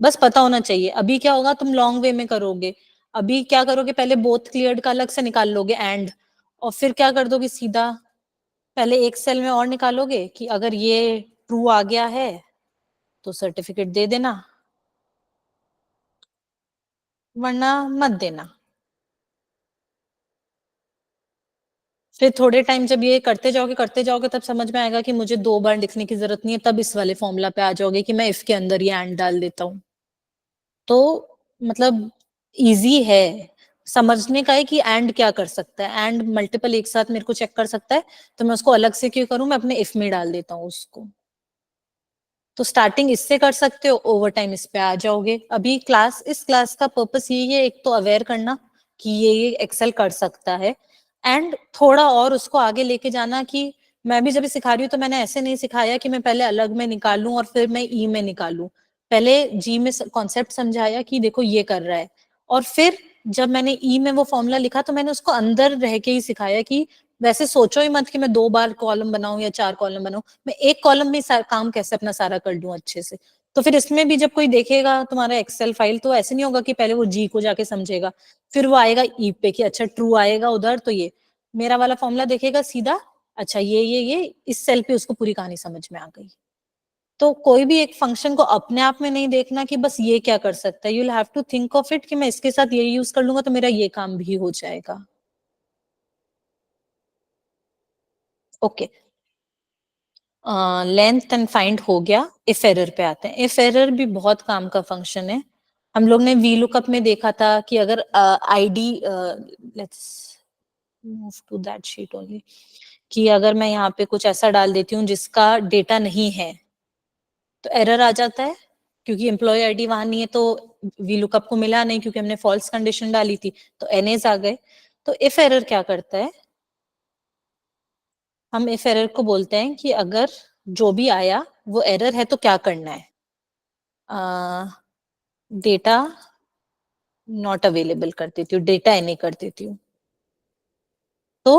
बस पता होना चाहिए. अभी क्या होगा, तुम लॉन्ग वे में करोगे. अभी क्या करोगे, पहले बोथ क्लियर्ड का अलग से निकाल लोगे एंड, और फिर क्या कर दोगे सीधा, पहले एक सेल में और निकालोगे कि अगर ये ट्रू आ गया है तो सर्टिफिकेट दे देना, वरना मत देना. फिर थोड़े टाइम जब ये करते जाओगे तब समझ में आएगा कि मुझे 2 बार लिखने की जरूरत नहीं है, तब इस वाले फॉर्मूला पे आ जाओगे कि मैं इफ के अंदर ये एंड डाल देता हूँ. तो मतलब इजी है. समझने का है कि एंड क्या कर सकता है. एंड मल्टीपल एक साथ मेरे को चेक कर सकता है, तो मैं उसको अलग से क्यों करूं, मैं अपने इफ में डाल देता हूँ उसको. तो स्टार्टिंग इससे कर सकते हो, ओवर टाइम इस पे आ जाओगे. अभी इस क्लास का पर्पस यही है, एक तो अवेयर करना कि ये एक्सेल कर सकता है, एंड थोड़ा और उसको आगे लेके जाना. कि मैं भी जब सिखा रही हूँ तो मैंने ऐसे नहीं सिखाया कि मैं पहले अलग में निकालूं और फिर मैं ई में निकालूं. पहले जी में कॉन्सेप्ट समझाया कि देखो ये कर रहा है, और फिर जब मैंने ई में वो फॉर्मूला लिखा तो मैंने उसको अंदर रह के ही सिखाया कि वैसे सोचो ही मत कि मैं 2 बार कॉलम बनाऊं या 4 कॉलम बनाऊं, मैं एक कॉलम में काम कैसे अपना सारा कर दूं अच्छे से. तो फिर इसमें भी जब कोई देखेगा तुम्हारा एक्सेल फाइल, तो ऐसे नहीं होगा कि पहले वो जी को जाके समझेगा, फिर वो आएगा ई पे कि अच्छा ट्रू आएगा उधर, तो ये मेरा वाला फॉर्मूला देखेगा सीधा, अच्छा ये इस सेल पे उसको पूरी कहानी समझ में आ गई। तो कोई भी एक फंक्शन को अपने आप में नहीं देखना कि बस ये क्या कर सकता है, you will have to think of it कि मैं इसके साथ ये यूज कर लूंगा तो मेरा ये काम भी हो जाएगा। ओके, लेंथ एंड फाइंड हो गया। इफ एरर पे आते हैं। इफ एरर भी बहुत काम का फंक्शन है। हम लोग ने वी लुकअप में देखा था कि अगर ID, let's move to that sheet only, कि अगर मैं यहाँ पे कुछ ऐसा डाल देती हूँ जिसका डेटा नहीं है तो एरर आ जाता है, क्योंकि एम्प्लॉय आईडी वहां नहीं है तो वी लुकअप को मिला नहीं, क्योंकि हमने फॉल्स कंडीशन डाली थी तो एनएज आ गए। तो इफ एरर क्या करता है, हम इफ एरर को बोलते हैं कि अगर जो भी आया वो एरर है तो क्या करना है, डेटा नॉट अवेलेबल कर देती हूँ, डेटा एनी कर देती हूँ। तो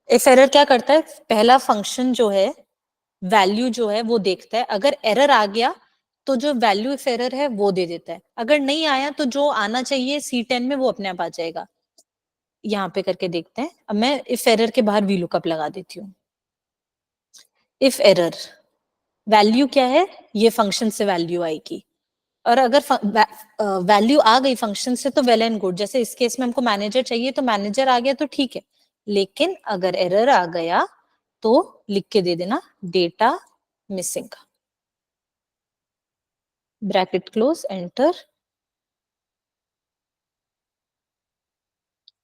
इफ एरर क्या करता है, पहला फंक्शन जो है वैल्यू जो है वो देखता है, अगर एरर आ गया तो जो वैल्यू इफ एरर है वो दे देता है, अगर नहीं आया तो जो आना चाहिए C10 में वो अपने आप आ जाएगा। यहाँ पे करके देखते हैं। अब मैं इफ एरर के बाहर वी लुकअप लगा देती हूँ। इफ एरर वैल्यू क्या है, ये फंक्शन से वैल्यू आएगी, और अगर वैल्यू आ गई फंक्शन से तो वेल एंड गुड। जैसे इस केस में हमको मैनेजर चाहिए तो मैनेजर आ गया तो ठीक है, लेकिन अगर एरर आ गया तो लिख के दे देना data missing, bracket close, enter.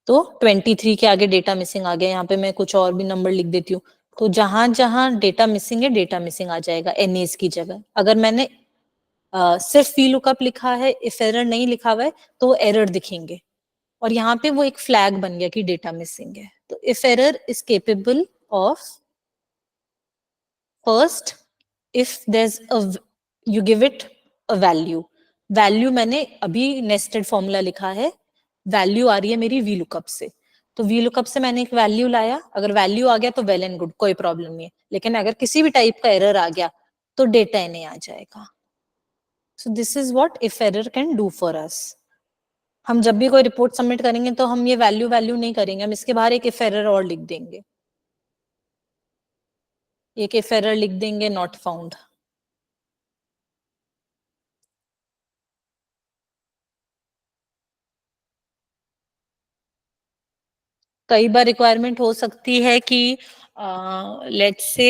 तो 23 के आगे डेटा मिसिंग आ गया। यहाँ पे मैं कुछ और भी नंबर लिख देती हूँ, तो जहां जहां डेटा मिसिंग है डेटा मिसिंग आ जाएगा एनएस की जगह। अगर मैंने सिर्फ वी लुकअप लिखा है, इफ एरर नहीं लिखा हुआ है, तो एरर दिखेंगे, और यहाँ पे वो एक फ्लैग बन गया कि डेटा मिसिंग है। तो if error is capable of, first if there a, you give it a value, value मैंने अभी नेस्टेड फॉर्मूला लिखा है, वैल्यू आ रही है मेरी वी लुकअप से, तो वी लुकअप से मैंने एक वैल्यू लाया, अगर वैल्यू आ गया तो वेल एंड गुड, कोई प्रॉब्लम नहीं है, लेकिन अगर किसी भी टाइप का एरर आ गया तो डेटा नहीं आ जाएगा। So this is what if error can do for us. हम जब भी कोई रिपोर्ट सबमिट करेंगे तो हम ये वैल्यू वैल्यू नहीं करेंगे, हम इसके बाहर एक इफ एरर और लिख देंगे, एक इफ एरर लिख देंगे नॉट फाउंड। कई बार रिक्वायरमेंट हो सकती है कि लेट्स से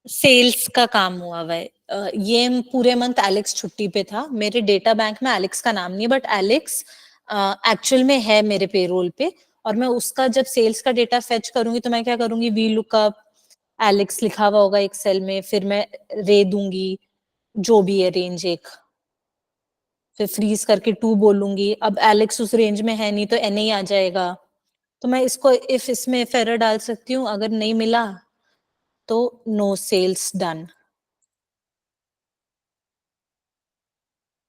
सेल्स का काम हुआ हुआ है, ये पूरे मंथ एलेक्स छुट्टी पे था, मेरे डेटा बैंक में एलेक्स का नाम नहीं है, बट एलेक्स एक्चुअल में है मेरे पेरोल पे, और मैं उसका जब सेल्स का डेटा फेच करूंगी तो मैं क्या करूंगी, वी लुकअप एलेक्स लिखा हुआ होगा एक्सेल में, फिर मैं रे दूंगी जो भी है रेंज एक, फिर फ्रीज करके 2 बोलूंगी, अब एलेक्स उस रेंज में है नहीं तो एन ही आ जाएगा, तो मैं इसको इफ इसमें इफ एरर डाल सकती हूँ, अगर नहीं मिला तो नो सेल्स डन।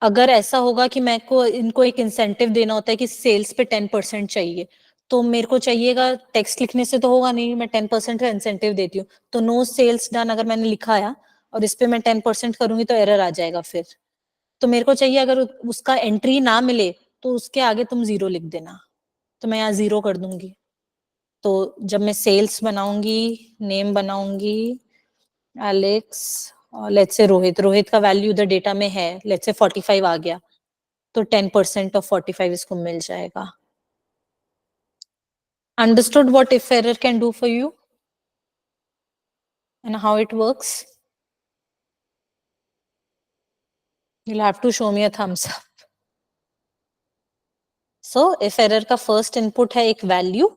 अगर ऐसा होगा कि मैं को इनको एक इंसेंटिव देना होता है कि सेल्स पे 10% चाहिए, तो मेरे को चाहिएगा, टेक्स्ट लिखने से तो होगा नहीं, मैं 10% का इंसेंटिव देती हूँ, तो नो सेल्स डन अगर मैंने लिखा है और इस पे मैं 10% करूंगी तो एरर आ जाएगा फिर, तो मेरे को चाहिए अगर उसका एंट्री ना मिले तो उसके आगे तुम 0 लिख देना, तो मैं यहाँ 0 कर दूंगी। तो जब मैं सेल्स बनाऊंगी, नेम बनाऊंगी Alex, let's say Rohit, Rohit का वैल्यू उधर डेटा में है, लेट्स से 45 आ गया, तो 10% ऑफ 45 इसको मिल जाएगा। Understood what if error can do for you and how it works? You'll have to show me a thumbs up. So if error का first input है एक value,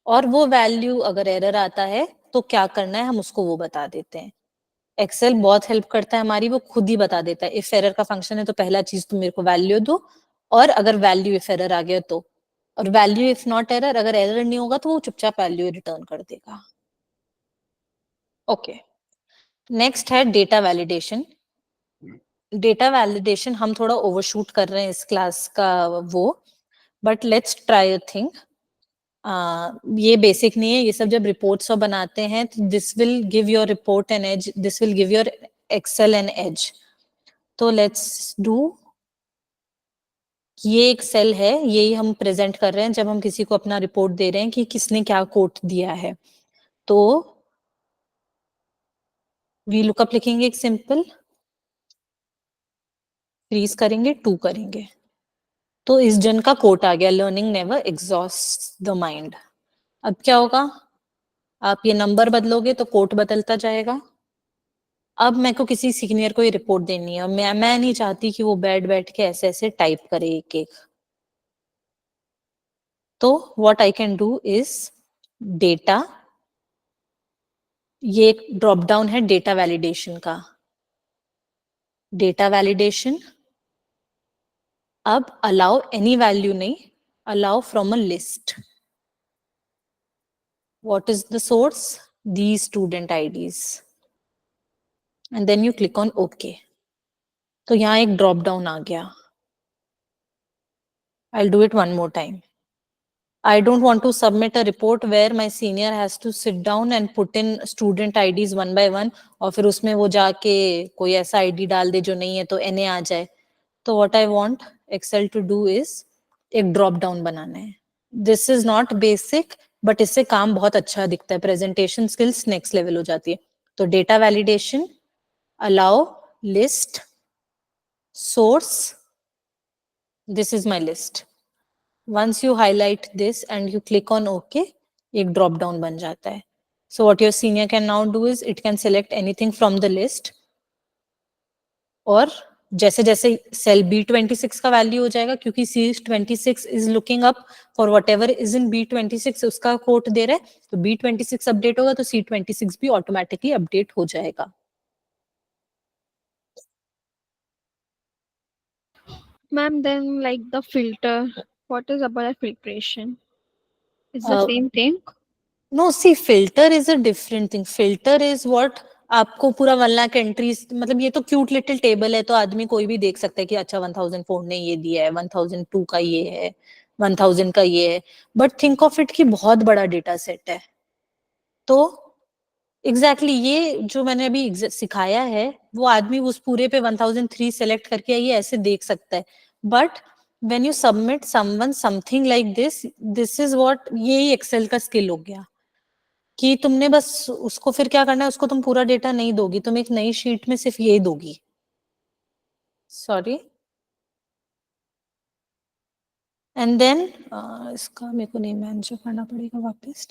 और वो वैल्यू अगर एरर आता है तो क्या करना है हम उसको वो बता देते हैं। एक्सेल बहुत हेल्प करता है हमारी, वो खुद ही बता देता है इफ एरर का फंक्शन है तो पहला चीज तुम मेरे को वैल्यू दो, और अगर वैल्यू इफ एरर आ गया तो, और वैल्यू इफ नॉट एरर, अगर एरर नहीं होगा तो वो चुपचाप वैल्यू रिटर्न कर देगा। ओके, नेक्स्ट है डेटा वैलिडेशन। डेटा वैलिडेशन हम थोड़ा ओवरशूट कर रहे हैं इस क्लास का वो, but let's try a thing. ये बेसिक नहीं है, ये सब जब रिपोर्ट्स बनाते हैं तो this will give your report an edge, this will give your Excel an edge. तो लेट्स डू कि ये एक सेल है, यही हम प्रेजेंट कर रहे हैं जब हम किसी को अपना रिपोर्ट दे रहे हैं कि किसने क्या कोट दिया है। तो वी लुकअप लिखेंगे एक सिंपल, फ्रीज करेंगे, 2 करेंगे, तो इस जन का कोट आ गया, learning never exhaust the mind. अब क्या होगा, आप ये नंबर बदलोगे तो कोट बदलता जाएगा। अब मेरे को किसी सीनियर को ये रिपोर्ट देनी है, मैं नहीं चाहती कि वो बैठ के ऐसे ऐसे टाइप करे एक एक। तो what I can do is data, ये एक ड्रॉप डाउन है डेटा वैलिडेशन का, डेटा वैलिडेशन। अब अलाउ एनी वैल्यू नहीं, allow from a list. What is the source? These student IDs. And then you click on OK. तो यहाँ एक drop down आ गया। I'll do it one more time. I don't want to submit a report where my senior has to sit down and put in student IDs one by one, और फिर उसमें वो जाके कोई ऐसा ID डाल दे जो नहीं है तो NA आ जाए। तो what I want Excel to do is एक ड्रॉप डाउन बनाना है। This is not basic, but इससे काम बहुत अच्छा दिखता है, प्रेजेंटेशन स्किल्स नेक्स्ट लेवल हो जाती है। तो data validation, allow list source, this is my list. Once you highlight this and you click on OK, एक drop down बन जाता है। So what your senior can now do is it can select anything from the list, और जैसे जैसे cell B26 का value हो जाएगा, क्योंकि C26 is looking up for what ever is in B26, उसका कोट दे रहा है, तो B26 अपडेट होगा तो C26 भी ऑटोमेटिकली अपडेट हो जाएगा। Ma'am, then like the filter, what is about the filtration? It's the same thing? No see filter is a different thing. Filter is what आपको पूरा 1 लाख एंट्रीज, मतलब ये तो क्यूट लिटिल टेबल है, तो आदमी कोई भी देख सकता है कि अच्छा 1004 ने ये दिया है, 1002 का ये है, 1000 का ये है, बट थिंक ऑफ इट कि बहुत बड़ा डेटा सेट है। तो एग्जैक्टली ये जो मैंने अभी सिखाया है, वो आदमी उस पूरे पे 1003 सेलेक्ट करके ये ऐसे देख सकता है। But when you submit someone something like this is what, ये एक्सेल का स्किल हो गया कि तुमने बस उसको फिर क्या करना है, उसको तुम पूरा डेटा नहीं दोगी, तुम एक नई शीट में सिर्फ ये दोगी। सॉरी, एंड देन इसका मेरे को नेम मेंशन करना पड़ेगा वापस।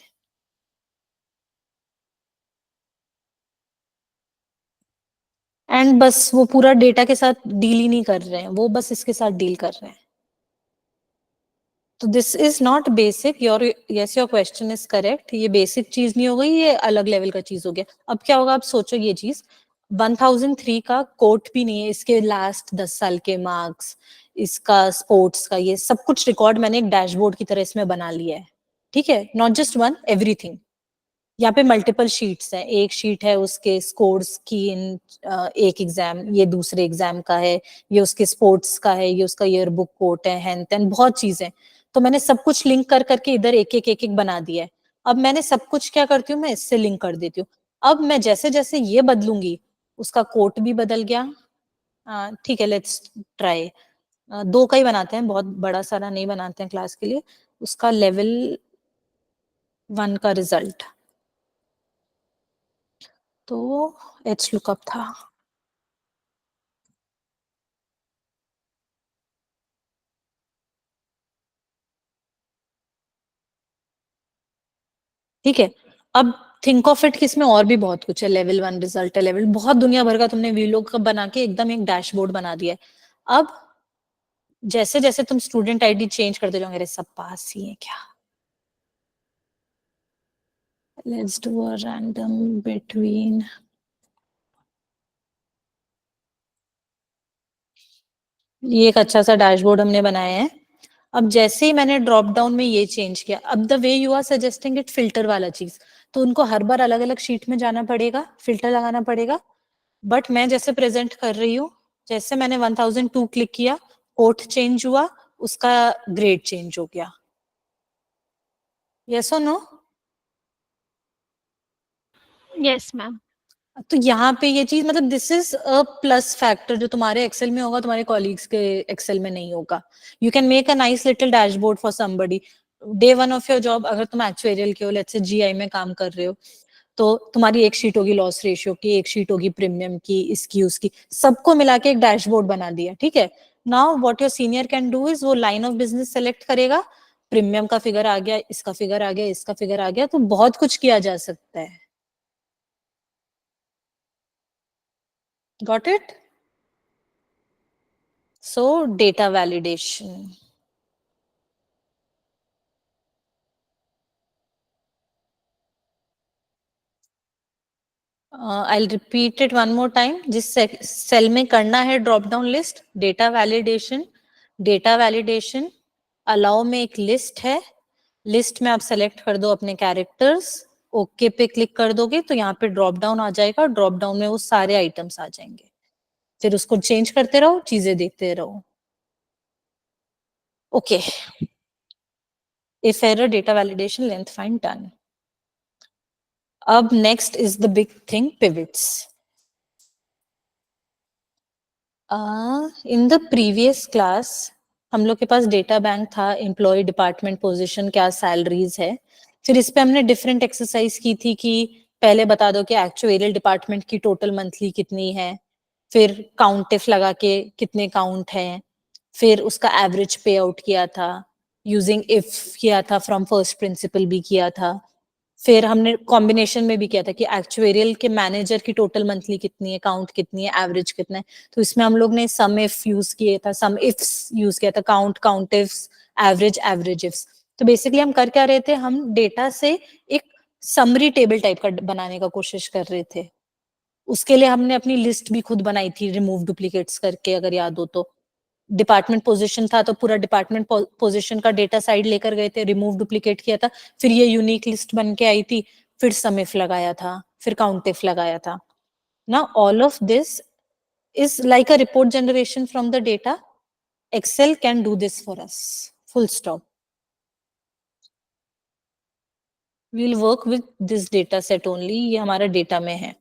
एंड बस वो पूरा डेटा के साथ डील ही नहीं कर रहे हैं, वो बस इसके साथ डील कर रहे हैं। तो this is not basic, your yes your question is correct, ये बेसिक चीज नहीं हो गई, ये अलग लेवल का चीज हो गया। अब क्या होगा, आप सोचो ये चीज 1003 का कोट भी नहीं है, इसके लास्ट 10 साल के मार्क्स, इसका स्पोर्ट्स का ये सब कुछ रिकॉर्ड मैंने एक डैशबोर्ड की तरह इसमें बना लिया है। ठीक है, नॉट जस्ट वन, एवरीथिंग। यहाँ पे मल्टीपल शीट्स हैं, एक शीट है उसके स्कोर्स की इन एक एग्जाम, ये दूसरे एग्जाम का है, ये उसके स्पोर्ट्स का है, ये उसका ईयर बुक कोट है, हैन तेन बहुत चीजें। तो मैंने सब कुछ लिंक कर करके इधर एक एक बना दिया है। अब मैंने सब कुछ क्या करती हूँ, मैं इससे लिंक कर देती हूँ। अब मैं जैसे जैसे ये बदलूंगी, उसका कोट भी बदल गया। ठीक है, लेट्स ट्राई 2 का ही बनाते हैं, बहुत बड़ा सारा नहीं बनाते हैं क्लास के लिए। उसका लेवल 1 का रिजल्ट तो एच लुकअप था। ठीक है, अब थिंक ऑफ इट कि इसमें और भी बहुत कुछ है, लेवल 1 रिजल्ट है, लेवल बहुत दुनिया भर का तुमने वीलॉग बना के एकदम एक डैशबोर्ड बना दिया है। अब जैसे जैसे तुम स्टूडेंट आईडी चेंज करते जाओगे, अरे सब पास ही है क्या, let's do a random between, ये एक अच्छा सा डैशबोर्ड हमने बनाया है। अब जैसे ही मैंने ड्रॉप डाउन में ये चेंज किया, अब the way you are suggesting it filter वाला चीज, तो उनको हर बार अलग अलग शीट में जाना पड़ेगा, फिल्टर लगाना पड़ेगा। बट मैं जैसे प्रेजेंट कर रही हूँ, जैसे मैंने 1002 क्लिक किया, कोट चेंज हुआ, उसका ग्रेड चेंज हो गया। यस और नो? Yes, ma'am. तो यहाँ पे ये चीज मतलब this is a plus factor जो तुम्हारे एक्सेल में होगा तुम्हारे कॉलीग्स के एक्सेल में नहीं होगा. You can make a nice little dashboard for somebody. Day one of your job अगर तुम एक्चुअरियल के हो, लेट्स से जीआई में काम कर रहे हो, तो तुम्हारी एक शीट होगी लॉस रेशियो की, एक शीट होगी प्रीमियम की, इसकी उसकी, सबको मिला के एक डैशबोर्ड बना दिया. ठीक है. Now what your senior can do is वो लाइन ऑफ बिजनेस सेलेक्ट करेगा, प्रीमियम का फिगर आ गया, इसका फिगर आ गया, इसका फिगर आ गया, तो बहुत कुछ किया जा सकता है. Got it? So data validation. I'll repeat it one more time. जिस सेल में करना है drop down list, data validation. Data validation allow में एक लिस्ट है, लिस्ट में आप सेलेक्ट कर दो अपने कैरेक्टर्स, ओके पे क्लिक कर दोगे तो यहाँ पे ड्रॉप डाउन आ जाएगा, ड्रॉप डाउन में वो सारे आइटम्स आ जाएंगे, फिर उसको चेंज करते रहो, चीजें देखते रहो. Okay. If error, data validation, length find done. अब next is the big thing, pivots. In the previous class हम लोग के पास डेटा बैंक था, एम्प्लॉय डिपार्टमेंट पोजीशन क्या सैलरीज है, फिर इस पे हमने डिफरेंट एक्सरसाइज की थी कि पहले बता दो कि एक्चुअरियल डिपार्टमेंट की टोटल मंथली कितनी है, फिर काउंट इफ लगा के कितने काउंट है, फिर उसका एवरेज पे आउट किया था, यूजिंग इफ किया था, फ्रॉम फर्स्ट प्रिंसिपल भी किया था, फिर हमने कॉम्बिनेशन में भी किया था कि एक्चुअरियल के मैनेजर की टोटल मंथली कितनी है, काउंट कितनी है, एवरेज कितना है. तो इसमें हम लोग ने सम इफ यूज किया था, सम इफ्स यूज किया था, count, count ifs, average, average ifs. तो बेसिकली हम कर क्या रहे थे, हम डेटा से एक समरी टेबल टाइप का बनाने का कोशिश कर रहे थे. उसके लिए हमने अपनी लिस्ट भी खुद बनाई थी रिमूव डुप्लीकेट्स करके, अगर याद हो तो. डिपार्टमेंट पोजीशन था तो पूरा डिपार्टमेंट पोजीशन का डेटा साइड लेकर गए थे, रिमूव डुप्लीकेट किया था, फिर ये यूनिक लिस्ट बन के आई थी, फिर सम इफ लगाया था, फिर काउंट इफ लगाया था. ना all of this is like a report generation from the data. Excel can do this for us. Full stop. We'll work with this data set only. ये हमारा डेटा में है.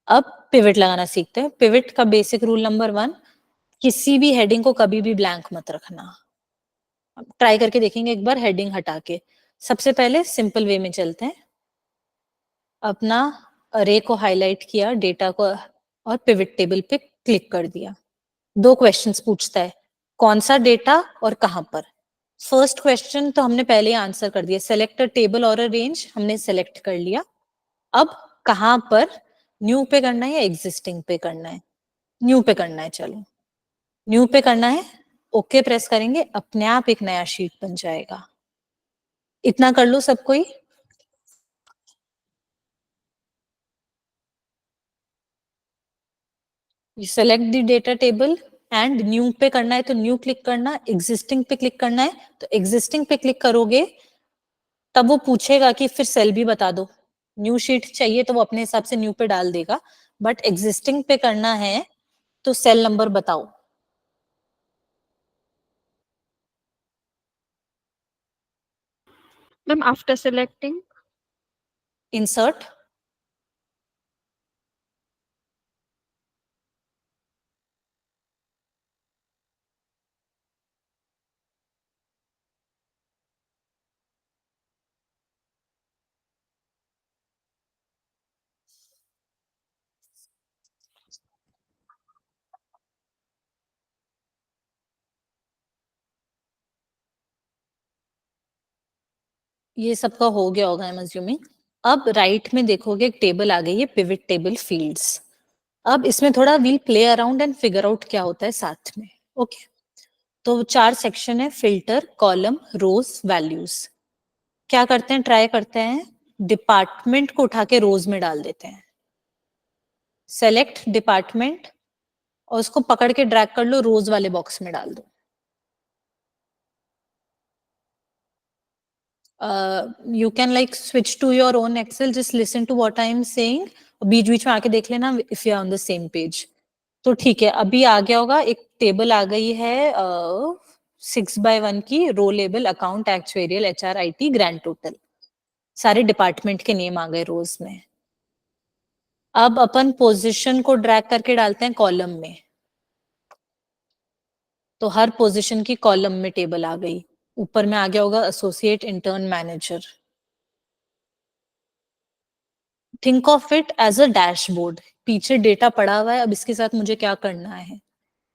अब पिवट लगाना सीखते हैं. पिवट का बेसिक रूल नंबर 1, किसी भी हेडिंग को कभी भी ब्लैंक मत रखना. ट्राई करके देखेंगे एक बार हेडिंग हटा के. सबसे पहले सिंपल वे में चलते हैं. अपना अरे को हाईलाइट किया, डेटा को, और पिवट टेबल पे क्लिक कर दिया. 2 क्वेश्चंस पूछता है, कौन सा डेटा और कहां पर. फर्स्ट क्वेश्चन तो हमने पहले ही आंसर कर दिया, सेलेक्ट अ टेबल और अ रेंज, हमने सेलेक्ट कर लिया. अब कहां पर, न्यू पे करना है या एग्जिस्टिंग पे करना है. न्यू पे करना है. चलो न्यू पे करना है, ओके प्रेस करेंगे, अपने आप एक नया शीट बन जाएगा. इतना कर लो सब कोई. You select the data table and new पे करना है तो न्यू क्लिक करना, एग्जिस्टिंग पे क्लिक करना है तो एग्जिस्टिंग पे क्लिक करोगे, तब वो पूछेगा कि फिर सेल भी बता दो. न्यू शीट चाहिए तो वो अपने हिसाब से न्यू पे डाल देगा, बट एग्जिस्टिंग पे करना है तो सेल नंबर बताओ. Ma'am, after selecting, insert. ये सबका हो गया होगा, आई एम अज्यूमिंग. अब राइट में देखोगे एक टेबल आ गई है, पिवट टेबल फील्ड्स. अब इसमें थोड़ा we'll play around and figure out क्या होता है साथ में. ओके. तो 4 सेक्शन है, फिल्टर, कॉलम, रोज, वैल्यूज. क्या करते हैं, ट्राई करते हैं, डिपार्टमेंट को उठा के रोज में डाल देते हैं. सेलेक्ट डिपार्टमेंट और उसको पकड़ के ड्रैग कर लो, रोज वाले बॉक्स में डाल दो. You can like switch to your own Excel, just listen to what I am saying. बीच बीच में आके देख लेना if you are on the same page. तो ठीक है, अभी आ गया होगा, एक टेबल आ गई है 6x1 की, row label, account, actuarial, HR, IT, grand total. सारे डिपार्टमेंट के नेम आ गए रोज में. अब अपन पोजीशन को ड्रैग करके डालते हैं कॉलम में, तो हर पोजीशन की कॉलम में टेबल आ गई। ऊपर में आ गया होगा associate intern manager. Think of it as a dashboard. पीछे डेटा पड़ा हुआ है, अब इसके साथ मुझे क्या करना है,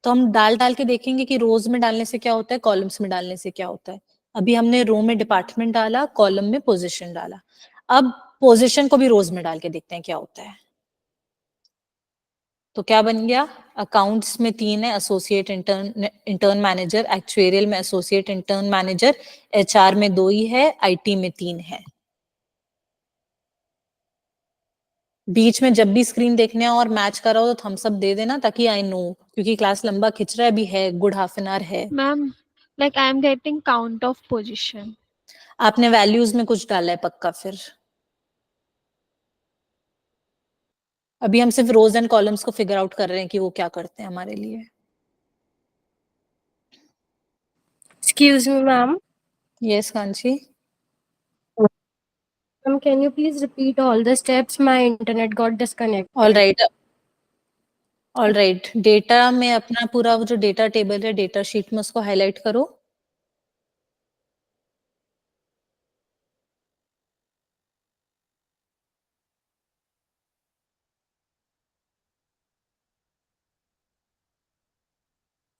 तो हम डाल डाल के देखेंगे कि रोज में डालने से क्या होता है, कॉलम्स में डालने से क्या होता है। अभी हमने रो में डिपार्टमेंट डाला, कॉलम में पोजीशन डाला। अब पोजीशन को भी रोज में डाल के देखते हैं क्या होता है। तो क्या बन गया, अकाउंट्स में 3 है, एसोसिएट इंटर्न मैनेजर, एक्चुएरियल में एसोसिएट इंटर्न मैनेजर, एचआर में 2 ही है, आईटी में 3 है। बीच में जब भी स्क्रीन देखने और मैच कराओ तो थम्स अप दे देना, ताकि आई नो, क्योंकि क्लास लंबा खिंच रहा है, अभी है गुड हाफ एन आवर है। Ma'am, like I am getting count of position. आपने वैल्यूज में कुछ डाला है पक्का फिर? अभी हम सिर्फ रोज एंड कॉलम्स को फिगर आउट कर रहे हैं कि वो क्या करते हैं हमारे लिए। Excuse me, ma'am. Yes Kanchi. Ma'am, can you please repeat all the steps? My internet got disconnected. All right, data में अपना पूरा वो जो डेटा टेबल है, डेटा शीट में उसको हाईलाइट करो।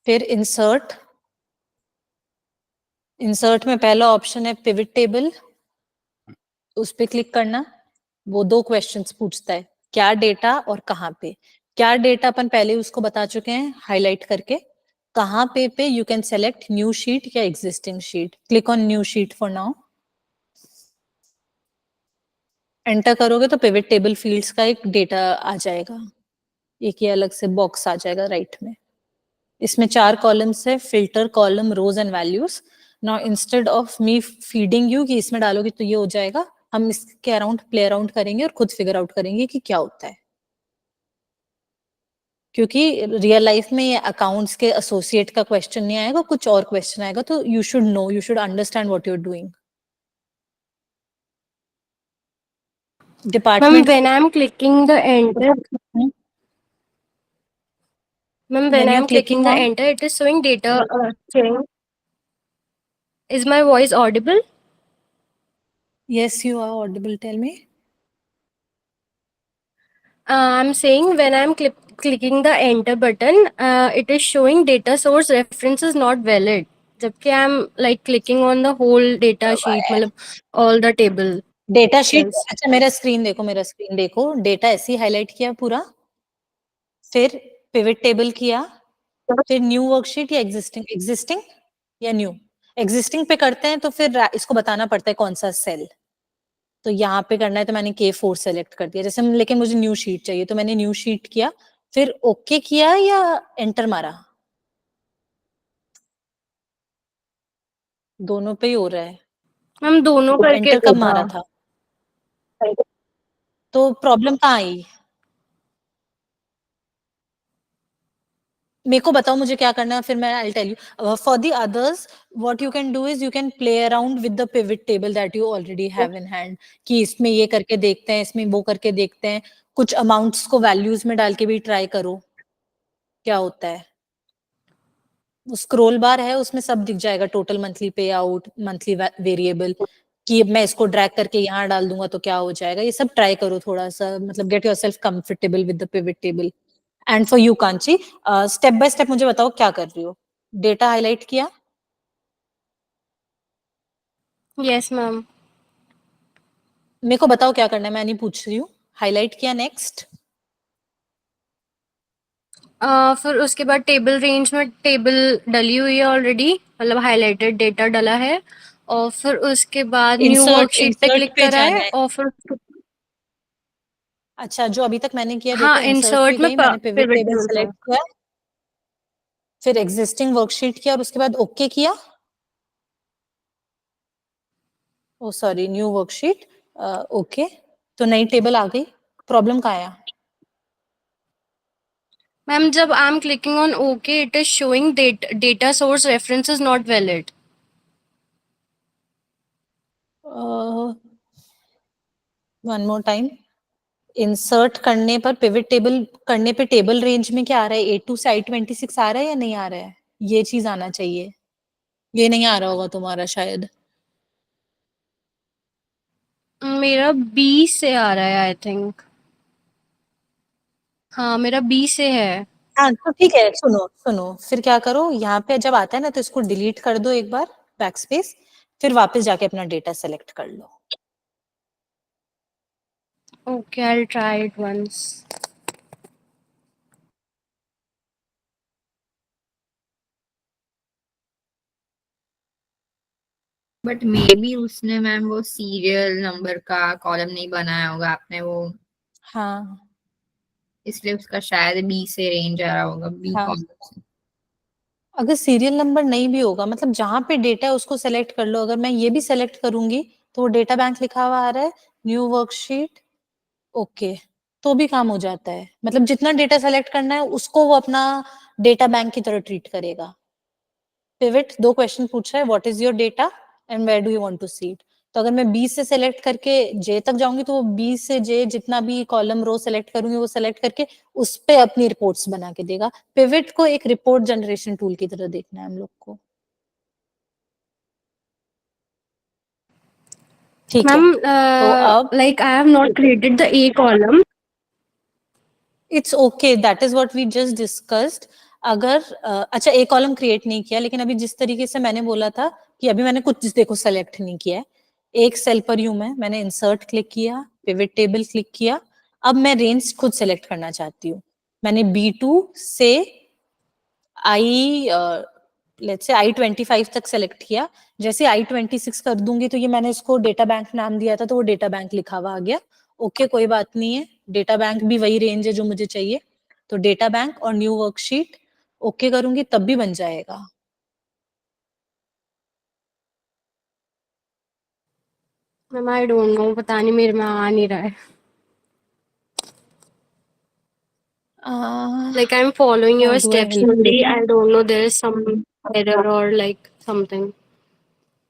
फिर इंसर्ट में पहला ऑप्शन है पिवट टेबल, उस पे क्लिक करना। वो 2 क्वेश्चंस पूछता है, क्या डेटा और कहाँ पे। क्या डेटा अपन पहले उसको बता चुके हैं हाईलाइट करके। कहाँ पे you can select new sheet या existing sheet. Click on new sheet for now. Enter करोगे तो पिवट टेबल फील्ड्स का एक डेटा आ जाएगा, एक ये अलग से बॉक्स आ जाएगा राइट में। इसमें 4 कॉलम्स है, filter column, rows and values. Now instead of me feeding you कि इसमें डालोगे तो ये हो जाएगा, हम इसके अराउंड प्ले अराउंड करेंगे और खुद फिगर आउट करेंगे कि क्या होता है। क्योंकि रियल लाइफ में ये अकाउंट्स के एसोसिएट का क्वेश्चन नहीं आएगा, कुछ और क्वेश्चन आएगा, तो you should know, you should understand what you are doing. Ma'am, department when I'm clicking the enter, ma'am, when when you're I'm clicking clicking the on, enter, it is showing data change. Is my voice audible? yes you are audible, tell me. I'm saying when I'm clicking the enter button, it is showing data source reference is not valid. जबकि I'm like clicking on the whole data sheet, मतलब all the table data sheet, cells. अच्छा मेरा screen देखो, मेरा screen देखो, data ऐसे ही highlight किया पूरा, फिर पिवट टेबल किया, फिर न्यू वर्कशीट या एग्जिस्टिंग या न्यू। एग्जिस्टिंग पे करते हैं तो फिर इसको बताना पड़ता है कौन सा सेल, तो यहाँ पे करना है तो मैंने K4 सेलेक्ट कर दिया जैसे, लेकिन मुझे न्यू शीट चाहिए तो मैंने न्यू शीट किया, फिर ओके किया या एंटर मारा, दोनों पे ही हो रहा है। मैम दोनों करके एंटर कब देखा। मारा था, तो प्रॉब्लम कहाँ आई, मेरे को बताओ मुझे क्या करना है, फिर मैं I tell you. For the others what you can do is you can play around with the pivot table that you already have in hand, कि इसमें ये करके देखते हैं, इसमें वो करके देखते हैं, कुछ अमाउंट्स को वैल्यूज में डाल के भी ट्राई करो क्या होता है। स्क्रोल बार है उसमें सब दिख जाएगा, total monthly pay out, monthly variable, कि मैं इसको ड्रैग करके यहाँ डाल दूंगा तो क्या हो जाएगा, ये सब ट्राई करो थोड़ा सा, मतलब get yourself comfortable with the pivot table. And for you Kanchi, step by step मुझे बताओ क्या कर रही हो। डेटा हाईलाइट किया, यस मैम। मेरे को बताओ क्या करना है, मैं नहीं पूछ रही हूँ, हाईलाइट किया, नेक्स्ट। फिर उसके बाद टेबल रेंज में टेबल डली हुई है ऑलरेडी, मतलब हाईलाइटेड डेटा डला है, और फिर उसके बाद न्यू वर्कशीट पे इंसर्ट क्लिक पे करा जाना है है। और फिर अच्छा जो अभी तक मैंने किया, हाँ देखो इंसर्ट पे इंसर्ट में गई, मैंने पिवट पिवट टेबल टेबल था। सेलेक्ट किया, फिर एग्जिस्टिंग वर्कशीट किया और उसके बाद ओके किया, ओ सॉरी न्यू वर्कशीट, ओके, तो नई टेबल आ गई। प्रॉब्लम कहाँ आया, मैम जब I am clicking on okay it is showing data source reference is not valid. One more time, insert करने पर पिवट टेबल करने पे टेबल रेंज में क्या आ रहा है, A2 से I26 आ रहा है या नहीं आ रहा है? ये चीज आना चाहिए, ये नहीं आ रहा होगा तुम्हारा शायद। मेरा बी से आ रहा है आई थिंक। हाँ मेरा बी से है। हाँ तो ठीक है, सुनो सुनो, फिर क्या करो, यहाँ पे जब आता है ना तो इसको डिलीट कर दो एक बार, बैकस्पेस, फिर वापस जाके अपना डेटा सेलेक्ट कर लो। Okay I will try it once. But maybe उसने मैम वो सीरियल नंबर का कॉलम नहीं बनाया होगा आपने वो, हाँ इसलिए उसका शायद बी से रेंज आ रहा होगा, बी हाँ, कॉलम से। अगर सीरियल नंबर नहीं भी होगा, मतलब जहां पे डेटा है उसको सेलेक्ट कर लो। अगर मैं ये भी सेलेक्ट करूंगी तो वो डेटा बैंक लिखा हुआ आ रहा है, न्यू वर्कशीट, ओके, तो भी काम हो जाता है। मतलब जितना डेटा सेलेक्ट करना है उसको वो अपना डेटा बैंक की तरह ट्रीट करेगा। पिवट 2 क्वेश्चन पूछ रहा है, what is your data and where do you want to see it. तो अगर मैं बी से सेलेक्ट करके जे तक जाऊंगी तो वो बी से जे जितना भी कॉलम रो सेलेक्ट करूंगी वो सेलेक्ट करके उस पे अपनी रिपोर्ट्स बना के देगा। पिवट को एक रिपोर्ट जनरेशन टूल की तरह देखना है हम लोग को। ठीक है, मैम तो अब like I have not created the A column. It's okay, that is what we just discussed. अगर अच्छा एक कॉलम क्रिएट नहीं किया, लेकिन अभी जिस तरीके से मैंने बोला था कि अभी मैंने कुछ देखो सेलेक्ट नहीं किया है, एक सेल पर यूं मैंने इंसर्ट क्लिक किया, पिवट टेबल क्लिक किया, अब मैं रेंज खुद सेलेक्ट करना चाहती हूँ। मैंने B2 से आई लेट्स से I25 तक सेलेक्ट किया। जैसे I26 कर दूंगी तो ये मैंने इसको डेटा बैंक नाम दिया था तो वो डेटा बैंक लिखा हुआ आ गया। ओके कोई बात नहीं है, डेटा बैंक भी वही रेंज है जो मुझे चाहिए। तो डेटा बैंक और न्यू वर्कशीट ओके करूंगी तब भी बन जाएगा। मैम आई डोंट नो, पता नहीं मेरे में आ नहीं रहा है। Like I'm following how your do I steps help you? only. I don't know there is some error or like something.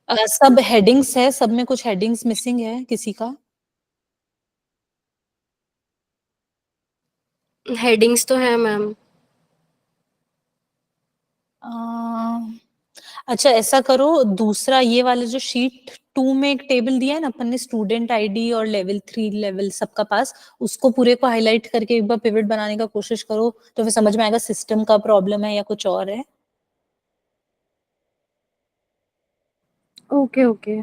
सब हेडिंग्स है, सब में कुछ हेडिंग्स मिसिंग है किसी का? Headings तो है मैम। अच्छा ऐसा करो, दूसरा ये वाला जो शीट 2 में एक टेबल दिया है ना अपन ने, स्टूडेंट आईडी और लेवल 3 लेवल सबका पास, उसको पूरे को हाईलाइट करके एक बार पिवट बनाने का कोशिश करो तो फिर समझ में आएगा सिस्टम का प्रॉब्लम है या कुछ और है। Okay, okay.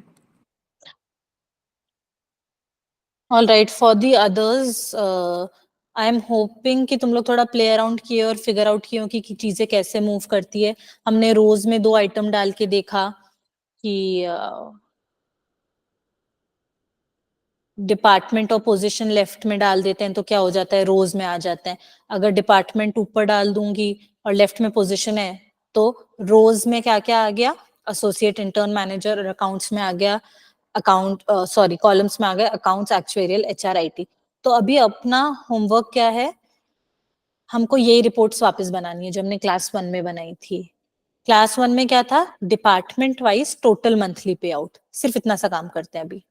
All right, for the others I am hoping कि तुम लोग थोड़ा प्ले अराउंड किए और फिगर आउट किए हो कि चीजें कैसे मूव करती है। हमने रोज में 2 आइटम डाल के देखा कि डिपार्टमेंट और पोजीशन लेफ्ट में डाल देते हैं तो क्या हो जाता है, रोज में आ जाते हैं। अगर डिपार्टमेंट ऊपर डाल दूंगी और लेफ्ट में पोजीशन है तो रोज में क्या क्या आ गया, एसोसिएट, इंटर्न, मैनेजर और अकाउंट्स में आ गया, अकाउंट सॉरी कॉलम्स में आ गया अकाउंट्स, एक्चुअरियल, एचआर, आईटी। तो अभी अपना होमवर्क क्या है, हमको यही रिपोर्ट्स वापस बनानी है जो हमने क्लास 1 में बनाई थी। क्लास 1 में क्या था, department wise total monthly pay out, सिर्फ इतना सा काम करते हैं अभी।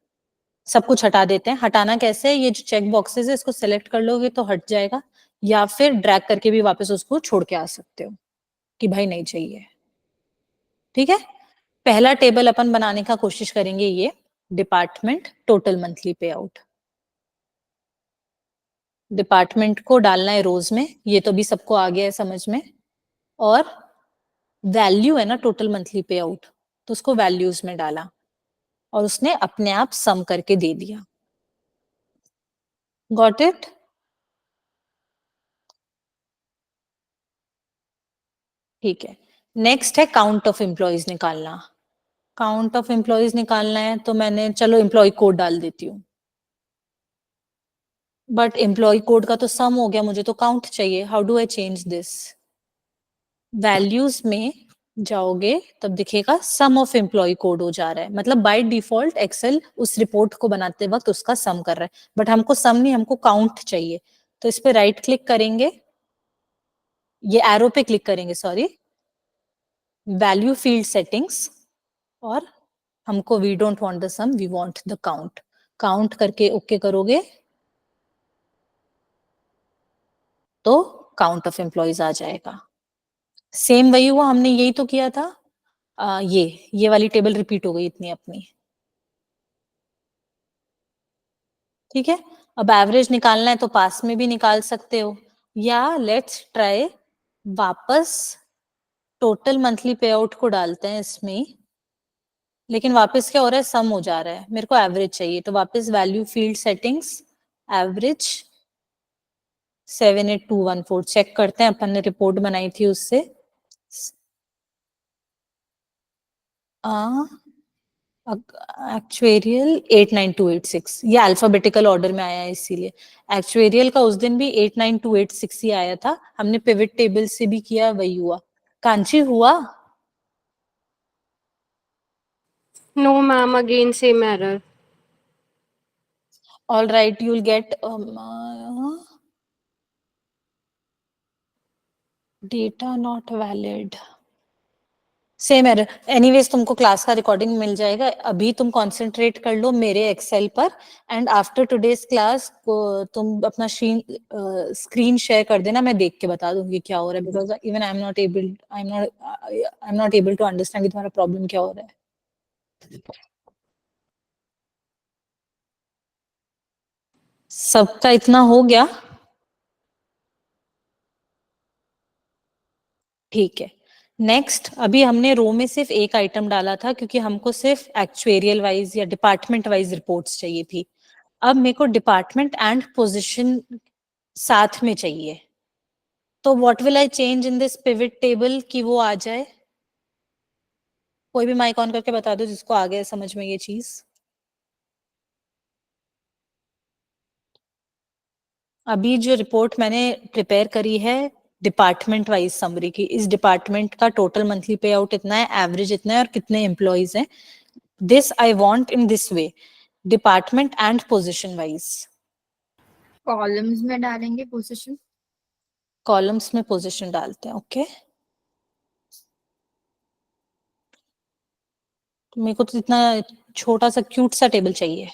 सब कुछ हटा देते हैं। हटाना कैसे है, ये जो चेक बॉक्सेस है इसको सेलेक्ट कर लोगे तो हट जाएगा, या फिर ड्रैग करके भी वापस उसको छोड़ के आ सकते हो कि भाई नहीं चाहिए। ठीक है, पहला टेबल अपन बनाने का कोशिश करेंगे, ये department total monthly pay out. Department को डालना है रोज में, ये तो भी सबको आ गया है समझ में। और वैल्यू है ना टोटल मंथली पे आउट, तो उसको वैल्यूज में डाला और उसने अपने आप सम करके दे दिया। Got it? ठीक है, नेक्स्ट है काउंट ऑफ एम्प्लॉयज निकालना। काउंट ऑफ एम्प्लॉयज निकालना है तो मैंने चलो एम्प्लॉय कोड डाल देती हूँ, बट एम्प्लॉय कोड का तो सम हो गया, मुझे तो काउंट चाहिए। How do I change this? Values में जाओगे तब दिखेगा सम ऑफ एम्प्लॉय कोड हो जा रहा है, मतलब बाय डिफॉल्ट एक्सेल उस रिपोर्ट को बनाते वक्त उसका सम कर रहा है, बट हमको सम नहीं, हमको काउंट चाहिए। तो इस पे राइट क्लिक करेंगे, ये एरो पे क्लिक करेंगे सॉरी, वैल्यू फील्ड सेटिंग्स, और हमको we don't want the sum, we want the count. Count करके ओके करोगे तो काउंट ऑफ एम्प्लॉयज आ जाएगा। सेम वही हुआ, हमने यही तो किया था। ये वाली टेबल रिपीट हो गई इतनी अपनी। ठीक है, अब एवरेज निकालना है तो पास में भी निकाल सकते हो, या लेट्स ट्राई वापस टोटल मंथली पे आउट को डालते हैं इसमें, लेकिन वापस क्या हो रहा है, सम हो जा रहा है, मेरे को एवरेज चाहिए, तो वापस value field settings average 78214 check करते हैं, अपन ने रिपोर्ट बनाई थी उससे। एक्चुएरियल 89286, ये अल्फाबेटिकल ऑर्डर में आया है इसीलिए। एक्चुएरियल का उस दिन भी 89286 ही आया था, हमने पिवट टेबल से भी किया, वही हुआ। कांची हुआ? No, ma'am. Again, same error. All right, you'll get data not valid. Same error. Anyways तुमको क्लास का रिकॉर्डिंग मिल जाएगा, अभी तुम कंसंट्रेट कर लो मेरे एक्सेल पर, एंड आफ्टर टुडेज क्लास को तुम अपना स्क्रीन शेयर कर देना, मैं देख के बता दूंगी क्या हो रहा है, because even I am not able to understand कि तुम्हारा प्रॉब्लम क्या हो रहा है। सबका इतना हो गया? ठीक है, नेक्स्ट अभी हमने रो में सिर्फ एक आइटम डाला था, क्योंकि हमको सिर्फ एक्चुएरियल वाइज या डिपार्टमेंट वाइज रिपोर्ट्स चाहिए थी। अब मेरे को डिपार्टमेंट एंड पोजीशन साथ में चाहिए, तो what will I change in this pivot table कि वो आ जाए? कोई भी माइक ऑन करके बता दो जिसको आ गया समझ में ये चीज। अभी जो रिपोर्ट मैंने प्रिपेयर करी है डिपार्टमेंट वाइज समरी की, इस डिपार्टमेंट का टोटल मंथली पे आउट इतना है, एवरेज इतना है, और कितने एम्प्लॉइज हैं, this I want in this way, department and position wise. Columns में डालेंगे पोजीशन। कॉलम्स में पोजीशन डालते हैं, ओके। मेरे को तो इतना छोटा सा क्यूट सा टेबल चाहिए,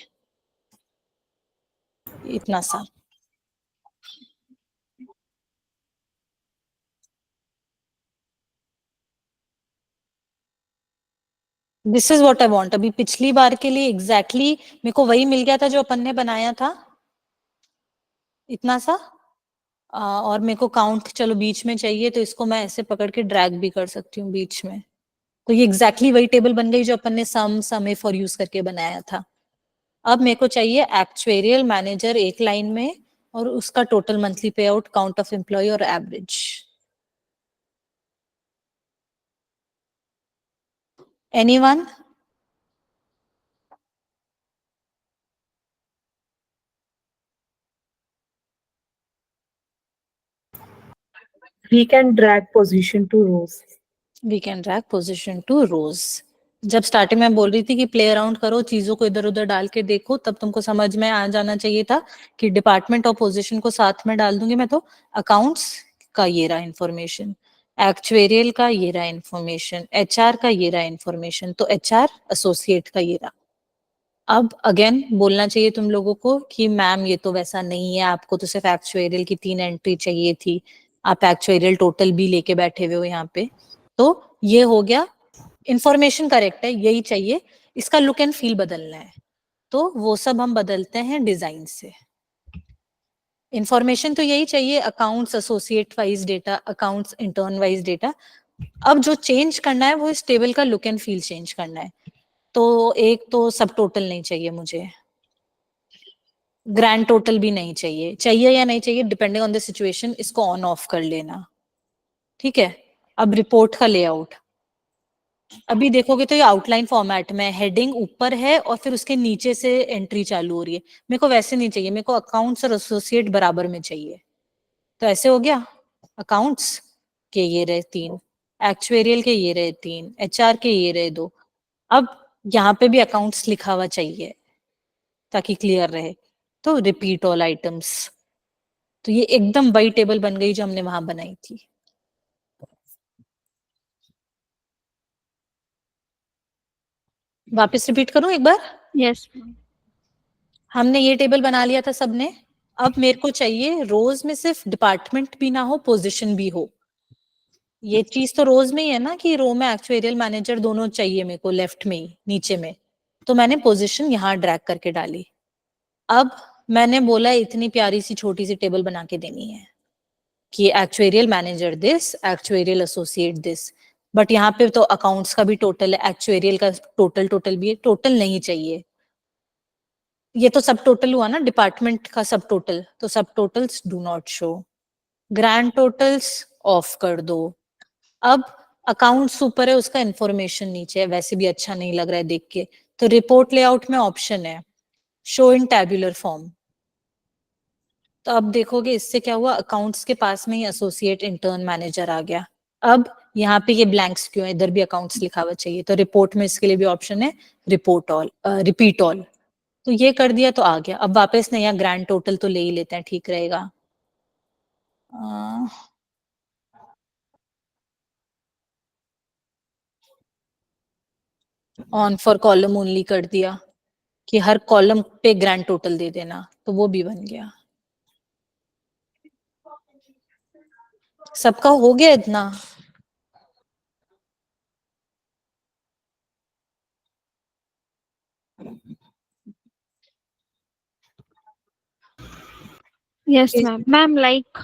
इतना सा। This is what I want. अभी पिछली बार के लिए एग्जैक्टली मेरे को वही मिल गया था जो अपन ने बनाया था, इतना सा। और मेरे को काउंट चलो बीच में चाहिए, तो इसको मैं ऐसे पकड़ के ड्रैग भी कर सकती हूँ बीच में, तो ये एग्जैक्टली वही टेबल बन गई जो अपन ने सम फॉर यूज करके बनाया था। अब मेरे को चाहिए एक्चुएरियल मैनेजर एक लाइन में, और उसका total monthly pay out, count of employ और average. Anyone? We can drag position to rows. We can drag position to rows. जब स्टार्टिंग में बोल रही थी कि प्ले अराउंड करो, चीजों को इधर उधर डाल के देखो, तब तुमको समझ में आ जाना चाहिए था कि डिपार्टमेंट और पोजीशन को साथ में डाल दूंगी मैं, तो अकाउंट्स का ये रहा इंफॉर्मेशन, एक्चुएरियल का ये रहा इंफॉर्मेशन, एचआर का ये रहा इंफॉर्मेशन, तो एचआर एसोसिएट का ये रहा। अब अगेन बोलना चाहिए तुम लोगों को कि मैम ये तो वैसा नहीं है, आपको तो सिर्फ एक्चुएरियल की 3 एंट्री चाहिए थी, आप एक्चुएरियल टोटल भी लेके बैठे हुए हो यहाँ पे। तो ये हो गया, इंफॉर्मेशन करेक्ट है, यही चाहिए, इसका लुक एंड फील बदलना है, तो वो सब हम बदलते हैं डिजाइन से। इंफॉर्मेशन तो यही चाहिए, accounts associate wise data, accounts intern wise data. अब जो चेंज करना है वो इस टेबल का लुक एंड फील चेंज करना है। तो एक तो सब टोटल नहीं चाहिए मुझे, ग्रैंड टोटल भी नहीं चाहिए, चाहिए या नहीं चाहिए डिपेंडिंग ऑन द सिचुएशन, इसको ऑन ऑफ कर लेना। ठीक है, अब रिपोर्ट का लेआउट, अभी देखोगे तो ये आउटलाइन फॉर्मेट में हेडिंग ऊपर है और फिर उसके नीचे से एंट्री चालू हो रही है, मेरे को वैसे नहीं चाहिए, मेरे को अकाउंट्स और एसोसिएट बराबर में चाहिए। तो ऐसे हो गया, अकाउंट्स के ये रहे 3, एक्चुएरियल के ये रहे 3, एचआर के ये रहे 2। अब यहाँ पे भी अकाउंट्स लिखा हुआ चाहिए ताकि क्लियर रहे, तो रिपीट ऑल आइटम्स। तो ये एकदम वही टेबल बन गई जो हमने वहां बनाई थी। वापस रिपीट करूं एक बार? यस। हमने ये टेबल बना लिया था सबने, अब मेरे को चाहिए रोज में सिर्फ डिपार्टमेंट भी ना हो, पोजीशन भी हो। ये चीज तो रोज में ही है ना कि रो में एक्चुएरियल मैनेजर दोनों चाहिए मेरे को, लेफ्ट में ही नीचे में। तो मैंने पोजीशन यहाँ ड्रैग करके डाली। अब मैंने बोला इतनी प्यारी सी छोटी सी टेबल बना के देनी है कि एक्चुएरियल manager this, एक्चुएरियल associate this. But यहाँ पे तो अकाउंट्स का भी टोटल है, एक्चुएरियल का टोटल भी है, टोटल नहीं चाहिए। ये तो सब टोटल हुआ ना, डिपार्टमेंट का सब टोटल, तो सब totals do not show. Grand totals of कर दो। अब अकाउंट्स ऊपर है, उसका इंफॉर्मेशन नीचे है, वैसे भी अच्छा नहीं लग रहा है देख के। तो रिपोर्ट लेआउट में ऑप्शन है शो इन टैब्यूलर फॉर्म। तो अब देखोगे इससे क्या हुआ, अकाउंट्स के पास में ही एसोसिएट इंटर्न मैनेजर आ गया। अब यहाँ पे ये ब्लैंक्स क्यों है, इधर भी अकाउंट्स लिखा हुआ चाहिए। तो रिपोर्ट में इसके लिए भी ऑप्शन है रिपोर्ट ऑल, रिपीट ऑल। तो ये कर दिया तो आ गया। अब वापस नया ग्रैंड टोटल तो ले ही लेते हैं, ठीक रहेगा। ऑन फॉर कॉलम ओनली कर दिया कि हर कॉलम पे ग्रैंड टोटल दे देना, तो वो भी बन गया। सबका हो गया इतना। Yes, ma'am. Ma'am, like,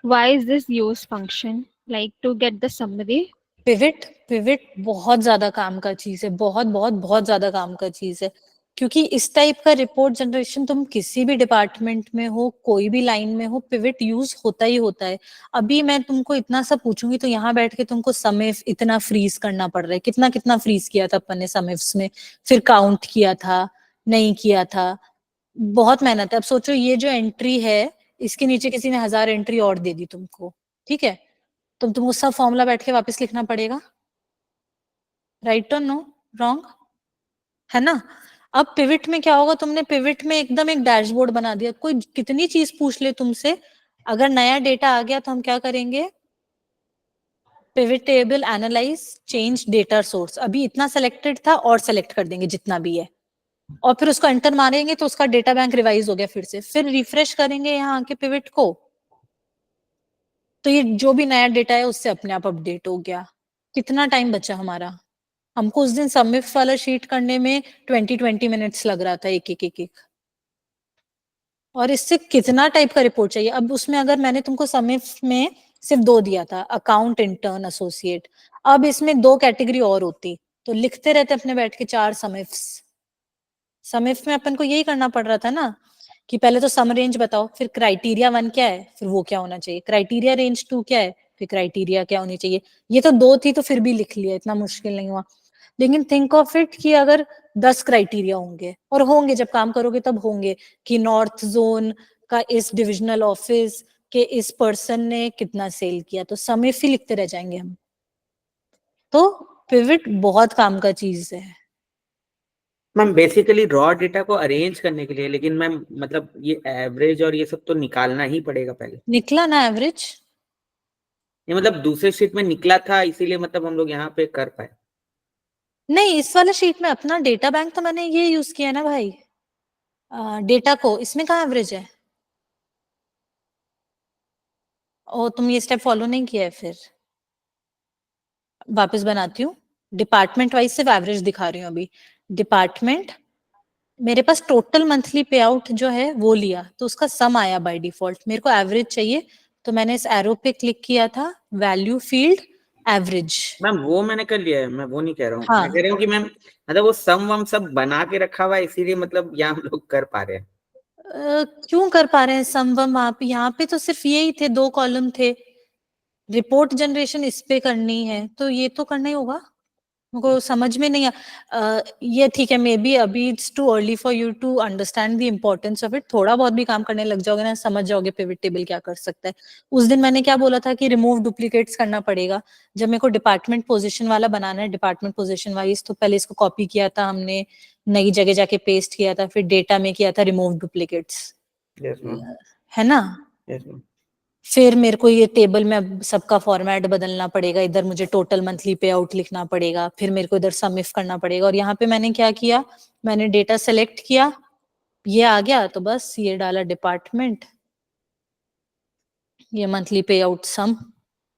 why is this use function? Like to get the summary? Pivot pivot बहुत ज्यादा काम का चीज है, बहुत बहुत बहुत ज्यादा काम का चीज है। क्योंकि इस टाइप का रिपोर्ट जनरेशन तुम किसी भी डिपार्टमेंट में हो, कोई भी लाइन में हो, पिविट यूज होता ही होता है। अभी मैं तुमको इतना सा पूछूंगी तो यहाँ बैठ के तुमको समिफ इतना फ्रीज करना पड़ रहा है। कितना कितना फ्रीज किया था अपन ने समिफ्स में, फिर काउंट किया था, नहीं किया था, बहुत मेहनत है। अब सोचो ये जो एंट्री है, इसके नीचे किसी ने 1000 एंट्री और दे दी तुमको, ठीक है, तो तुमको सब फॉर्मूला बैठ के वापस लिखना पड़ेगा। राइट और नो, रॉन्ग, है ना। अब पिविट में क्या होगा, तुमने पिविट में एकदम एक डैशबोर्ड बना दिया। कोई कितनी चीज पूछ ले तुमसे, अगर नया डेटा आ गया तो हम क्या करेंगे, pivot table, analyse, change data source. अभी इतना सेलेक्टेड था और सेलेक्ट कर देंगे जितना भी है, और फिर उसको एंटर मारेंगे तो उसका डेटा बैंक रिवाइज हो गया फिर से। फिर रिफ्रेश करेंगे यहाँ आके पिविट को, तो ये जो भी नया डेटा है उससे अपने आप अपडेट हो गया। कितना टाइम बचा हमारा। हमको उस दिन समिफ वाला शीट करने में 20 मिनट्स लग रहा था, एक। और इससे कितना टाइप का रिपोर्ट चाहिए। अब उसमें अगर मैंने तुमको समिफ में सिर्फ 2 दिया था, अकाउंट, इंटर्न, एसोसिएट, अब इसमें 2 कैटेगरी और होती तो लिखते रहते अपने बैठ के 4 समिफ्स। समिफ में अपन को यही करना पड़ रहा था ना, कि पहले तो सम रेंज बताओ, फिर क्राइटेरिया 1 क्या है, फिर वो क्या होना चाहिए, क्राइटेरिया रेंज 2 क्या है, फिर क्राइटेरिया क्या होनी चाहिए। ये तो 2 थी तो फिर भी लिख लिया, इतना मुश्किल नहीं हुआ। लेकिन थिंक ऑफ इट कि अगर 10 क्राइटेरिया होंगे, और होंगे जब काम करोगे तब होंगे, कि नॉर्थ जोन का इस डिविजनल ऑफिस के इस पर्सन ने कितना सेल किया, तो समिफ ही लिखते रह जाएंगे हम। तो पिविट बहुत काम का चीज है। मैम बेसिकली रॉ डेटा को अरेंज करने के लिए, लेकिन मैम मतलब ये एवरेज और ये सब तो निकालना ही पड़ेगा पहले। निकला ना एवरेज, ये मतलब दूसरे शीट में निकला था, इसीलिए मतलब हम लोग यहाँ पे कर पाए। नहीं इस वाले शीट में अपना डेटा बैंक तो मैंने ये यूज किया ना भाई, डेटा को, इसमें कहाँ एवरेज है। ओ तुम ये स्टेप फॉलो नहीं किया है फिर। वापस बनाती हूँ, डिपार्टमेंट वाइज सिर्फ एवरेज दिखा रही हूँ अभी। डिपार्टमेंट, मेरे पास टोटल मंथली पे आउट जो है वो लिया, तो उसका सम आया बाय डिफॉल्ट। मेरे को एवरेज चाहिए, तो मैंने इस एरो पे क्लिक किया था, वैल्यू फील्ड, एवरेज। मैम वो मैंने कर लिया है, मैं वो नहीं कह रहा हूँ। हाँ, मैं कह रहा हूँ कि मैम मतलब वो सम वम सब बना के रखा हुआ है, इसीलिए मतलब यहाँ हम लोग कर पा रहे हैं। क्यों कर पा रहे हैं समवम आप, यहाँ पे तो सिर्फ यही थे, 2 कॉलम थे। रिपोर्ट जनरेशन इस पे करनी है तो ये तो करना ही होगा। मुझको समझ में नहीं ये ठीक है, मे बी अभी it's too early for you to understand the importance of it. थोड़ा बहुत भी काम करने लग जाओगे ना, समझ जाओगे पिवट टेबल क्या कर सकता है। उस दिन मैंने क्या बोला था कि रिमूव डुप्लीकेट्स करना पड़ेगा। जब मेरे को डिपार्टमेंट पोजीशन वाला बनाना है, डिपार्टमेंट पोजीशन वाइज, तो पहले इसको कॉपी किया था हमने, नई जगह जाके पेस्ट किया था, फिर डेटा में किया था रिमूव डुप्लीकेट्स, यस मैम, है ना। Yes ma'am. फिर मेरे को ये टेबल में अब सबका फॉर्मेट बदलना पड़ेगा, इधर मुझे टोटल मंथली पे आउट लिखना पड़ेगा, फिर मेरे को इधर सम इफ करना पड़ेगा। और यहाँ पे मैंने क्या किया, मैंने डेटा सेलेक्ट किया, ये आ गया तो बस ये डाला डिपार्टमेंट, ये monthly pay out some,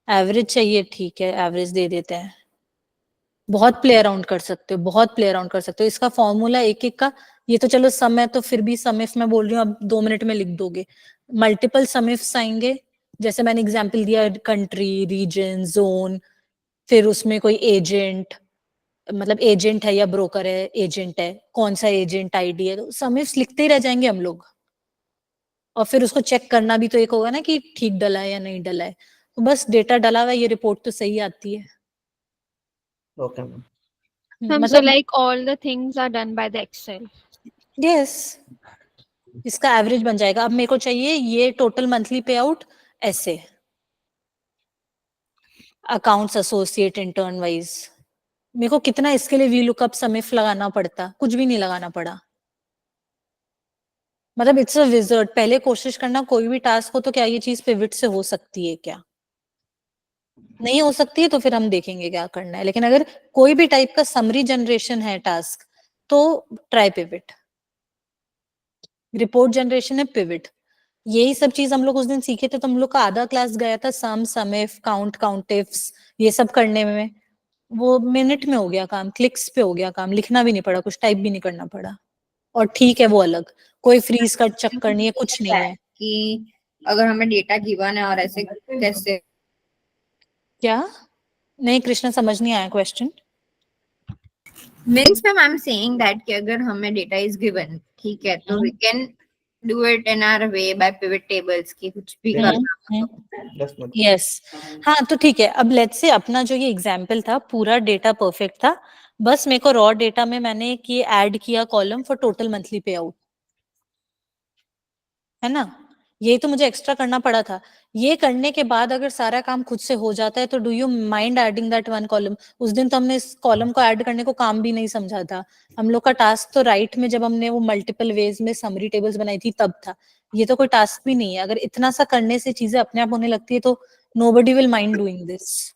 average चाहिए, ठीक है एवरेज दे देते हैं। बहुत प्ले अराउंड कर सकते हो, बहुत प्ले अराउंड कर सकते हो। इसका फॉर्मूला एक एक का, ये तो चलो सम है तो फिर भी सम इफ मैं बोल रही हूँ, अब 2 मिनट में लिख दोगे। मल्टीपल सम इफ्स आएंगे, जैसे मैंने एग्जांपल दिया कंट्री, रीजन, जोन, फिर उसमें कोई एजेंट, मतलब एजेंट है या ब्रोकर है, एजेंट है, कौन सा एजेंट आईडी है, तो सम इफ्स लिखते ही रह जाएंगे हम लोग। और फिर उसको चेक करना भी तो एक होगा ना कि ठीक डला है या नहीं डला है। तो बस डेटा डला हुआ है, ये रिपोर्ट तो सही आती है। Okay ma'am. So मतलब like all the things are done by the Excel. Yes, इसका एवरेज बन जाएगा। अब मेरे को चाहिए ये टोटल मंथली पे आउट ऐसे, अकाउंट्स एसोसिएट इंटर्न वाइज। मेरे को कितना इसके लिए वी लुकअप समिफ लगाना पड़ता, कुछ भी नहीं लगाना पड़ा। मतलब इट्स अ विजर्ड। पहले कोशिश करना कोई भी टास्क हो तो क्या ये चीज पिवट से हो सकती है क्या, नहीं हो सकती है तो फिर हम देखेंगे क्या करना है। लेकिन अगर कोई भी टाइप का समरी जनरेशन है टास्क तो ट्राई पिवट, रिपोर्ट जनरेशन है पिवट। यही सब चीज हम लोग उस दिन सीखे थे, तो हम लोग का आधा क्लास गया था सम, समिफ, काउंट, काउंटिफ्स, ये सब करने में। वो मिनट में हो गया काम, क्लिक्स पे हो गया काम, लिखना भी नहीं पड़ा, कुछ टाइप भी नहीं करना पड़ा। और ठीक है वो अलग, कोई फ्रीज का चक्कर नहीं है, कुछ नहीं है। कि अगर हमें डेटा गिवन है और ऐसे कैसे, क्या? नहीं कृष्णा, समझ नहीं आया question. Means ma'am I am saying that कि अगर हमें डेटा इज गिवन, ठीक है, तो we can do it in our way by pivot tables की कुछ भी करना। यस, हाँ तो ठीक है। अब लेट्स से अपना जो ये एग्जाम्पल था पूरा डेटा परफेक्ट था, बस मेरे को रॉ डेटा में मैंने एक ये ऐड किया column for total monthly pay out, है ना। ये तो मुझे एक्स्ट्रा करना पड़ा था। ये करने के बाद अगर सारा काम खुद से हो जाता है तो do you mind adding that one column? उस दिन तो हमने इस कॉलम को ऐड करने को काम भी नहीं समझा था। हम लोग का टास्क तो राइट में जब हमने वो मल्टीपल वेज में समरी टेबल्स बनाई थी तब था। ये तो कोई टास्क भी नहीं है। अगर इतना सा करने से चीजें अपने आप होने लगती है तो nobody will mind doing this.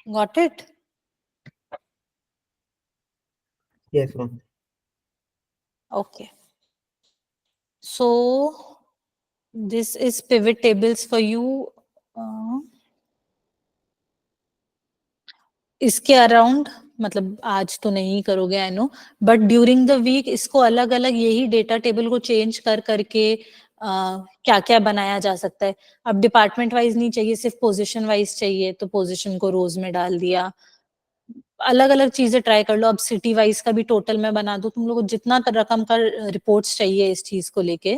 Got it? Yes ma'am. Okay. So this is pivot tables for you. इसके अराउंड, मतलब आज तो नहीं करोगे I know, but during the week इसको अलग अलग यही डेटा टेबल को चेंज कर करके क्या क्या बनाया जा सकता है। अब डिपार्टमेंट वाइज नहीं चाहिए, सिर्फ पोजीशन वाइज चाहिए, तो पोजीशन को रोज में डाल दिया। अलग अलग चीजें ट्राई कर लो। अब सिटी वाइज का भी टोटल में बना दो, तुम लोग को जितना रकम का रिपोर्ट्स चाहिए इस चीज को लेके,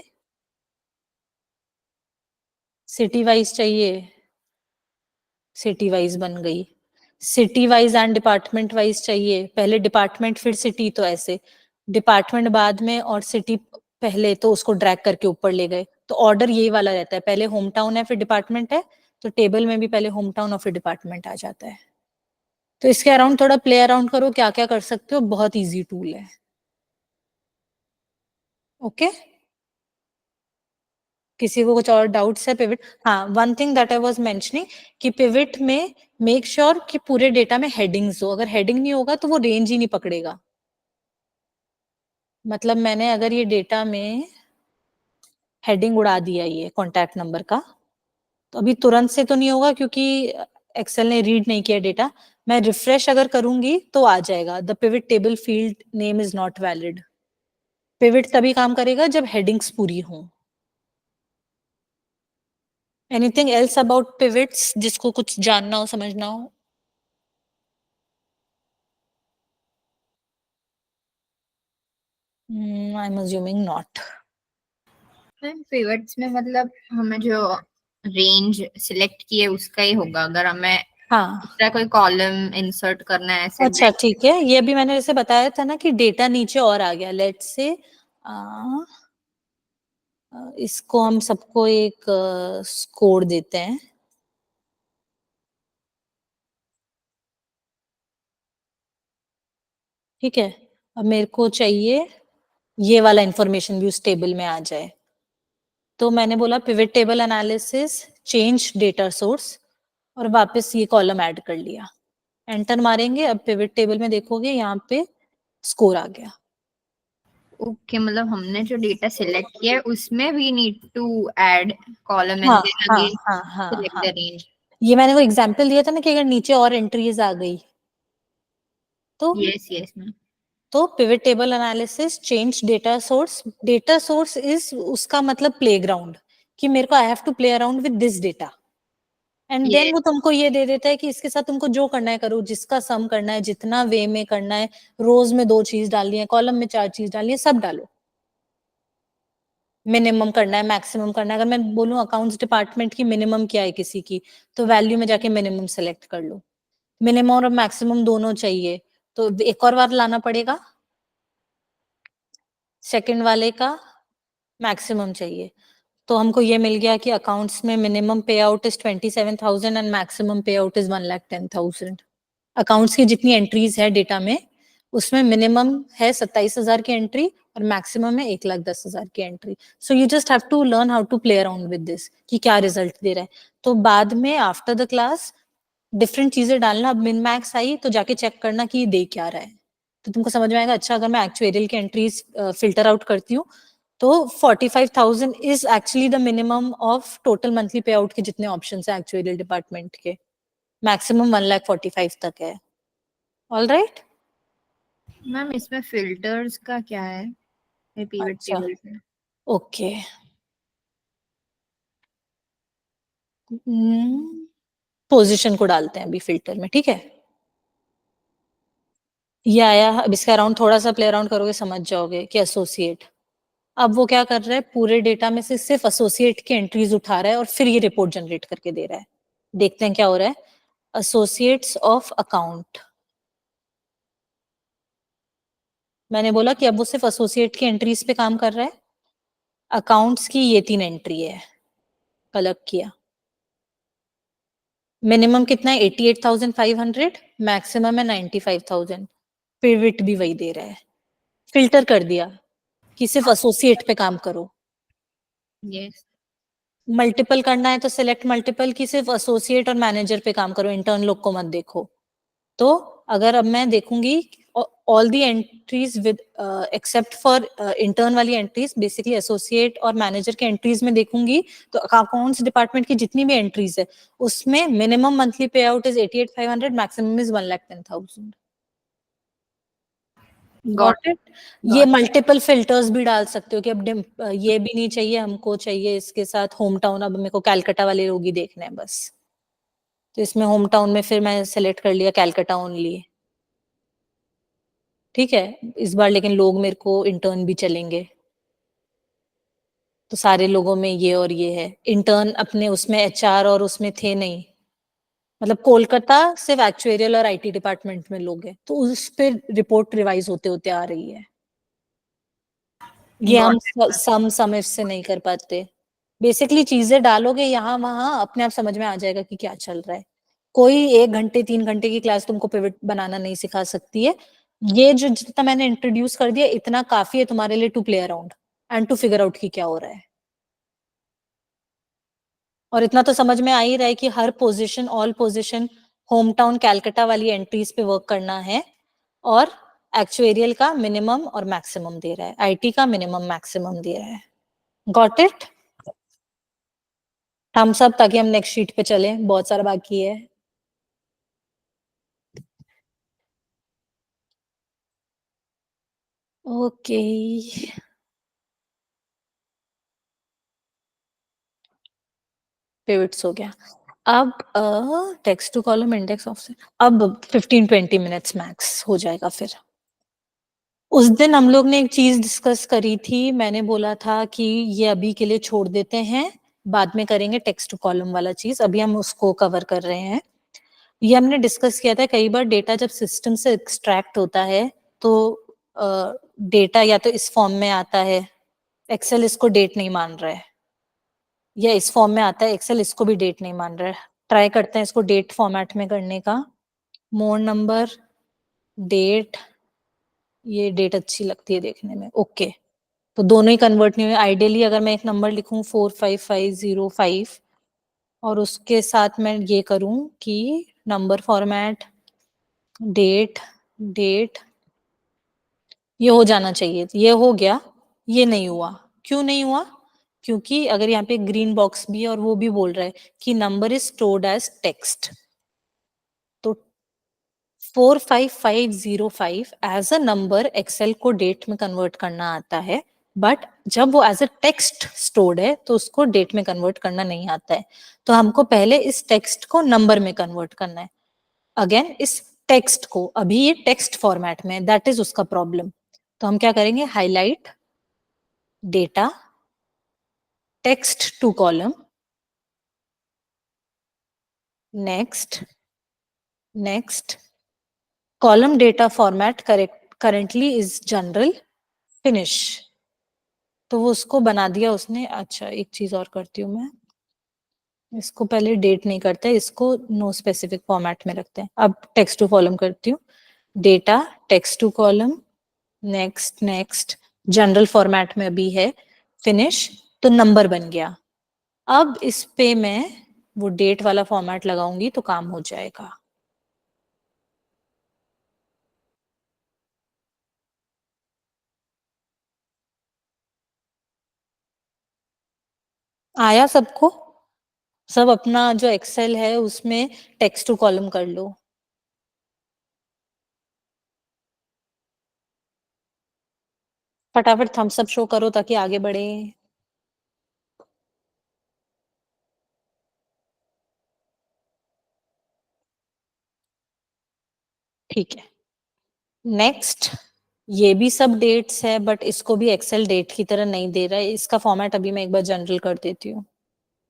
सिटी वाइज चाहिए, सिटी वाइज बन गई। City wise and department wise चाहिए, पहले डिपार्टमेंट फिर सिटी, तो ऐसे डिपार्टमेंट बाद में और सिटी पहले, तो उसको ड्रैग करके ऊपर ले गए। तो ऑर्डर यही वाला रहता है, पहले होम टाउन है फिर डिपार्टमेंट है, तो टेबल में भी पहले होम टाउन और फिर डिपार्टमेंट आ जाता है। तो इसके अराउंड थोड़ा प्ले अराउंड करो, क्या क्या कर सकते हो, बहुत ईजी टूल है। ओके किसी को कुछ और डाउट्स है पिवट? हाँ, one thing that I was mentioning कि पिवट में मेक श्योर कि पूरे डेटा में हेडिंग्स हो। अगर हेडिंग नहीं होगा तो वो रेंज ही नहीं पकड़ेगा। मतलब मैंने अगर ये डेटा में हेडिंग उड़ा दिया ये कॉन्टैक्ट नंबर का, तो अभी तुरंत से तो नहीं होगा क्योंकि एक्सेल ने रीड नहीं किया डेटा। मैं रिफ्रेश अगर करूंगी तो आ जाएगा the pivot table field name is not valid. Pivot तभी काम करेगा जब हेडिंग्स पूरी हों। एनीथिंग एल्स अबाउट पिवट्स जिसको कुछ जानना हो, समझना हो? I am assuming not. Ma'am pivots में मतलब हमें जो रेंज सिलेक्ट किए उसका ही होगा, अगर हमें हाँ दूसरा कोई कॉलम इंसर्ट करना है ऐसे। अच्छा ठीक है, ये भी मैंने जैसे बताया था ना कि डेटा नीचे और आ गया। लेट्स से इसको हम सबको एक स्कोर देते हैं। ठीक है, अब मेरे को चाहिए ये वाला इंफॉर्मेशन भी उस टेबल में आ जाए। तो मैंने बोला pivot table analysis, change data source, और वापस ये कॉलम ऐड कर लिया। एंटर मारेंगे, अब पिवट टेबल में देखोगे यहाँ पे स्कोर आ गया। ओके, मतलब हमने जो डेटा सिलेक्ट किया है उसमें we need to add column हाँ एंड देन हाँ अगेन हाँ हाँ सिलेक्ट हाँ, द रेंज। ये मैंने वो एग्जांपल दिया था ना कि अगर नीचे और एंट्रीज आ गई तो यस यस मैम। तो pivot table analysis, change data source. Data source is उसका मतलब प्लेग्राउंड, कि मेरे को I have to play around with this data, and then वो तुमको ये दे देता है कि इसके साथ तुमको जो करना है करो, जिसका सम करना है, जितना वे में करना है, रोज में 2 चीज डालनी है, कॉलम में 4 चीज डालनी है, सब डालो। मिनिमम करना है, मैक्सिमम करना है। अगर मैं बोलूं अकाउंट्स डिपार्टमेंट की मिनिमम क्या है किसी की, तो वैल्यू में जाके मिनिमम सेलेक्ट कर लो। मिनिमम और मैक्सिमम दोनों चाहिए, तो एक और बार लाना पड़ेगा, सेकंड वाले का मैक्सिमम चाहिए। तो हमको ये मिल गया कि अकाउंट्स में मिनिमम पे आउट इज 27,000 एंड मैक्सिमम पे आउट इज 1,10,000। अकाउंट्स की जितनी एंट्रीज है डेटा में, उसमें मिनिमम है 27,000 की एंट्री और मैक्सिमम है 1,10,000 की entry. So you just have to learn how to play around with this कि क्या रिजल्ट दे रहा है। तो बाद में आफ्टर द क्लास डिफरेंट चीजें डालना। अब मिन मैक्स आई तो जाके चेक करना कि ये दे क्या रहा है, तो तुमको समझ में आएगा। अच्छा, अगर मैं एक्चुअरियल की एंट्रीज फिल्टर आउट करती हूँ तो 45,000 is actually the minimum of total monthly pay out के जितने ऑप्शन है एक्चुअरियल डिपार्टमेंट के। मैक्सिमम 1,45,000 तक है। All right. मैम इसमें फिल्टर्स का क्या है पिवट अच्छा, टेबल में? ओके। पोजीशन को डालते हैं अभी फिल्टर में, ठीक है। ये आया, अब इसका अराउंड थोड़ा सा प्ले अराउंड करोगे समझ जाओगे कि एसोसिएट। अब वो क्या कर रहा है, पूरे डेटा में से सिर्फ एसोसिएट की एंट्रीज उठा रहा है और फिर ये रिपोर्ट जनरेट करके दे रहा है। देखते हैं क्या हो रहा है। एसोसिएट्स ऑफ अकाउंट, मैंने बोला कि अब वो सिर्फ एसोसिएट की एंट्रीज पे काम कर रहा है। अकाउंट्स की ये 3 एंट्री है, कलेक्ट किया। मिनिमम कितना है 88,500, मैक्सिमम है 95,000। पिवट भी वही दे रहा है। फिल्टर कर दिया कि सिर्फ एसोसिएट पे काम करो। यस। मल्टीपल करना है तो सिलेक्ट मल्टीपल, की सिर्फ एसोसिएट और मैनेजर पे काम करो, इंटर्न लोग को मत देखो। तो अगर अब मैं देखूंगी all the entries with except for intern वाली एंट्रीज, बेसिकली एसोसिएट और मैनेजर के एंट्रीज में देखूंगी, तो अकाउंट्स डिपार्टमेंट की जितनी भी एंट्रीज है उसमें minimum monthly pay out is 88,500, maximum is 1,10,000। Got it. ये मल्टीपल फिल्टर्स भी डाल सकते हो कि अब ये भी नहीं चाहिए हमको, चाहिए इसके साथ होम टाउन, अब मेरे को कैलकाटा वाले लोग ही देखने हैं बस, तो इसमें होम टाउन में फिर मैं सेलेक्ट कर लिया कैलकाटा ओनली। ठीक है, इस बार लेकिन लोग मेरे को इंटर्न भी चलेंगे, तो सारे लोगों में ये और ये है। इंटर्न अपने उसमें एचआर और उसमें थे नहीं, मतलब कोलकाता सिर्फ एक्चुअरियल और आईटी डिपार्टमेंट में लोग हैं, तो उस पे रिपोर्ट रिवाइज होते होते आ रही है। ये हम सम इफ से नहीं कर पाते। बेसिकली चीजें डालोगे यहाँ वहां, अपने आप समझ में आ जाएगा कि क्या चल रहा है। कोई 1 घंटे 3 घंटे की क्लास तुमको पिवट बनाना नहीं सिखा सकती है। ये जो जितना मैंने इंट्रोड्यूस कर दिया इतना काफी है तुम्हारे लिए to play around and to figure out की क्या हो रहा है। और इतना तो समझ में आ ही रहा है कि हर position, all position, home town Calcutta वाली एंट्रीज पे वर्क करना है, और एक्चुएरियल का मिनिमम और मैक्सिमम दे रहा है, आईटी का मिनिमम मैक्सिमम दे रहा है। Got it. थम्स अप, ताकि हम नेक्स्ट शीट पे चले, बहुत सारा बाकी है। ओके, पिवट्स हो गया। अब text to column, index offset, अब 15-20 मिनट्स मैक्स हो जाएगा। फिर उस दिन हम लोग ने एक चीज डिस्कस करी थी, मैंने बोला था कि ये अभी के लिए छोड़ देते हैं, बाद में करेंगे टेक्स्ट टू कॉलम वाला चीज, अभी हम उसको कवर कर रहे हैं। ये हमने डिस्कस किया था, कई बार डेटा जब सिस्टम से एक्सट्रैक्ट होता है तो डेटा या तो इस फॉर्म में आता है, एक्सेल इसको डेट नहीं मान रहा है, या इस फॉर्म में आता है, एक्सेल इसको भी डेट नहीं मान रहा है। ट्राई करते हैं इसको डेट फॉर्मेट में करने का। मोड नंबर, डेट, ये डेट अच्छी लगती है देखने में, ओके। तो दोनों ही कन्वर्ट नहीं हुए। आइडियली अगर मैं एक नंबर लिखूं 45505 और उसके साथ मैं ये करूं कि नंबर फॉर्मेट, डेट, डेट, ये हो जाना चाहिए, ये हो गया, ये नहीं हुआ। क्यों नहीं हुआ? क्योंकि अगर यहाँ पे ग्रीन बॉक्स भी है और वो भी बोल रहा है कि number is stored as text, तो 45505 एज अ नंबर एक्सेल को डेट में कन्वर्ट करना आता है, बट जब वो एज अ टेक्स्ट स्टोर्ड है तो उसको डेट में कन्वर्ट करना नहीं आता है। तो हमको पहले इस टेक्स्ट को नंबर में कन्वर्ट करना है। अगेन इस टेक्स्ट को, अभी ये टेक्स्ट फॉर्मेट में, दैट इज उसका प्रॉब्लम। तो हम क्या करेंगे, highlight data text to column, next next column data format currently is general, finish. तो वो उसको बना दिया उसने। अच्छा एक चीज और करती हूँ मैं, इसको पहले डेट नहीं करते, इसको नो स्पेसिफिक फॉर्मेट में रखते हैं। अब टेक्स्ट टू कॉलम करती हूँ, data text to column, next next, general format में अभी है, फिनिश, तो नंबर बन गया। अब इस पे मैं वो डेट वाला फॉर्मेट लगाऊंगी तो काम हो जाएगा। आया सबको? सब अपना जो एक्सेल है उसमें टेक्स्ट टू कॉलम कर लो। फटाफट थम्स अप शो करो ताकि आगे बढ़े। ठीक है, नेक्स्ट। ये भी सब डेट्स है बट इसको भी एक्सेल डेट की तरह नहीं दे रहा है। इसका फॉर्मेट अभी मैं एक बार जनरल कर देती हूँ।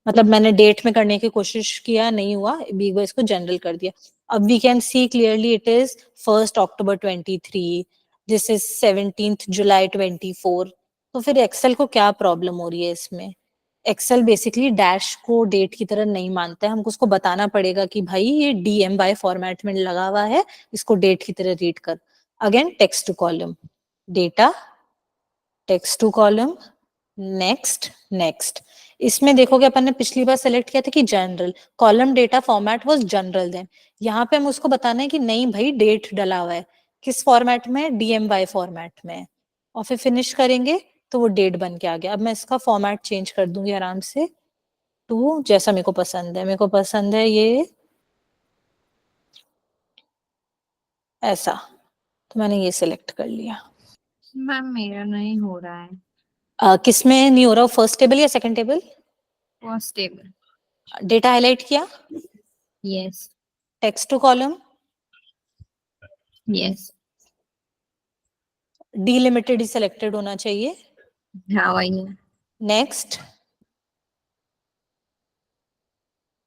मतलब मैंने डेट में करने की कोशिश किया, नहीं हुआ, अभी एक बार इसको जनरल कर दिया। अब we can see clearly it is 1 October 23, this is 17 July 24। तो फिर एक्सेल को क्या प्रॉब्लम हो रही है इसमें? एक्सेल बेसिकली डैश को डेट की तरह नहीं मानता है। हमको उसको बताना पड़ेगा कि भाई ये DMY फॉर्मेट में लगा हुआ है, इसको डेट की तरह रीड कर। Again text to column, data text to column, next next. इसमें देखोगे अपन ने पिछली बार सेलेक्ट किया था कि general, column data format was general. Then यहाँ पे हम उसको बताना है कि नहीं भाई डेट डला हुआ है, किस फॉर्मेट में? DMY फॉर्मेट में। और फिर फिनिश करेंगे तो वो डेट बन के आ गया। अब मैं इसका फॉर्मेट चेंज कर दूंगी आराम से टू जैसा मेरे को पसंद है। मेरे को पसंद है ये ऐसा, तो मैंने ये सिलेक्ट कर लिया। मैम मेरा नहीं हो रहा है। किसमें नहीं हो रहा? फर्स्ट टेबल या second table? First table. Data highlight किया, yes text to column, yes. Delimited ही सिलेक्टेड होना चाहिए, हाँ वही है। नेक्स्ट।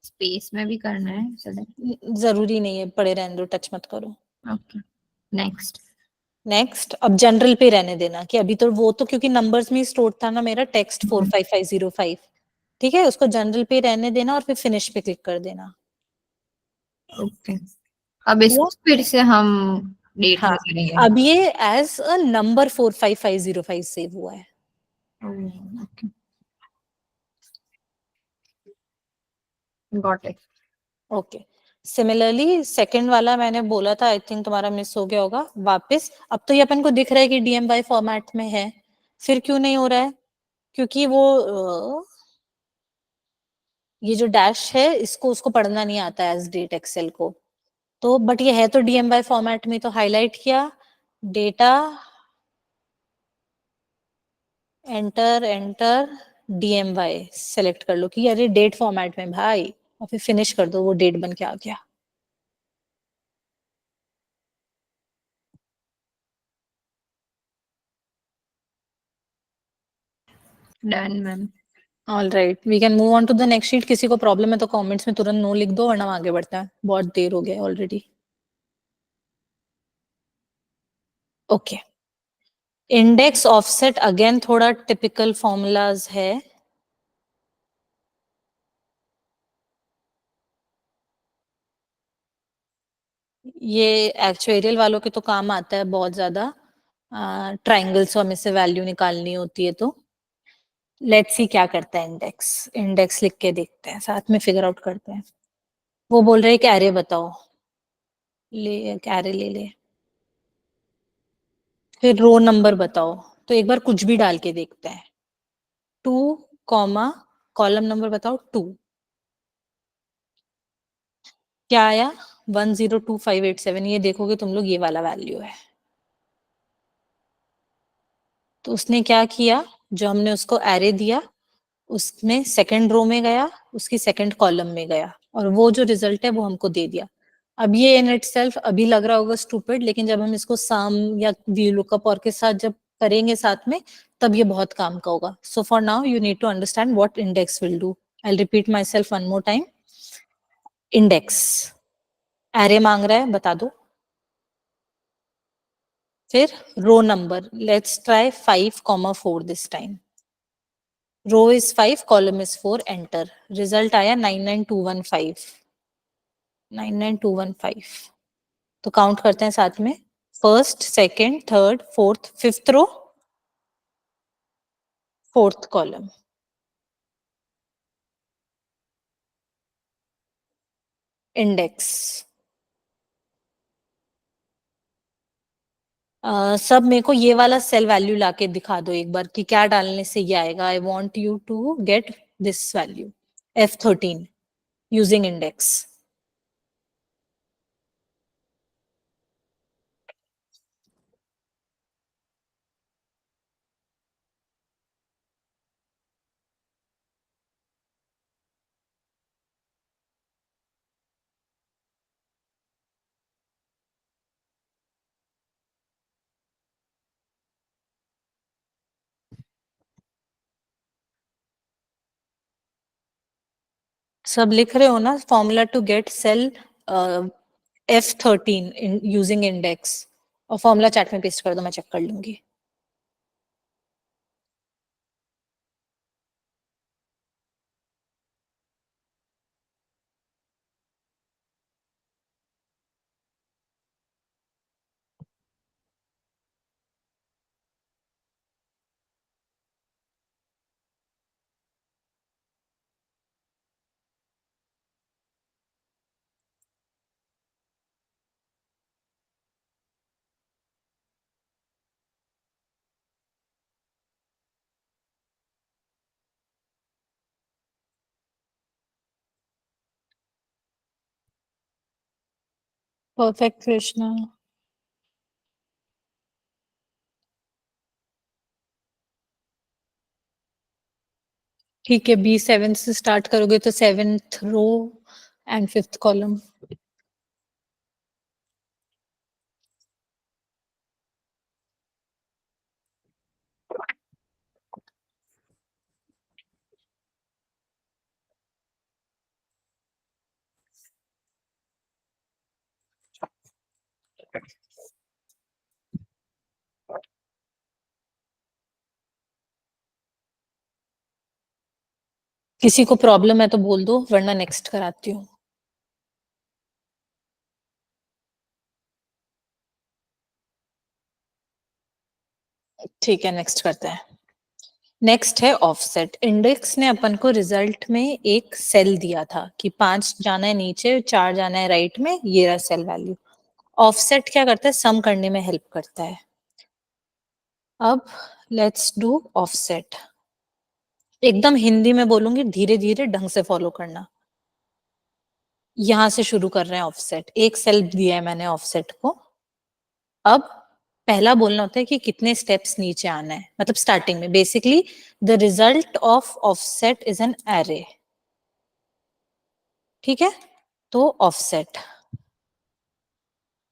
स्पेस में भी करना है सेलेक्ट? जरूरी नहीं है, पड़े रहने दो, टच मत करो। Okay next. नेक्स्ट। अब जनरल पे रहने देना कि अभी तो वो तो क्योंकि नंबर्स में स्टोर था ना मेरा टेक्स्ट 45505, ठीक है, उसको जनरल पे रहने देना और फिर फिनिश पे क्लिक कर देना। ओके अब इसको फिर से हम डेट हाँ, में करेंगे। अब ये एज अ नंबर 45505 सेव हुआ है। Okay got it. Okay, similarly second वाला मैंने बोला था, आई थिंक तुम्हारा मिस हो गया होगा वापस। अब तो ये अपन को दिख रहा है कि DMY फॉर्मेट में है, फिर क्यों नहीं हो रहा है? क्योंकि वो ये जो डैश है इसको उसको पढ़ना नहीं आता है एज डेट एक्सेल को। तो बट ये है तो DMY फॉर्मेट में, तो हाईलाइट किया, data enter enter DMY select कर लो कि अरे डेट फॉर्मेट में भाई, और फिर फिनिश कर दो, वो डेट बन के आ गया। Done ma'am. All right, we can move on to the next sheet. किसी को प्रॉब्लम है तो कमेंट्स में तुरंत नो लिख दो वरना हम आगे बढ़ते हैं, बहुत देर हो गया already. Okay, index offset again थोड़ा टिपिकल फॉर्मूलाज है। ये एक्चुअरियल वालों के तो काम आता है बहुत ज्यादा, ट्राइंगल्स और हमें से वैल्यू निकालनी होती है। तो लेट्स सी क्या करता है इंडेक्स। इंडेक्स लिख के देखते हैं, साथ में फिगर आउट करते हैं। वो बोल रहे हैं कि एरे बताओ, ले एक एरे ले ले। फिर रो नंबर बताओ, तो एक बार कुछ भी डाल के देखते हैं। 2 कॉमा कॉलम नंबर बताओ 2, क्या आया 102587, ये देखोगे तुम लोग ये वाला वैल्यू है। तो उसने क्या किया, जो हमने उसको एरे दिया उसमें सेकंड रो में गया, उसकी सेकंड कॉलम में गया, और वो जो रिजल्ट है वो हमको दे दिया। अब ये इन इटसेल्फ अभी लग रहा होगा स्टूपिड, लेकिन जब हम इसको सम या VLOOKUP और के साथ जब करेंगे साथ में, तब ये बहुत काम का होगा। So for now you need to understand what index will do. I will repeat myself one more time. Index array मांग रहा है, बता दो। फिर row number, let's try 5,4 this time. Row is 5, column is 4, enter. Result आया 99215। 99215। तो count करते हैं साथ में। First, second, third, fourth, fifth row, fourth column. Index सब मेरे को ये वाला सेल वैल्यू लाके दिखा दो एक बार कि क्या डालने से ये आएगा। I want you to get this value F13 using index. सब लिख रहे हो ना formula to get cell F13 using index, और फॉर्मूला चैट में पेस्ट कर दो, मैं चेक कर लूंगी। परफेक्ट कृष्णा। ठीक है, B7 से स्टार्ट करोगे तो 7th row and 5th column. किसी को प्रॉब्लम है तो बोल दो, वरना नेक्स्ट कराती हूँ। ठीक है, नेक्स्ट करते हैं। नेक्स्ट है ऑफसेट। इंडेक्स ने अपन को रिजल्ट में एक सेल दिया था कि 5 जाना है नीचे, 4 जाना है राइट में, ये रहा सेल वैल्यू। ऑफसेट क्या करता है, सम करने में हेल्प करता है। अब लेट्स डू ऑफसेट। एकदम हिंदी में बोलूंगी, धीरे धीरे ढंग से फॉलो करना। यहां से शुरू कर रहे हैं ऑफसेट। एक सेल दिया है मैंने ऑफसेट को। अब पहला बोलना होता है कि कितने स्टेप्स नीचे आना है, मतलब स्टार्टिंग में। Basically the result of offset is an array. ठीक है, तो ऑफसेट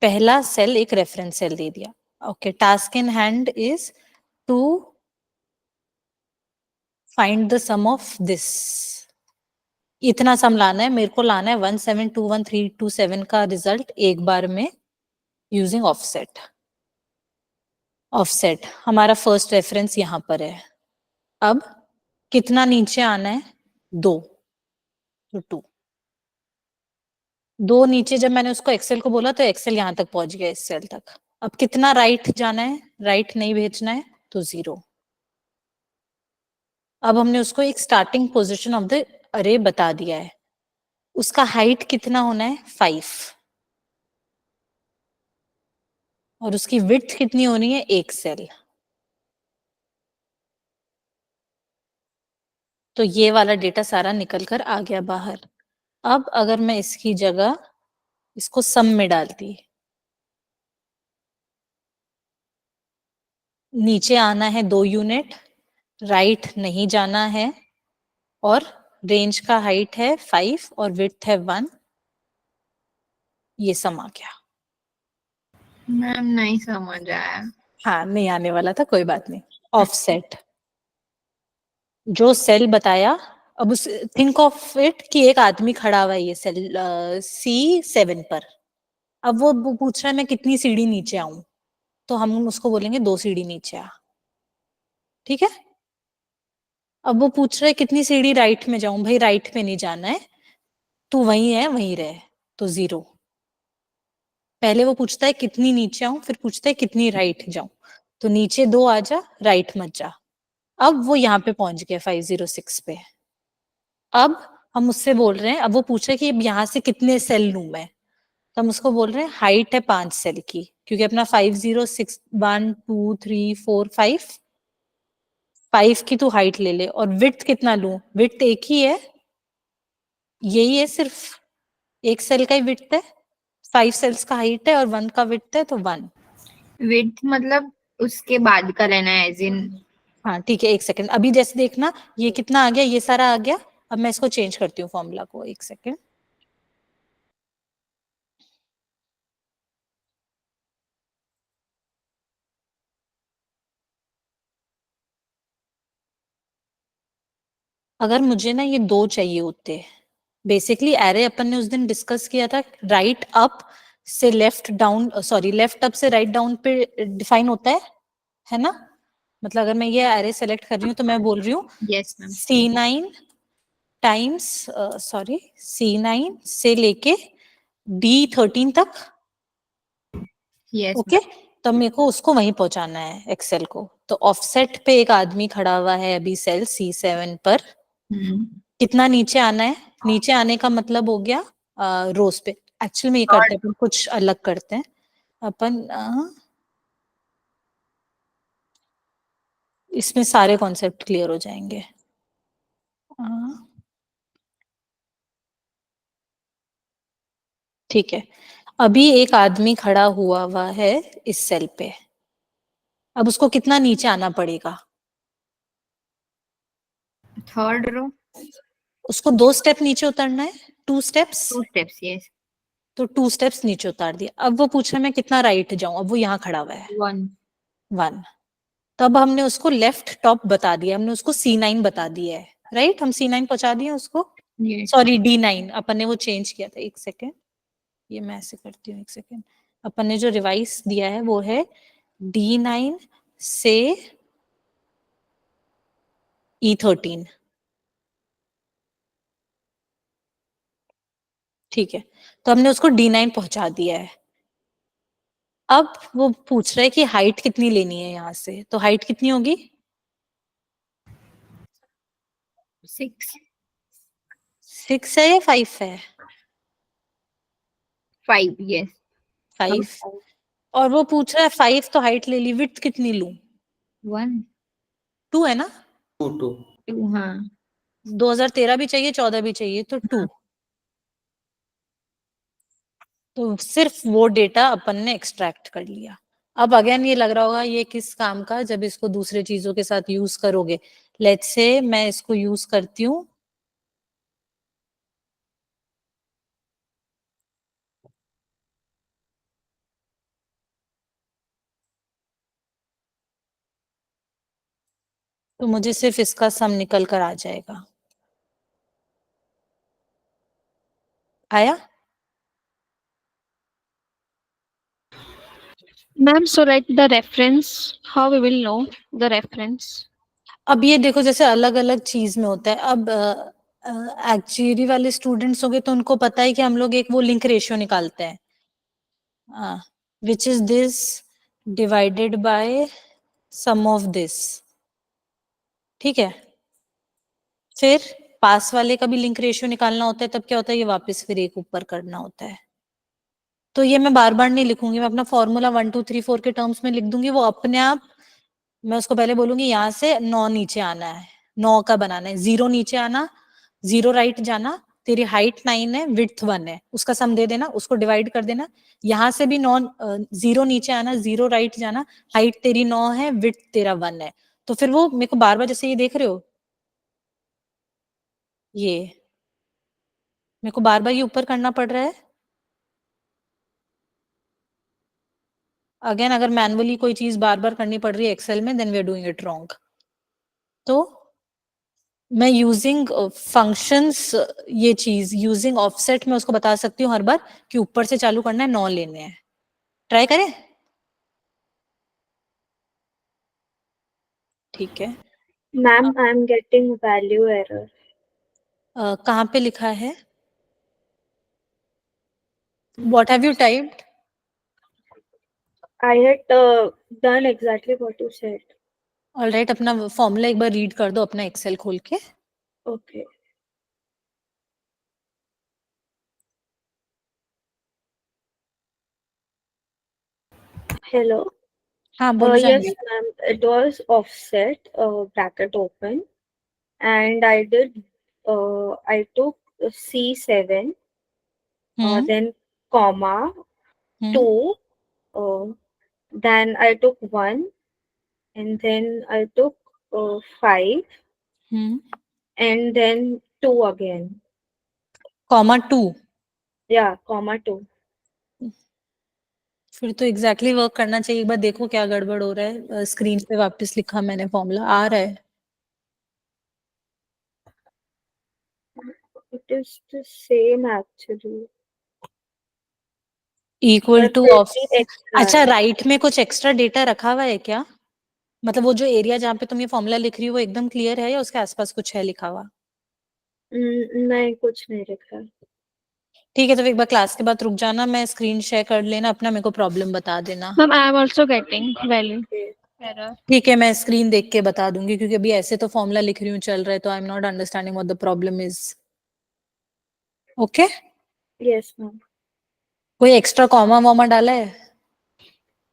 पहला सेल एक रेफरेंस सेल दे दिया। Okay, task in hand is to find the sum of this. इतना सम लाना है, मेरे को लाना है 1721327 का रिजल्ट एक बार में यूजिंग ऑफसेट। ऑफसेट हमारा फर्स्ट रेफरेंस यहां पर है। अब कितना नीचे आना है, 2, तो 2। 2 नीचे जब मैंने उसको एक्सेल को बोला तो एक्सेल यहां तक पहुंच गया, इस सेल तक। अब कितना राइट जाना है, राइट नहीं भेजना है, तो 0। अब हमने उसको एक स्टार्टिंग पोजीशन ऑफ द अरे बता दिया है। उसका हाइट कितना होना है, 5। और उसकी विड्थ कितनी होनी है, 1 सेल। तो ये वाला डेटा सारा निकल कर आ गया बाहर। अब अगर मैं इसकी जगह इसको सम में डालती, नीचे आना है 2 यूनिट, राइट नहीं जाना है, और रेंज का हाइट है 5 और विड्थ है 1, ये सम आ गया। मैम नहीं समझ आया। हाँ, नहीं आने वाला था, कोई बात नहीं। ऑफसेट, जो सेल बताया, अब उस थिंक ऑफ इट कि एक आदमी खड़ा हुआ है ये सेल C7 पर। अब वो पूछ रहा है मैं कितनी सीढ़ी नीचे आऊं, तो हम उसको बोलेंगे 2 सीढ़ी नीचे आ। ठीक है। अब वो पूछ रहा है कितनी सीढ़ी राइट में जाऊं, भाई राइट में नहीं जाना है, तू वहीं है वहीं रहे, तो 0। पहले वो पूछता है कितनी नीचे आऊं, फिर पूछता है कितनी राइट जाऊं, तो नीचे 2 आ जा, राइट मत जा। अब वो यहाँ पे पहुंच गया 506 पे। अब हम उससे बोल रहे हैं, अब वो पूछ रहे हैं कि अब यहाँ से कितने सेल लूं मैं, तो हम उसको बोल रहे हैं हाइट है 5 सेल की, क्योंकि अपना 506 1 2 3 4 5 5 की तू हाइट ले ले। और विड्थ कितना लूं, विड्थ एक ही है, यही है, सिर्फ एक सेल का ही विड्थ है, 5 सेल्स का हाइट है और 1 का विड्थ है, तो 1। विड्थ मतलब उसके बाद का लेना है, एज इन। हाँ ठीक है, एक सेकंड, अभी जैसे देखना ये कितना आ गया, ये सारा आ गया। अब मैं इसको चेंज करती हूँ फॉर्मूला को, एक सेकंड। अगर मुझे ना ये 2 चाहिए होते, बेसिकली एरे अपन ने उस दिन डिस्कस किया था, राइट अप से left down, sorry left up से राइट डाउन पे डिफाइन होता है ना। मतलब अगर मैं ये एरे सेलेक्ट कर रही हूँ तो मैं बोल रही हूँ yes ma'am. C9 times, sorry C9 से लेके D13 तक। यस ओके, तो मेरे को उसको वहीं पहुंचाना है एक्सेल को। तो ऑफसेट पे एक आदमी खड़ा हुआ है अभी सेल C7 पर, मैम। कितना नीचे आना है, नीचे आने का मतलब हो गया रोज पे। एक्चुअली में ये करते हैं अपन कुछ अलग करते हैं अपन, इसमें सारे कॉन्सेप्ट क्लियर हो जाएंगे। ठीक है, अभी एक आदमी खड़ा हुआ है इस सेल पे, अब उसको कितना नीचे आना पड़ेगा, थर्ड रो। उसको 2 स्टेप नीचे उतरना है, 2 स्टेप्स। 2 steps, yes. तो 2 स्टेप्स नीचे उतार दिया। अब वो पूछ रहा है मैं कितना राइट जाऊं, अब वो यहाँ खड़ा हुआ है 1। 1। तब हमने उसको लेफ्ट टॉप बता दिया, हमने उसको C9 बता दिया है, राइट, हम C9 पहुंचा दिए उसको, यस। सॉरी D9 अपन ने वो चेंज किया था। एक सेकेंड, ये मैं ऐसे करती हूँ, एक सेकेंड। अपन ने जो रिवाइज दिया है वो है D9 से E13। ठीक है, तो हमने उसको D9 पहुंचा दिया है। अब वो पूछ रहा है कि हाइट कितनी लेनी है यहाँ से, तो हाइट कितनी होगी, 6। 6 है या 5 है, 5, यस। 5। और वो पूछ रहा है 5 तो हाइट ले ली, विड्थ कितनी लूं, 1 2 है ना। 2 2, हाँ। 2013 भी चाहिए, 14 भी चाहिए, तो 2। तो सिर्फ वो डेटा अपन ने एक्सट्रैक्ट कर लिया। अब अगेन ये लग रहा होगा ये किस काम का, जब इसको दूसरे चीजों के साथ यूज करोगे। लेट्स से मैं इसको यूज करती हूँ, तो मुझे सिर्फ इसका सम निकल कर आ जाएगा। आया। Ma'am, so like the reference, how we will know the reference? अब ये देखो जैसे अलग अलग चीज में होता है। अब एक्चुअली वाले स्टूडेंट्स होंगे तो उनको पता है कि हम लोग एक वो लिंक रेशियो निकालते हैं, which is this divided by sum of this. ठीक है, फिर पास वाले का भी लिंक रेशियो निकालना होता है, तब क्या होता है, ये वापस फिर एक ऊपर करना होता है। तो ये मैं बार बार नहीं लिखूंगी, मैं अपना फॉर्मूला 1 2 3 4 के टर्म्स में लिख दूंगी, वो अपने आप। मैं उसको पहले बोलूंगी यहाँ से 9 नीचे आना है, 9 का बनाना है, 0 नीचे आना, 0 राइट जाना, तेरी हाइट 9 है, विड्थ 1 है, उसका सम दे देना, उसको डिवाइड कर देना, यहाँ से भी 9 0 नीचे आना, 0 राइट जाना, हाइट तेरी 9 है, विड्थ तेरा 1 है। तो फिर वो मेरे को बार बार, जैसे ये देख रहे हो, ये मेरे को बार बार ये ऊपर करना पड़ रहा है। अगेन अगर मैनुअली कोई चीज बार बार करनी पड़ रही है एक्सेल में, then we are doing it wrong. तो मैं यूजिंग फंक्शंस, ये चीज यूजिंग ऑफसेट में उसको बता सकती हूँ हर बार कि ऊपर से चालू करना है, 9 लेने हैं। ट्राई करें? ठीक है। Ma'am, I'm getting value error. कहाँ पे लिखा है? What have you typed? I had done exactly what you said. Alright, अपना फॉर्मूला एक बार रीड कर दो अपना एक्सेल खोल के। Okay. Hello. हाँ बोलो Yes, Janvi. ma'am. It was offset, bracket open, and I took C7, then comma hmm 2, then I took 1, and then I took 5, hmm and then 2 again. Comma 2। Yeah, comma 2. फिर तो exactly work करना चाहिए। एक बार देखो क्या गड़बड़ हो रहा है। स्क्रीन पे वापस लिखा मैंने, फॉर्मूला आ रहा है। It is the same actually. Equal But two of. 13 extra अच्छा, है. राइट में कुछ एक्स्ट्रा डेटा रखा हुआ है क्या? मतलब वो जो एरिया जहाँ पे तुम ये फॉर्मूला लिख रही हो वो एकदम क्लियर है या उसके आसपास कुछ है लिखा हुआ? नहीं, कुछ नहीं लिखा. ठीक है, तो एक बार क्लास के बाद रुक जाना, मैं स्क्रीन शेयर कर लेना अपना, मेरे को प्रॉब्लम बता देना। Ma'am, I am also getting value error. ठीक है, मैं स्क्रीन देख के बता दूंगी, क्योंकि अभी ऐसे तो फॉर्मूला लिख रही हूँ चल रहा है, तो आई am not understanding what the problem is. Okay. Yes, ma'am. कोई एक्स्ट्रा कॉमा वॉमा डाला है?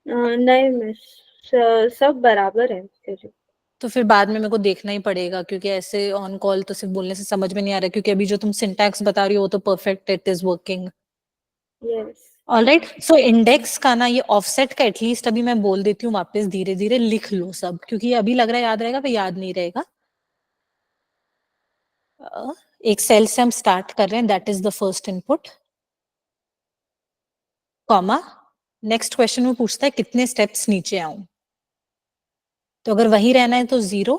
नहीं मिस, सब बराबर है तेरे. तो फिर बाद में मेरे को देखना ही पड़ेगा, क्योंकि ऐसे ऑन कॉल तो सिर्फ बोलने से समझ में नहीं आ रहा, क्योंकि अभी जो तुम सिंटैक्स बता रही हो वो तो perfect, it is working. Yes. Alright, so index का ना, ये ऑफसेट का एटलीस्ट अभी मैं बोल देती हूँ वापस, धीरे धीरे लिख लो सब, क्योंकि ये अभी लग रहा है याद रहेगा, फिर याद नहीं रहेगा। एक सेल से हम स्टार्ट कर रहे हैं, that is the first input, comma, next question में पूछता है कितने स्टेप्स नीचे आऊं, तो अगर वही रहना है तो 0,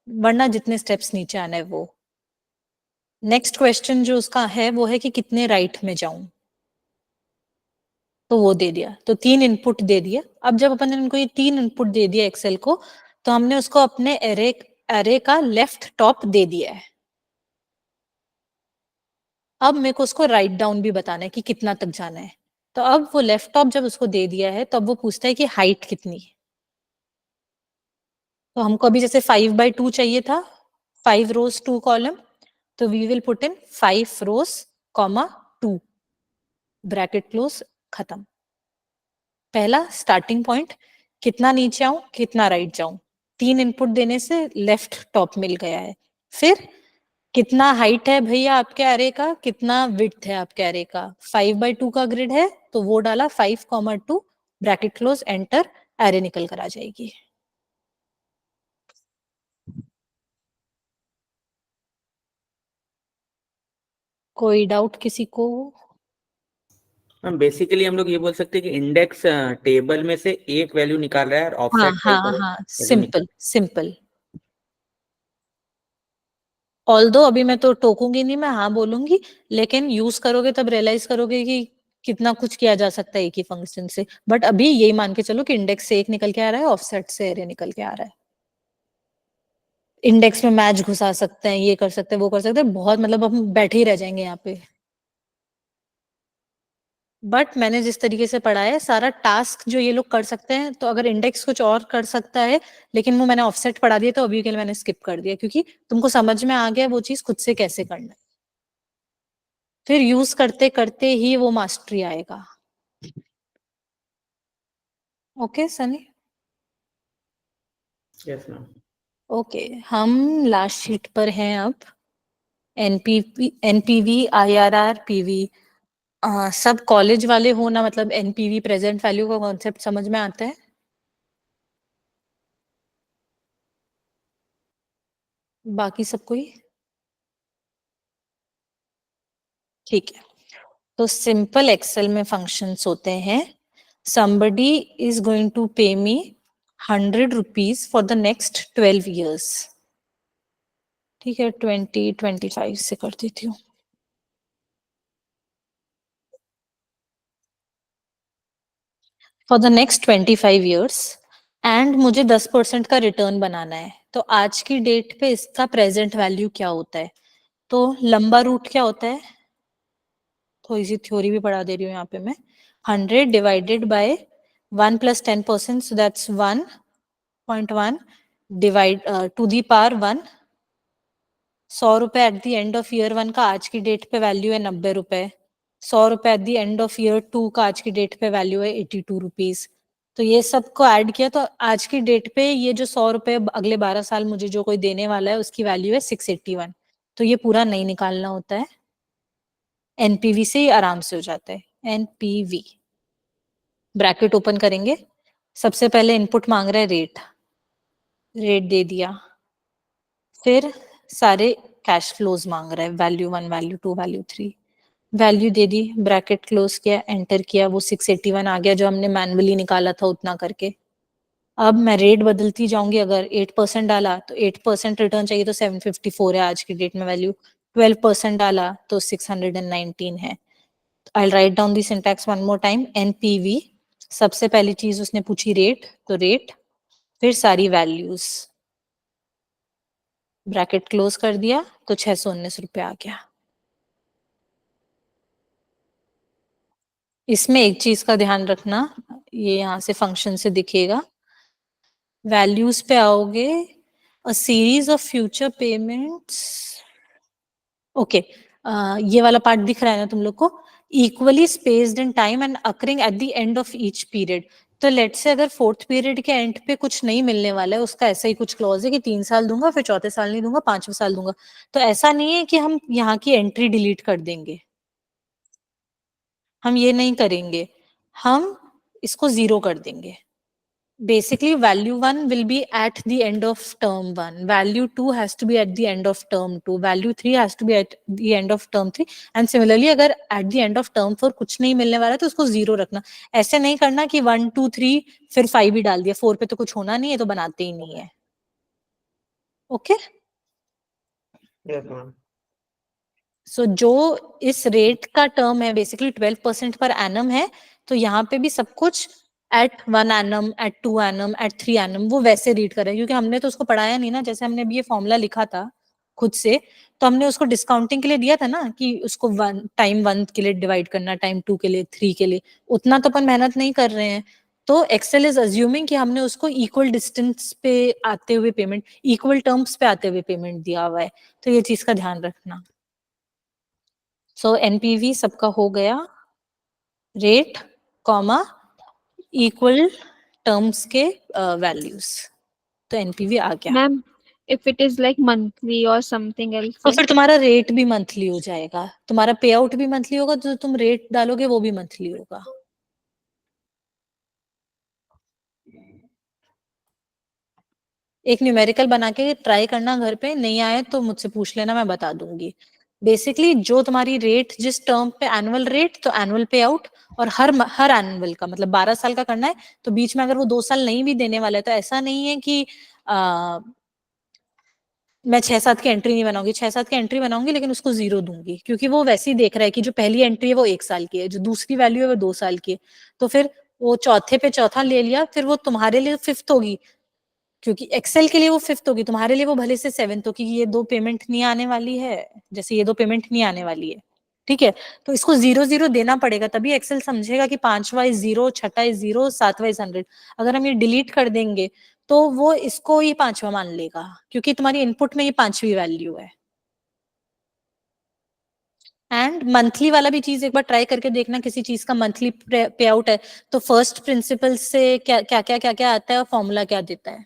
वरना जितने स्टेप्स नीचे आना है वो। नेक्स्ट क्वेश्चन जो उसका है वो है कि कितने राइट में जाऊं, तो वो दे दिया, तो 3 इनपुट दे दिया। अब जब अपन ने इनको ये 3 इनपुट दे दिया एक्सेल को, तो हमने उसको अपने एरे का लेफ्ट टॉप दे दिया है। अब मेरे को उसको राइट डाउन भी बताना है कि कितना तक जाना है। तो अब वो लेफ्ट टॉप जब उसको दे दिया है, तो अब वो पूछता है कि हाइट कितनी है। तो हमको अभी जैसे 5/2 चाहिए था, 5 रोज 2 कॉलम, तो we will put in 5 rows comma 2, bracket close, खत्म। पहला स्टार्टिंग पॉइंट, कितना नीचे आऊं कितना राइट जाऊं, 3 इनपुट देने से लेफ्ट टॉप मिल गया है। फिर कितना हाइट है भैया आपके एरे का, कितना विड्थ है आपके एरे का, 5/2 का ग्रिड है, तो वो डाला 5,2, ब्रैकेट क्लोज, एंटर, एरे निकल कर आ जाएगी। कोई डाउट किसी को? हम बेसिकली हम लोग ये बोल सकते हैं कि इंडेक्स टेबल में से एक वैल्यू निकाल रहा है और हाँ ऑफसेट का हाँ एक और हाँ, वैल्यू निकाल। Simple simple. ऑल्दो अभी मैं तो टोकूंगी नहीं, मैं हाँ बोलूंगी, लेकिन यूज करोगे तब रियलाइज करोगे कि कितना कुछ किया जा सकता है एक ही फंक्शन से। बट अभी यही मान के चलो कि इंडेक्स से एक निकल के आ रहा है, ऑफसेट से एरे निकल के आ रहा है। इंडेक्स में मैच घुसा सकते हैं, ये कर सकते हैं, वो कर सकते हैं, बहुत, मतलब हम बैठे ही रह जाएंगे यहाँ पे। बट मैंने जिस तरीके से पढ़ाया है, सारा टास्क जो ये लोग कर सकते हैं, तो अगर इंडेक्स कुछ और कर सकता है, लेकिन वो मैंने ऑफसेट पढ़ा दिया, तो अभी के लिए मैंने स्किप कर दिया, क्योंकि तुमको समझ में आ गया वो चीज खुद से कैसे करना है। फिर यूज करते करते ही वो मास्टरी आएगा। Okay Sunny? Yes ma'am. Okay, हम लास्ट शीट पर हैं अब। एनपीवी, आईआरआर, पीवी, सब कॉलेज वाले हो ना, मतलब एनपीवी प्रेजेंट वैल्यू का कॉन्सेप्ट समझ में आता है? बाकी सब कोई? ठीक है, तो सिंपल एक्सेल में फंक्शंस होते हैं। somebody is going to pay me 100 rupees for the next 12 years. ठीक है, 2025 से कर देती हूँ। For the next 25 years, and मुझे 10% का रिटर्न बनाना है। तो आज की डेट पे इसका प्रेजेंट वैल्यू क्या होता है? तो लंबा रूट क्या होता है? थोड़ी सी थ्योरी भी पढ़ा दे रही हूँ यहाँ पे मैं। 100 divided by 1 plus 10%, so that's 1.1 divide to the power 1। 100 रुपए at the end of year 1 का आज की डेट पे वैल्यू है 90 रुपए। 100 रुपए at the end of year 2 का आज की डेट पे वैल्यू है 82 रुपीज। तो ये सबको ऐड किया तो आज की डेट पे ये जो 100 रुपए अगले 12 साल मुझे जो कोई देने वाला है उसकी वैल्यू है 681। तो ये पूरा नहीं निकालना होता है, एनपीवी से ही आराम से हो जाता है। एनपीवी ब्रैकेट ओपन करेंगे, सबसे पहले इनपुट मांग रहा है रेट, रेट दे दिया। फिर सारे कैश फ्लोज मांग रहा है, वैल्यू 1, वैल्यू 2, वैल्यू 3, वैल्यू दे दी, ब्रैकेट क्लोज किया, एंटर किया, वो 681 आ गया जो हमने मैनुअली निकाला था उतना करके। अब मैं रेट बदलती जाऊंगी, अगर 8% डाला तो 8% रिटर्न चाहिए तो 754 है आज की डेट में वैल्यू। 12% डाला तो 619 है। I'll write down the syntax one more time. NPV, सबसे पहली चीज उसने पूछी रेट, तो रेट, फिर सारी वैल्यूज, ब्रैकेट क्लोज कर दिया तो 619 रुपए आ गया। इसमें एक चीज का ध्यान रखना, ये यहाँ से फंक्शन से दिखेगा, वैल्यूज पे आओगे, a series of future payments. Okay, ये वाला पार्ट दिख रहा है ना तुम लोग को? Equally spaced in time and occurring at the end of each period. तो लेट से अगर फोर्थ पीरियड के एंड पे कुछ नहीं मिलने वाला है, उसका ऐसा ही कुछ क्लॉज है कि 3 साल दूंगा, फिर चौथे साल नहीं दूंगा, 5वें साल दूंगा। तो ऐसा नहीं है कि हम यहाँ की एंट्री डिलीट कर देंगे, हम ये नहीं करेंगे, हम इसको 0 कर देंगे। Basically, value 1 will be at the end of term 1. Value 2 has to be at the end of term 2. Value 3 has to be at the end of term 3. And similarly, अगर at the end of term 4 कुछ नहीं मिलने वाला तो उसको 0 रखना। ऐसे नहीं करना कि 1, 2, 3 फिर 5 भी डाल दिया, 4 पे तो कुछ होना नहीं है तो बनाते ही नहीं है। ओके? Yes ma'am. सो जो इस रेट का टर्म है बेसिकली 12% पर एनम है, तो यहाँ पे भी सब कुछ at 1 annum, at 2 annum, at 3 annum वो वैसे रीड कर रहे हैं, क्योंकि हमने तो उसको पढ़ाया नहीं ना। जैसे हमने अभी ये फॉर्मूला लिखा था खुद से, तो हमने उसको डिस्काउंटिंग के लिए दिया था ना कि उसको टाइम 1 के लिए डिवाइड करना, टाइम 2 के लिए, 3 के लिए। उतना तो अपन मेहनत नहीं कर रहे हैं। तो एक्सेल इज अज्यूमिंग कि हमने उसको इक्वल डिस्टेंस पे आते हुए पेमेंट, इक्वल टर्म्स पे आते हुए पेमेंट दिया हुआ है। तो ये चीज का ध्यान रखना। सो एनपीवी सबका हो गया, रेट कॉमा इक्वल टर्म्स के वैल्यूज, तो एनपीवी आ गया। Ma'am, if it is like monthly or something else, तो then फिर तुम्हारा रेट भी मंथली हो जाएगा, तुम्हारा पे आउट भी मंथली होगा, जो तुम रेट डालोगे वो भी मंथली होगा। एक न्यूमेरिकल बना के ट्राई करना घर पे, नहीं आए तो मुझसे पूछ लेना, मैं बता दूंगी। बेसिकली जो तुम्हारी रेट जिस टर्म पे एनुअल रेट, तो एनुअल पे आउट, और हर एनुअल का मतलब 12 साल का करना है। तो बीच में अगर वो 2 साल नहीं भी देने वाला है तो ऐसा नहीं है कि मैं 6-7 की एंट्री नहीं बनाऊंगी, 6-7 की एंट्री बनाऊंगी लेकिन उसको 0 दूंगी, क्योंकि वो वैसे ही देख रहा है कि जो पहली एंट्री है वो 1 साल की है, जो दूसरी वैल्यू है वो 2 साल की है। तो फिर वो चौथे पे चौथा ले लिया, फिर वो तुम्हारे लिए फिफ्थ होगी, क्योंकि एक्सेल के लिए वो फिफ्थ होगी, तुम्हारे लिए वो भले से सेवेंथ हो, क्योंकि ये 2 पेमेंट नहीं आने वाली है, जैसे ये 2 पेमेंट नहीं आने वाली है। ठीक है, तो इसको 0-0 देना पड़ेगा, तभी एक्सेल समझेगा कि 5वां इज 0, छठा इज 0, 7वां इज 100। अगर हम ये डिलीट कर देंगे तो वो इसको ही 5वां मान लेगा, क्योंकि तुम्हारी इनपुट में ये 5वीं वैल्यू है। एंड मंथली वाला भी चीज एक बार ट्राई करके देखना, किसी चीज का मंथली पे आउट है तो फर्स्ट प्रिंसिपल से क्या क्या क्या क्या क्या आता है और फॉर्मूला क्या देता है,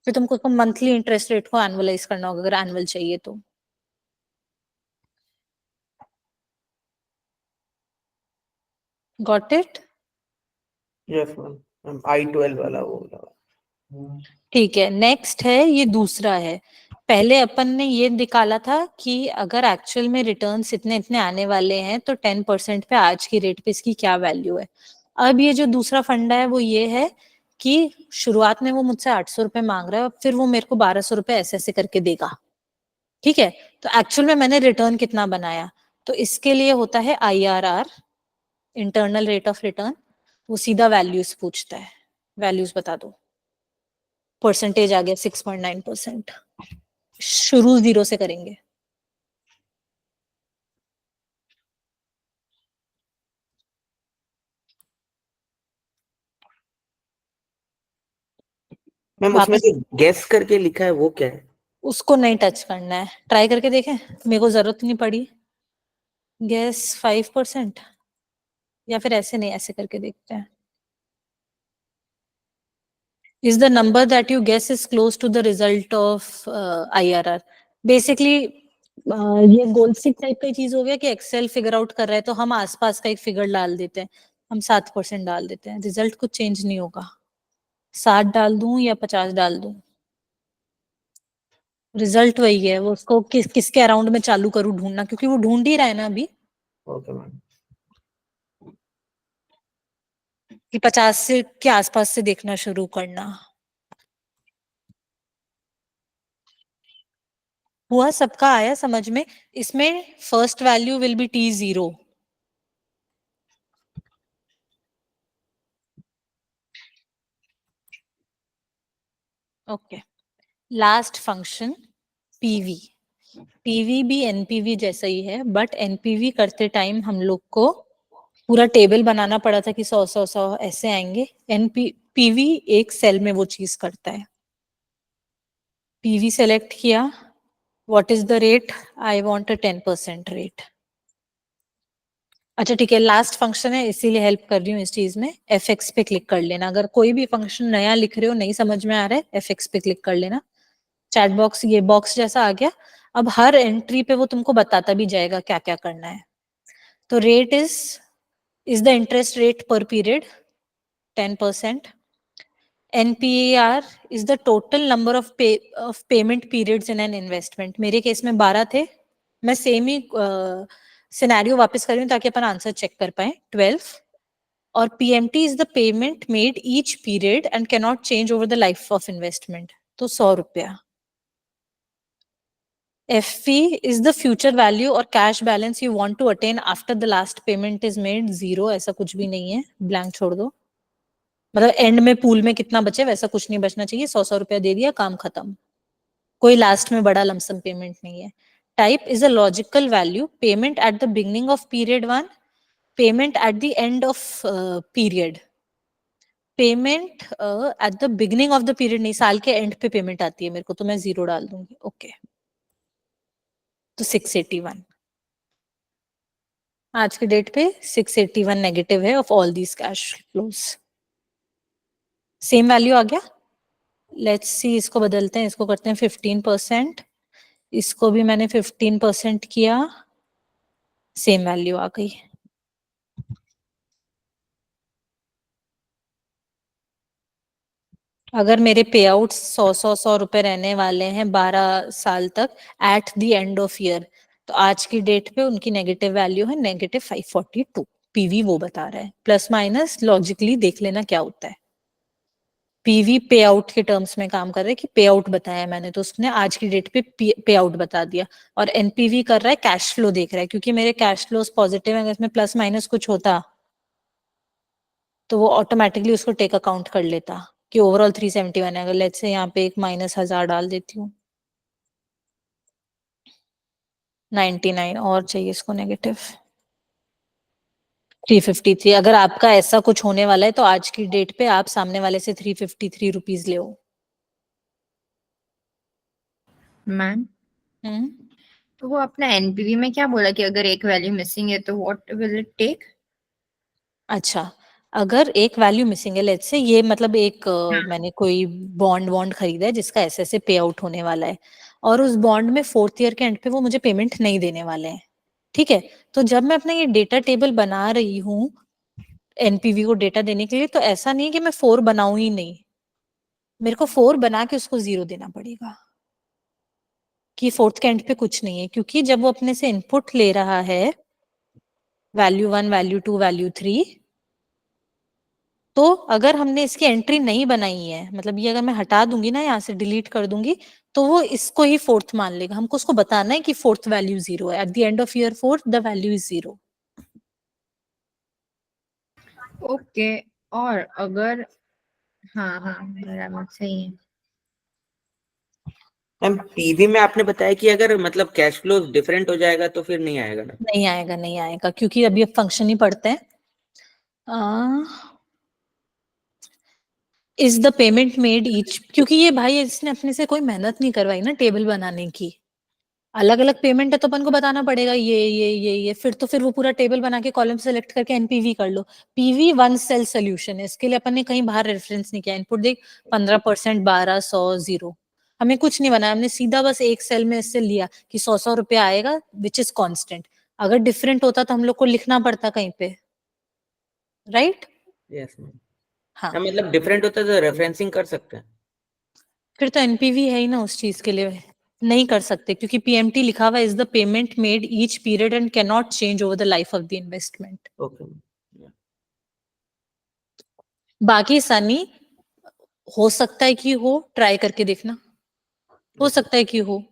फिर तुमको उसको मंथली इंटरेस्ट रेट को एनुअलाइज करना होगा अगर एनुअल चाहिए तो। Got it? Yes ma'am, I12 वाला वो वाला। ठीक है, नेक्स्ट है, ये दूसरा है। पहले अपन ने ये निकाला था कि अगर एक्चुअल में रिटर्न्स इतने इतने आने वाले हैं तो 10% पे आज की रेट पे इसकी क्या वैल्यू है। अब ये जो दूसरा फंडा है वो ये है कि शुरुआत में वो मुझसे 800 रुपए मांग रहा है, फिर वो मेरे को 1200 रुपए ऐसे ऐसे करके देगा। ठीक है, तो एक्चुअल में मैंने रिटर्न कितना बनाया, तो इसके लिए होता है IRR, internal rate of return. वो सीधा वैल्यूज पूछता है, वैल्यूज बता दो। परसेंटेज आ गया 6.9%। शुरू 0 से करेंगे। मैम उसमें वापस जो गेस करके लिखा है वो क्या है? उसको नहीं टच करना है, ट्राई करके देखें, मेरे को जरूरत नहीं पड़ी। गेस 5%, या फिर ऐसे नहीं, ऐसे करके देखते हैं। Is the number that you guess is close to the result of IRR? Basically ये गोल स्टिक टाइप का चीज हो गया कि एक्सेल फिगर आउट कर रहा है तो हम आसपास का एक फिगर डाल देते हैं, हम 7% डाल देते हैं, रिजल्ट कुछ चेंज नहीं होगा। 60 डाल दूं या 50 डाल दूं, रिजल्ट वही है। वो उसको किसके अराउंड में चालू करूं ढूंढना, क्योंकि वो ढूंढ ही रहा है ना अभी ओके मैम। कि 50 से के आसपास से देखना शुरू करना। हुआ सबका, आया समझ में? इसमें first value will be T0। Okay, last function PV. PV भी एनपीवी जैसा ही है, बट एनपीवी करते टाइम हम लोग को पूरा टेबल बनाना पड़ा था कि 100 ऐसे आएंगे। पीवी एक सेल में वो चीज करता है। पीवी सेलेक्ट किया, what is the rate, I want a 10% rate. अच्छा ठीक है, लास्ट फंक्शन है इसीलिए हेल्प कर रही हूँ इस चीज में। FX पे क्लिक कर लेना, अगर कोई भी फंक्शन नया लिख रहे हो नहीं समझ में आ रहा है, FX पे क्लिक कर लेना। चैट बॉक्स ये बॉक्स जैसा आ गया। अब हर एंट्री पे वो तुमको बताता भी जाएगा क्या क्या करना है। तो rate is the interest rate पर period 10%। NPAR is the total number of payment periods in an investment। मेरे केस में 12 थे, मैं सेम ही सिनेरियो वापस कर रही हूँ ताकि अपन आंसर चेक कर पाए। 12। और PMT is the payment made each period and cannot change over the life of investment, तो 100 रुपया। FP is the future value or cash balance you want to attain after the last payment is made। 0, ऐसा कुछ भी नहीं है, blank छोड़ दो। मतलब एंड में पूल में कितना बचे वैसा कुछ नहीं बचना चाहिए। 100 रुपया दे दिया, काम खत्म। कोई लास्ट में बड़ा लमसम पेमेंट नहीं है। Type is a logical value, payment at the beginning of period 1, payment eight the end of period. Payment at the beginning of the period नहीं, साल के एंड पे पेमेंट आती है मेरे को, तो मैं 0 डाल दूंगी। ओके, तो 681 आज के डेट पे 681 नेगेटिव है of all these cash flows. Same value आ गया। लेट्स सी, इसको बदलते हैं, इसको करते हैं 15%। इसको भी मैंने 15% किया, सेम वैल्यू आ गई। अगर मेरे पे आउट 100 रुपए रहने वाले हैं 12 साल तक eight the end of year, तो आज की डेट पे उनकी नेगेटिव वैल्यू है -542। पीवी वो बता रहा है, प्लस माइनस लॉजिकली देख लेना क्या होता है। पीवी पे आउट के टर्म्स में काम कर रहा है कि पे आउट बताया मैंने, तो उसने आज की डेट पे पे आउट बता दिया। और एनपीवी कर रहा है कैश फ्लो देख रहा है, क्योंकि मेरे कैश फ्लोज पॉजिटिव है, अगर इसमें प्लस माइनस कुछ होता तो वो ऑटोमेटिकली उसको टेक अकाउंट कर लेता कि ओवरऑल 371 है। अगर लेट्स से यहाँ पे एक -1000 डाल देती हूँ, 99 और चाहिए इसको नेगेटिव 353। अगर आपका ऐसा कुछ होने वाला है तो आज की डेट पे आप सामने वाले से 353 रुपीज ले। मैम हम्म तो वो अपना एनपीवी में क्या बोला कि अगर एक वैल्यू मिसिंग है तो व्हाट विल इट टेक? अच्छा, अगर एक वैल्यू मिसिंग है, लेट्स से ये मतलब एक मैंने कोई बॉन्ड खरीदा है जिसका ऐसे ऐसे पे आउट होने वाला है, और उस बॉन्ड में 4th ईयर के एंड पे वो मुझे पेमेंट नहीं देने वाले हैं, ठीक है। तो जब मैं अपना ये डेटा टेबल बना रही हूँ एनपीवी को डेटा देने के लिए, तो ऐसा नहीं है कि मैं 4 बनाऊं ही नहीं, मेरे को 4 बना के उसको 0 देना पड़ेगा कि 4th के एंड पे कुछ नहीं है, क्योंकि जब वो अपने से इनपुट ले रहा है वैल्यू 1 वैल्यू 2 वैल्यू 3, तो अगर हमने इसकी एंट्री नहीं बनाई है, मतलब ये अगर मैं हटा दूंगी ना, यहाँ से डिलीट कर दूंगी, तो वो इसको ही 4th मान लेगा। हमको उसको बताना है कि 4th वैल्यू 0 है, eight the end of year 4 the value is 0। Okay. और अगर, हाँ हाँ बराबर सही है। मैम पीवी में आपने बताया कि अगर मतलब कैश फ्लो डिफरेंट हो जाएगा तो फिर नहीं आएगा ना? नहीं आएगा, नहीं आएगा, क्योंकि अभी अब फंक्शन ही पढ़ते हैं। Is the payment made each, क्योंकि ये भाई इसने अपने से कोई मेहनत नहीं करवाई ना टेबल बनाने की, अलग अलग पेमेंट है तो अपन को बताना पड़ेगा ये, फिर वो पूरा टेबल बना के कॉलम सेलेक्ट करके एनपीवी कर लो। पीवी वन सेल सोल्यूशन है, इसके लिए अपन ने कहीं बाहर रेफरेंस नहीं किया। इनपुट देख 15%, 1200, 0, हमें कुछ नहीं बनाया, हमने सीधा बस एक सेल में इससे लिया कि 100 रुपया आएगा विच इज कांस्टेंट। अगर डिफरेंट होता तो हम लोग को लिखना पड़ता कहीं पे, राइट? Yes ma'am. हाँ, मतलब डिफरेंट होता है तो रेफरेंसिंग कर सकते हैं। फिर तो एनपीवी है ही ना उस चीज के लिए। नहीं कर सकते क्योंकि पीएमटी लिखा हुआ is the payment made each period and can not change over the life of the investment. Okay. बाकी सनी हो सकता है कि हो, ट्राई करके देखना, हो सकता है कि हो।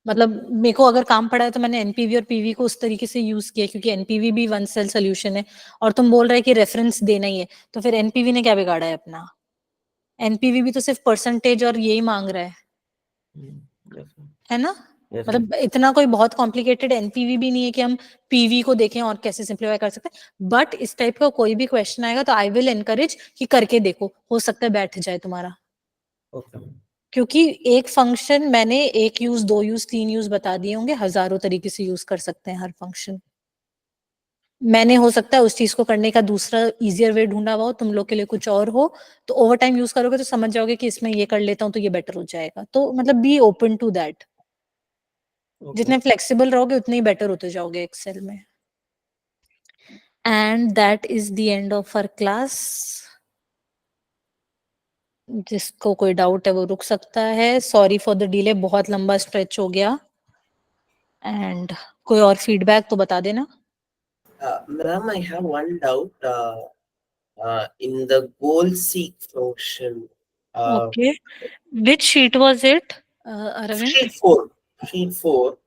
मतलब मेरे को अगर काम पड़ा है तो मैंने एनपीवी और पीवी को उस तरीके से यूज किया, क्योंकि एनपीवी भी वन सेल सोल्यूशन है, और तुम बोल रहे कि रेफरेंस देना ही है, तो फिर एनपीवी ने क्या बिगाड़ा है अपना? एनपीवी भी तो सिर्फ परसेंटेज और यही मांग रहा है ना? Yes ma'am. मतलब इतना कोई बहुत कॉम्प्लिकेटेड एनपीवी भी नहीं है कि हम पीवी को देखें और कैसे सिंप्लीफाई कर सकते हैं। बट इस टाइप का कोई भी क्वेश्चन आएगा तो आई विल एनकरेज कि करके देखो, हो सकता है बैठ जाए तुम्हारा। Okay ma'am. क्योंकि एक फंक्शन मैंने एक यूज, दो यूज, तीन यूज बता दिए होंगे, हजारों तरीके से यूज कर सकते हैं हर फंक्शन। मैंने हो सकता है उस चीज को करने का दूसरा इजियर वे ढूंढा हुआ हो, तुम लोग के लिए कुछ और हो, तो ओवर टाइम यूज करोगे तो समझ जाओगे कि इसमें ये कर लेता हूँ तो ये बेटर हो जाएगा। तो मतलब be open to that, okay. जितने फ्लेक्सिबल रहोगे उतने ही बेटर होते जाओगे एक्सेल में। And that is the end of our class. जिसको कोई डाउट है वो रुक सकता है। सॉरी फॉर द डिले, बहुत लंबा स्ट्रेच हो गया। एंड कोई और फीडबैक तो बता देना। Ma'am, I have one doubt. In the goal seek function, uh, okay, which sheet was it Arvind? sheet 4, sheet 4.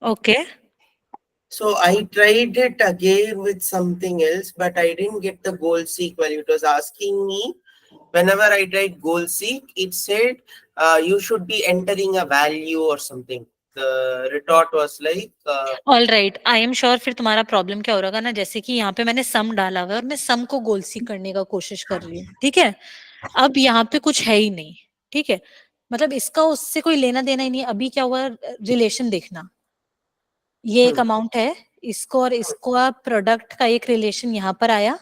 Okay, So I tried it again with something else, but I didn't get the goal seek value. It was asking me whenever I tried goal seek, it said you should be entering a value or something. The retort was like, all right, I am sure. फिर तुम्हारा problem क्या हो रहा ना, जैसे कि यहाँ पे मैंने सम डाला हुआ है और मैं सम को गोल सीक करने का कोशिश कर रही हूँ, ठीक है। अब यहाँ पे कुछ है ही नहीं, ठीक है, मतलब इसका उससे कोई लेना देना ही नहीं। अभी क्या हुआ, रिलेशन देखना, ये एक अमाउंट है, इसको और इसको आप प्रोडक्ट का एक रिलेशन यहाँ पर आया,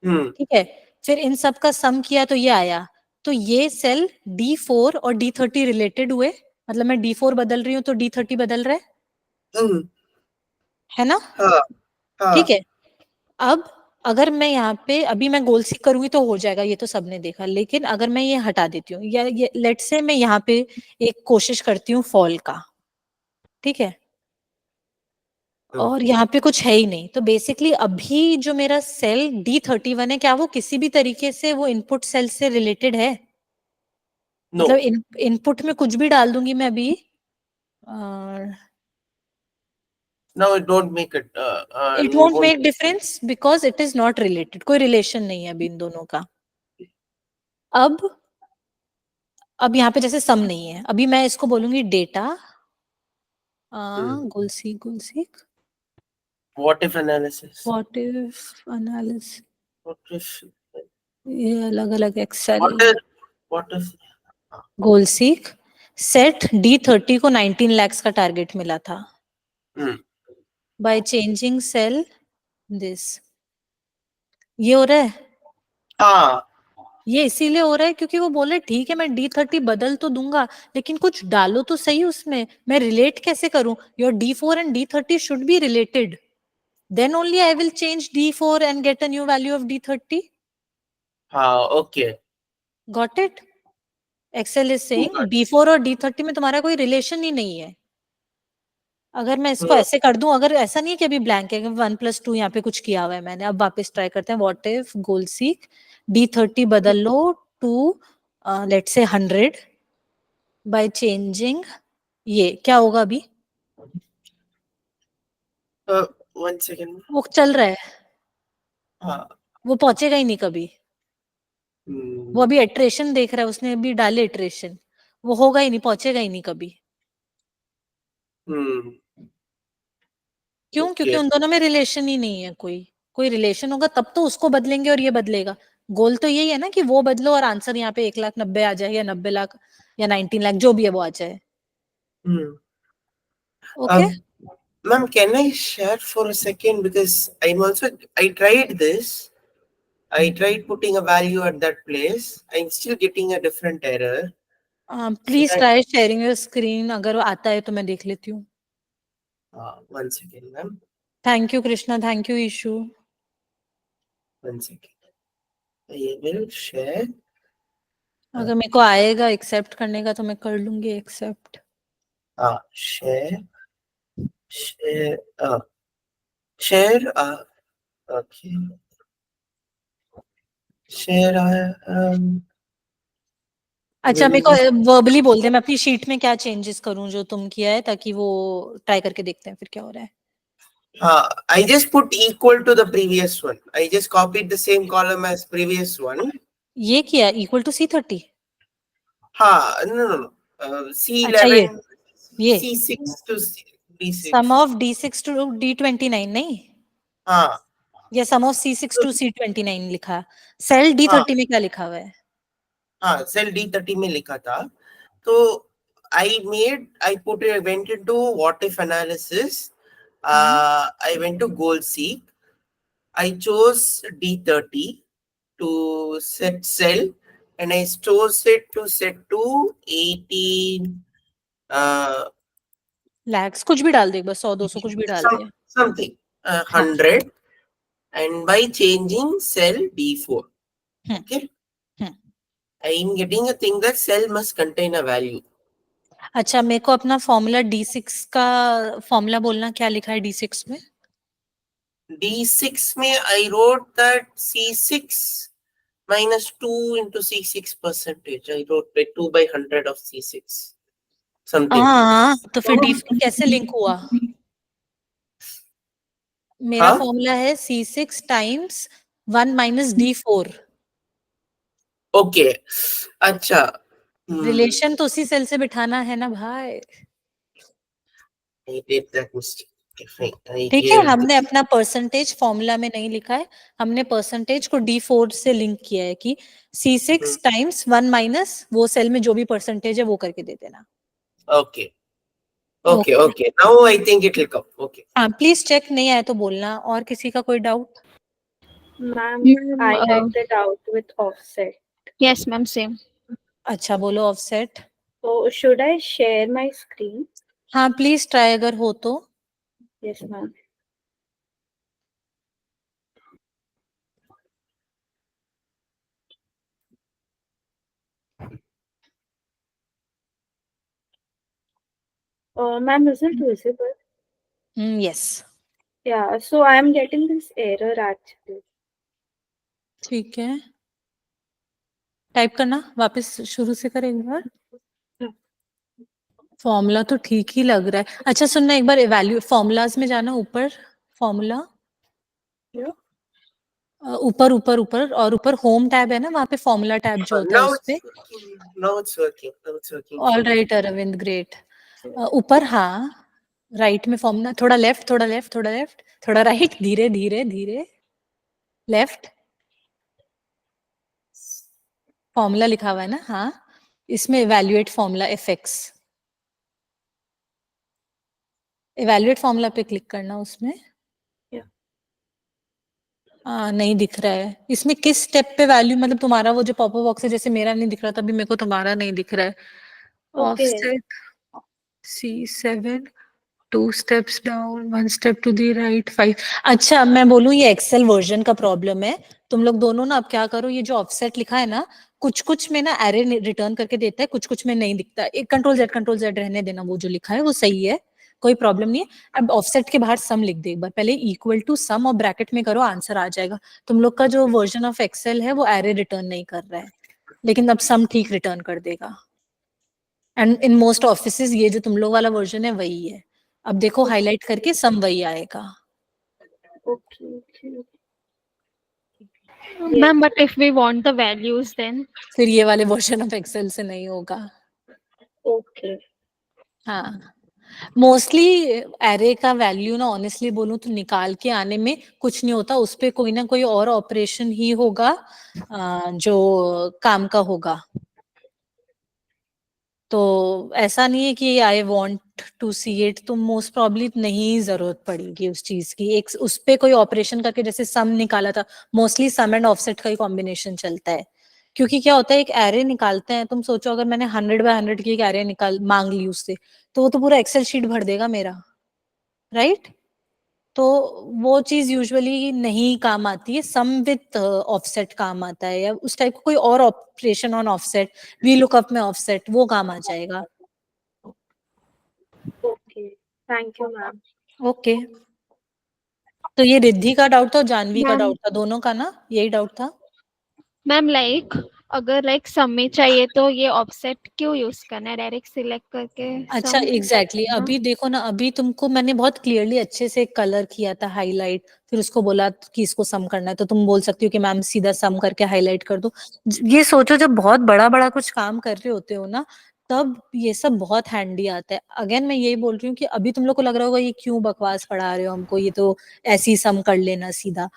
ठीक है, फिर इन सब का सम किया तो ये आया। तो ये सेल D4 और D30 रिलेटेड हुए, मतलब मैं D4 बदल रही हूँ तो D30 बदल रहा है ना? हाँ ठीक हाँ है। अब अगर मैं यहाँ पे अभी मैं गोल सीक करूंगी तो हो जाएगा, ये तो सबने देखा। लेकिन अगर मैं ये हटा देती हूँ, या ये लेट से मैं यहाँ पे एक कोशिश करती हूँ फॉल का, ठीक है, और यहाँ पे कुछ है ही नहीं, तो बेसिकली अभी जो मेरा सेल D31 है, क्या वो किसी भी तरीके से वो इनपुट सेल से रिलेटेड है? no, मतलब इनपुट में कुछ भी डाल दूंगी मैं अभी, और no, it don't make it. It No, won't make difference because it is not related, कोई रिलेशन नहीं है अभी इन दोनों का। अब यहाँ पे जैसे सम नहीं है, अभी मैं इसको बोलूंगी data goal seek what if analysis? What if analysis, What if? ये अलग अलग Excel What if? What if? Goal seek set D30 को 19 lakhs का टारगेट मिला था. By changing cell this. ये हो रहा है. हाँ ये इसीलिए हो रहा है क्योंकि वो बोले ठीक है मैं D30 बदल तो दूंगा लेकिन कुछ डालो तो सही उसमें. मैं रिलेट कैसे करूं? Your D4 and D30 should be related. Then only I will change D4 and get a new value of D30. हाँ okay. Got it? Excel is saying D4 और D30 में तुम्हारा कोई रिलेशन ही नहीं है. अगर मैं इसको ऐसे कर दूं, अगर ऐसा नहीं है कि अभी ब्लैंक है, 1+2 यहाँ पे कुछ किया हुआ है मैंने. अब वापस ट्राई करते हैं. What if goal seek D30 बदल लो to let's say 100 by changing. ये क्या होगा अभी? 1 सेकेंड. वो चल रहा है. हाँ. वो पहुंचेगा ही नहीं कभी. वो अभी इटरेशन देख रहा है. उसने अभी डाले इटरेशन. वो होगा ही नहीं, पहुंचेगा ही नहीं कभी. क्यों? क्योंकि उन दोनों में रिलेशन ही नहीं है. कोई रिलेशन होगा तब तो उसको बदलेंगे और ये बदलेगा. गोल तो यही है ना कि वो बदलो और आंसर यहाँ पे 1,90,000 आ जाए या 90 लाख या 19 लाख जो भी है वो आ जाए. Okay. Ma'am, can I share for a second because I tried this. I tried putting a value at that place. I'm still getting a different error. Please try sharing your screen. अगर वो आता है तो मैं देख लेती हूँ. 1 second, ma'am. Thank you Krishna. Thank you Ishu. 1 second. I will share. अगर मेरे को आएगा एक्सेप्ट करने का तो मैं कर लूंगी accept. Share. Share. Okay. Share. अच्छा मेरे को वर्बली बोल दे. मैं अपनी शीट में क्या चेंजेस करूं जो तुम किया है, ताकि वो ट्राई करके देखते हैं फिर क्या हो रहा है. I just put equal to the previous one. I just copied the same column as previous one. ये किया इक्वल टू C30. No. अच्छा C11, ये C6 to D6. Some of D6 to D29 नहीं. हाँ. या सम ऑफ C6 टू C29 लिखा. Cell D30 में क्या लिखा हुआ है? सेल D30 में लिखा था. तो I went into what if analysis. I went to goal seek. I chose D30 to set cell and I chose it to set to 18 lakhs कुछ भी डाल दे, बस 100-200 कुछ भी डाल दे. something 100 and by changing cell D4. Okay. I am getting a thing that cell must contain a value. अच्छा मेरे को अपना फॉर्मूला D6 का फॉर्मूला बोलना. क्या लिखा है D6 में? D6 में I wrote that C6 minus 2 into C6 percentage. I wrote by 2 by 100 of C6. Something. हाँ तो फिर D4 कैसे लिंक हुआ? मेरा फॉर्मूला है C6 times 1 minus D4. Okay. अच्छा. रिलेशन तो उसी सेल से बिठाना है ना भाई. I did that mistake. ठीक है. हमने अपना परसेंटेज फॉर्मूला में नहीं लिखा है. हमने परसेंटेज को D4 से लिंक किया है कि C6 टाइम्स 1 माइनस वो सेल में जो भी परसेंटेज है वो करके दे देना. Okay. Now I think it will come. Okay. हाँ प्लीज चेक. नहीं आया तो बोलना. और किसी का कोई doubt? Ma'am, I had the doubt with offset. Yes, ma'am, same. अच्छा बोलो offset. So should I share my screen? हाँ प्लीज ट्राई अगर हो तो. Yes, ma'am. Ma'am, is it visible? Yes. Yeah, so I am getting this error actually. ठीक है. Type करना. वापस शुरू से कर एक बार. फॉर्मूला तो ठीक ही लग रहा है. अच्छा सुनना, एक बार वैल्यू फॉर्मूलाज में जाना. ऊपर फॉर्मूला. ऊपर ऊपर ऊपर और ऊपर होम टैब है ना, वहाँ पे फॉर्मूला टैब जो होता है उस पे. Now it's working. All right Arvind, great. ऊपर हाँ राइट में फॉर्मूला. थोड़ा लेफ्ट, थोड़ा लेफ्ट, थोड़ा लेफ्ट, थोड़ा राइट. धीरे धीरे धीरे लेफ्ट. फॉर्मूला लिखा हुआ है ना. हाँ इसमें evaluate formula FX, evaluate formula पे क्लिक करना उसमें। नहीं दिख रहा है इसमें किस स्टेप पे वैल्यू, मतलब तुम्हारा वो जो पॉपअप बॉक्स है, जैसे मेरा नहीं दिख रहा था अभी, मेरे को तुम्हारा नहीं दिख रहा है। Offset C7, 2 steps down, 1 step to the right, 5। अच्छा मैं बोलूँ ये एक्सेल वर्जन का प्रॉब्लम है। तुम लोग दोनों ना अब क्या करो, ये जो ऑफसेट लिखा है ना, कुछ कुछ में ना एरे रिटर्न करके देता है, कुछ कुछ में नहीं दिखता। एक कंट्रोल Z रहने देना, वो जो लिखा है वो सही है, कोई प्रॉब्लम नहीं है। अब ऑफसेट के बाहर सम लिख दे एक बार, पहले इक्वल टू सम और ब्रैकेट में करो, आंसर आ जाएगा। तुम लोग का जो वर्जन ऑफ एक्सेल है वो एरे रिटर्न नहीं कर रहा है, लेकिन अब सम ठीक रिटर्न कर देगा। एंड इन मोस्ट ऑफिसेज ये जो तुम लोग वाला वर्जन है वही है। अब देखो हाईलाइट करके सम वही आएगा। Ma'am, but if we want the values, then फिर ये वाले वर्जन ऑफ एक्सेल से नहीं होगा। हाँ, मोस्टली एरे का वैल्यू ना ऑनेस्टली बोलूं तो निकाल के आने में कुछ नहीं होता, उस पे कोई ना कोई और ऑपरेशन ही होगा जो काम का होगा। तो ऐसा नहीं है कि I want to see it, तो मोस्ट प्रॉब्ली नहीं जरूरत पड़ेगी उस चीज की। एक उस पे कोई ऑपरेशन करके, जैसे सम निकाला था, मोस्टली सम एंड ऑफसेट का ही कॉम्बिनेशन चलता है। क्योंकि क्या होता है, एक एरे निकालते हैं, तुम सोचो अगर मैंने 100 by 100 की एक एरे निकाल मांग ली उससे, तो वो तो पूरा एक्सेल शीट भर देगा मेरा, राइट? तो वो चीज यूजुअली नहीं काम आती है, सम विथ ऑफसेट काम आता है, या उस टाइप का कोई और operation on offset, V lookup में ऑफसेट, वो काम आ जाएगा। Thank you, ma'am. ओके, तो ये रिद्धि का डाउट था और जानवी का Ma'am, डाउट था, दोनों का ना यही डाउट था। मैम लाइक अगर लाइक सम में चाहिए तो ये ऑफसेट क्यों यूज करना है, डायरेक्ट सिलेक्ट करके अच्छा सम एग्जैक्टली अभी देखो ना, अभी तुमको मैंने बहुत क्लियरली अच्छे से कलर किया था हाईलाइट, फिर उसको बोला कि इसको सम करना है, तो तुम बोल सकती हो कि मैम सीधा सम करके हाईलाइट कर दो। ये सोचो जब बहुत बड़ा बड़ा कुछ काम कर रहे होते हो ना, तब ये सब बहुत हैंडी आता है। अगेन मैं यही बोल रही हूँ कि अभी तुम लोग को लग रहा होगा ये क्यों बकवास पढ़ा रहे हो हमको, ये तो ऐसे ही सम कर लेना सीधा।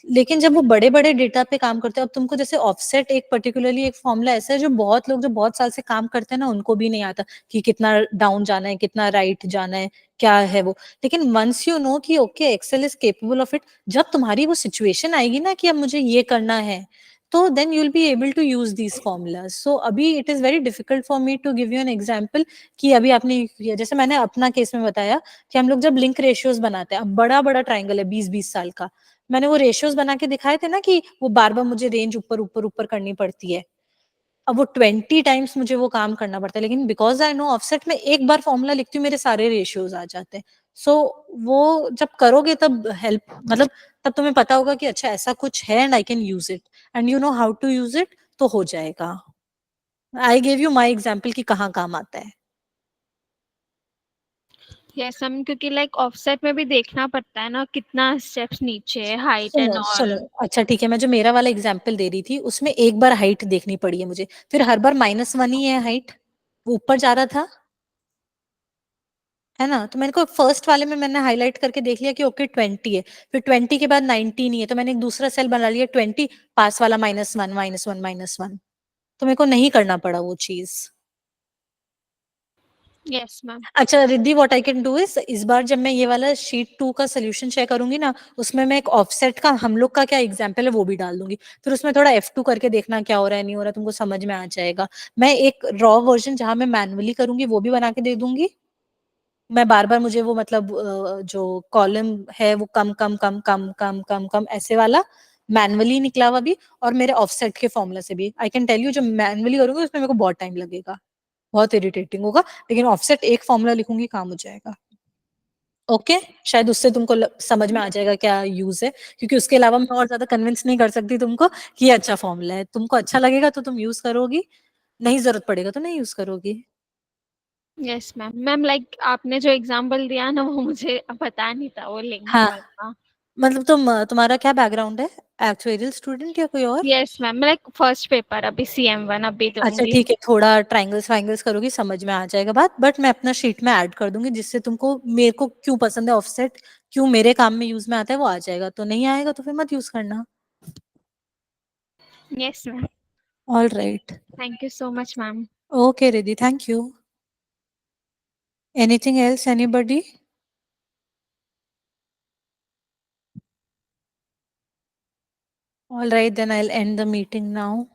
लेकिन जब वो बड़े बड़े डेटा पे काम करते हैं, अब तुमको जैसे ऑफसेट एक पर्टिकुलरली एक फॉर्मूला ऐसा है जो बहुत लोग जो बहुत साल से काम करते हैं ना उनको भी नहीं आता, कि कितना डाउन जाना है, कितना राइट जाना है, क्या है वो। लेकिन वंस यू नो कि okay Excel is capable of it, जब तुम्हारी वो सिचुएशन आएगी ना कि अब मुझे ये करना है, तो then you will be able to use these formulas. So अभी it is very difficult for me to give you an example कि अभी आपने किया, जैसे मैंने अपना केस में बताया कि हम लोग जब लिंक रेशियोज बनाते हैं, अब बड़ा बड़ा ट्राइंगल है 20-20 साल का, मैंने वो रेशियोज बना के दिखाए थे ना कि वो बार बार मुझे रेंज ऊपर ऊपर ऊपर करनी पड़ती है। अब वो 20 टाइम्स मुझे वो काम करना पड़ता है, लेकिन बिकॉज आई नो ऑफसेट में एक बार फॉर्मूला लिखती हूँ, मेरे सारे रेशियोज आ जाते हैं। सो वो जब करोगे तब हेल्प, मतलब तब तुम्हें पता होगा कि अच्छा ऐसा कुछ है and I can use it and you know how to use it, तो हो जाएगा। I give you my example कि कहाँ काम आता है। यस सम, क्योंकि लाइक ऑफसेट में भी देखना पड़ता है ना कितना स्टेप्स नीचे है, हाइट एंड सुनो सुनो, ऑल। अच्छा ठीक है, मैं जो मेरा वाला एग्जाम्पल दे रही थी उसमें एक बार हाइट देखनी पड़ी है मुझे, फिर हर बार -1 ही है हाइट, वो ऊपर जा रहा था, है ना? तो मैंने को फर्स्ट वाले में मैंने हाईलाइट करके देख लिया कि ओके 20 है, फिर 20 के बाद 19 ही है, तो मैंने एक दूसरा सेल बना लिया 20, पास वाला -1 -1 -1, तो मेरे को नहीं करना पड़ा वो चीज। Yes ma'am. अच्छा Riddhi, what I can do इस बार जब मैं ये वाला शीट 2 का सोल्यूशन शेयर करूंगी ना, उसमें मैं एक ऑफसेट का हम लोग का क्या एग्जाम्पल है वो भी डाल दूंगी, फिर उसमें थोड़ा F2 करके देखना क्या हो रहा है नहीं हो रहा, तुमको समझ में आ जाएगा। मैं एक रॉ वर्जन जहां मैं मैनुअली करूंगी वो भी बना के दे दूंगी। मैं बार बार मुझे वो मतलब जो कॉलम है वो कम कम कम कम कम कम कम ऐसे वाला मैनुअली निकला हुआ भी, और मेरे ऑफसेट के फॉर्मूला से भी। आई कैन टेल यू जो मैनुअली करूंगी उसमें मेरे को बहुत टाइम लगेगा, बहुत इरिटेटिंग होगा, लेकिन ऑफसेट एक फॉर्मूला लिखूंगी काम हो जाएगा। ओके शायद उससे तुमको समझ में आ जाएगा क्या यूज है, क्योंकि उसके अलावा मैं और ज्यादा कन्विंस नहीं कर सकती तुमको कि ये अच्छा फॉर्मूला है। तुमको अच्छा लगेगा तो तुम यूज करोगी, नहीं जरूरत पड़ेगा तो नहीं यूज करोगी। Yes ma'am. मैम लाइक आपने जो एग्जांपल दिया ना वो मुझे पता नहीं था, वो लिंक हाँ, वाला। मतलब तुम्हारा क्या बैकग्राउंड है, एक्चुअरियल स्टूडेंट या कोई और? यस मैम, मैं लाइक फर्स्ट पेपर अभी CM1 अभी अच्छा दूंगी। ठीक है, थोड़ा ट्रायंगल्स वायंगल्स करोगी समझ में आ जाएगा बात, बट मैं अपना शीट में ऐड कर दूंगी जिससे तुमको मेरे को क्यों पसंद है ऑफसेट, क्यों मेरे काम में यूज में आता है वो आ जाएगा, तो नहीं आएगा तो फिर मत यूज करना। Yes ma'am. All right, thank you so much ma'am. Okay, Riddhi, thank you. Anything else, anybody? All right, then I'll end the meeting now.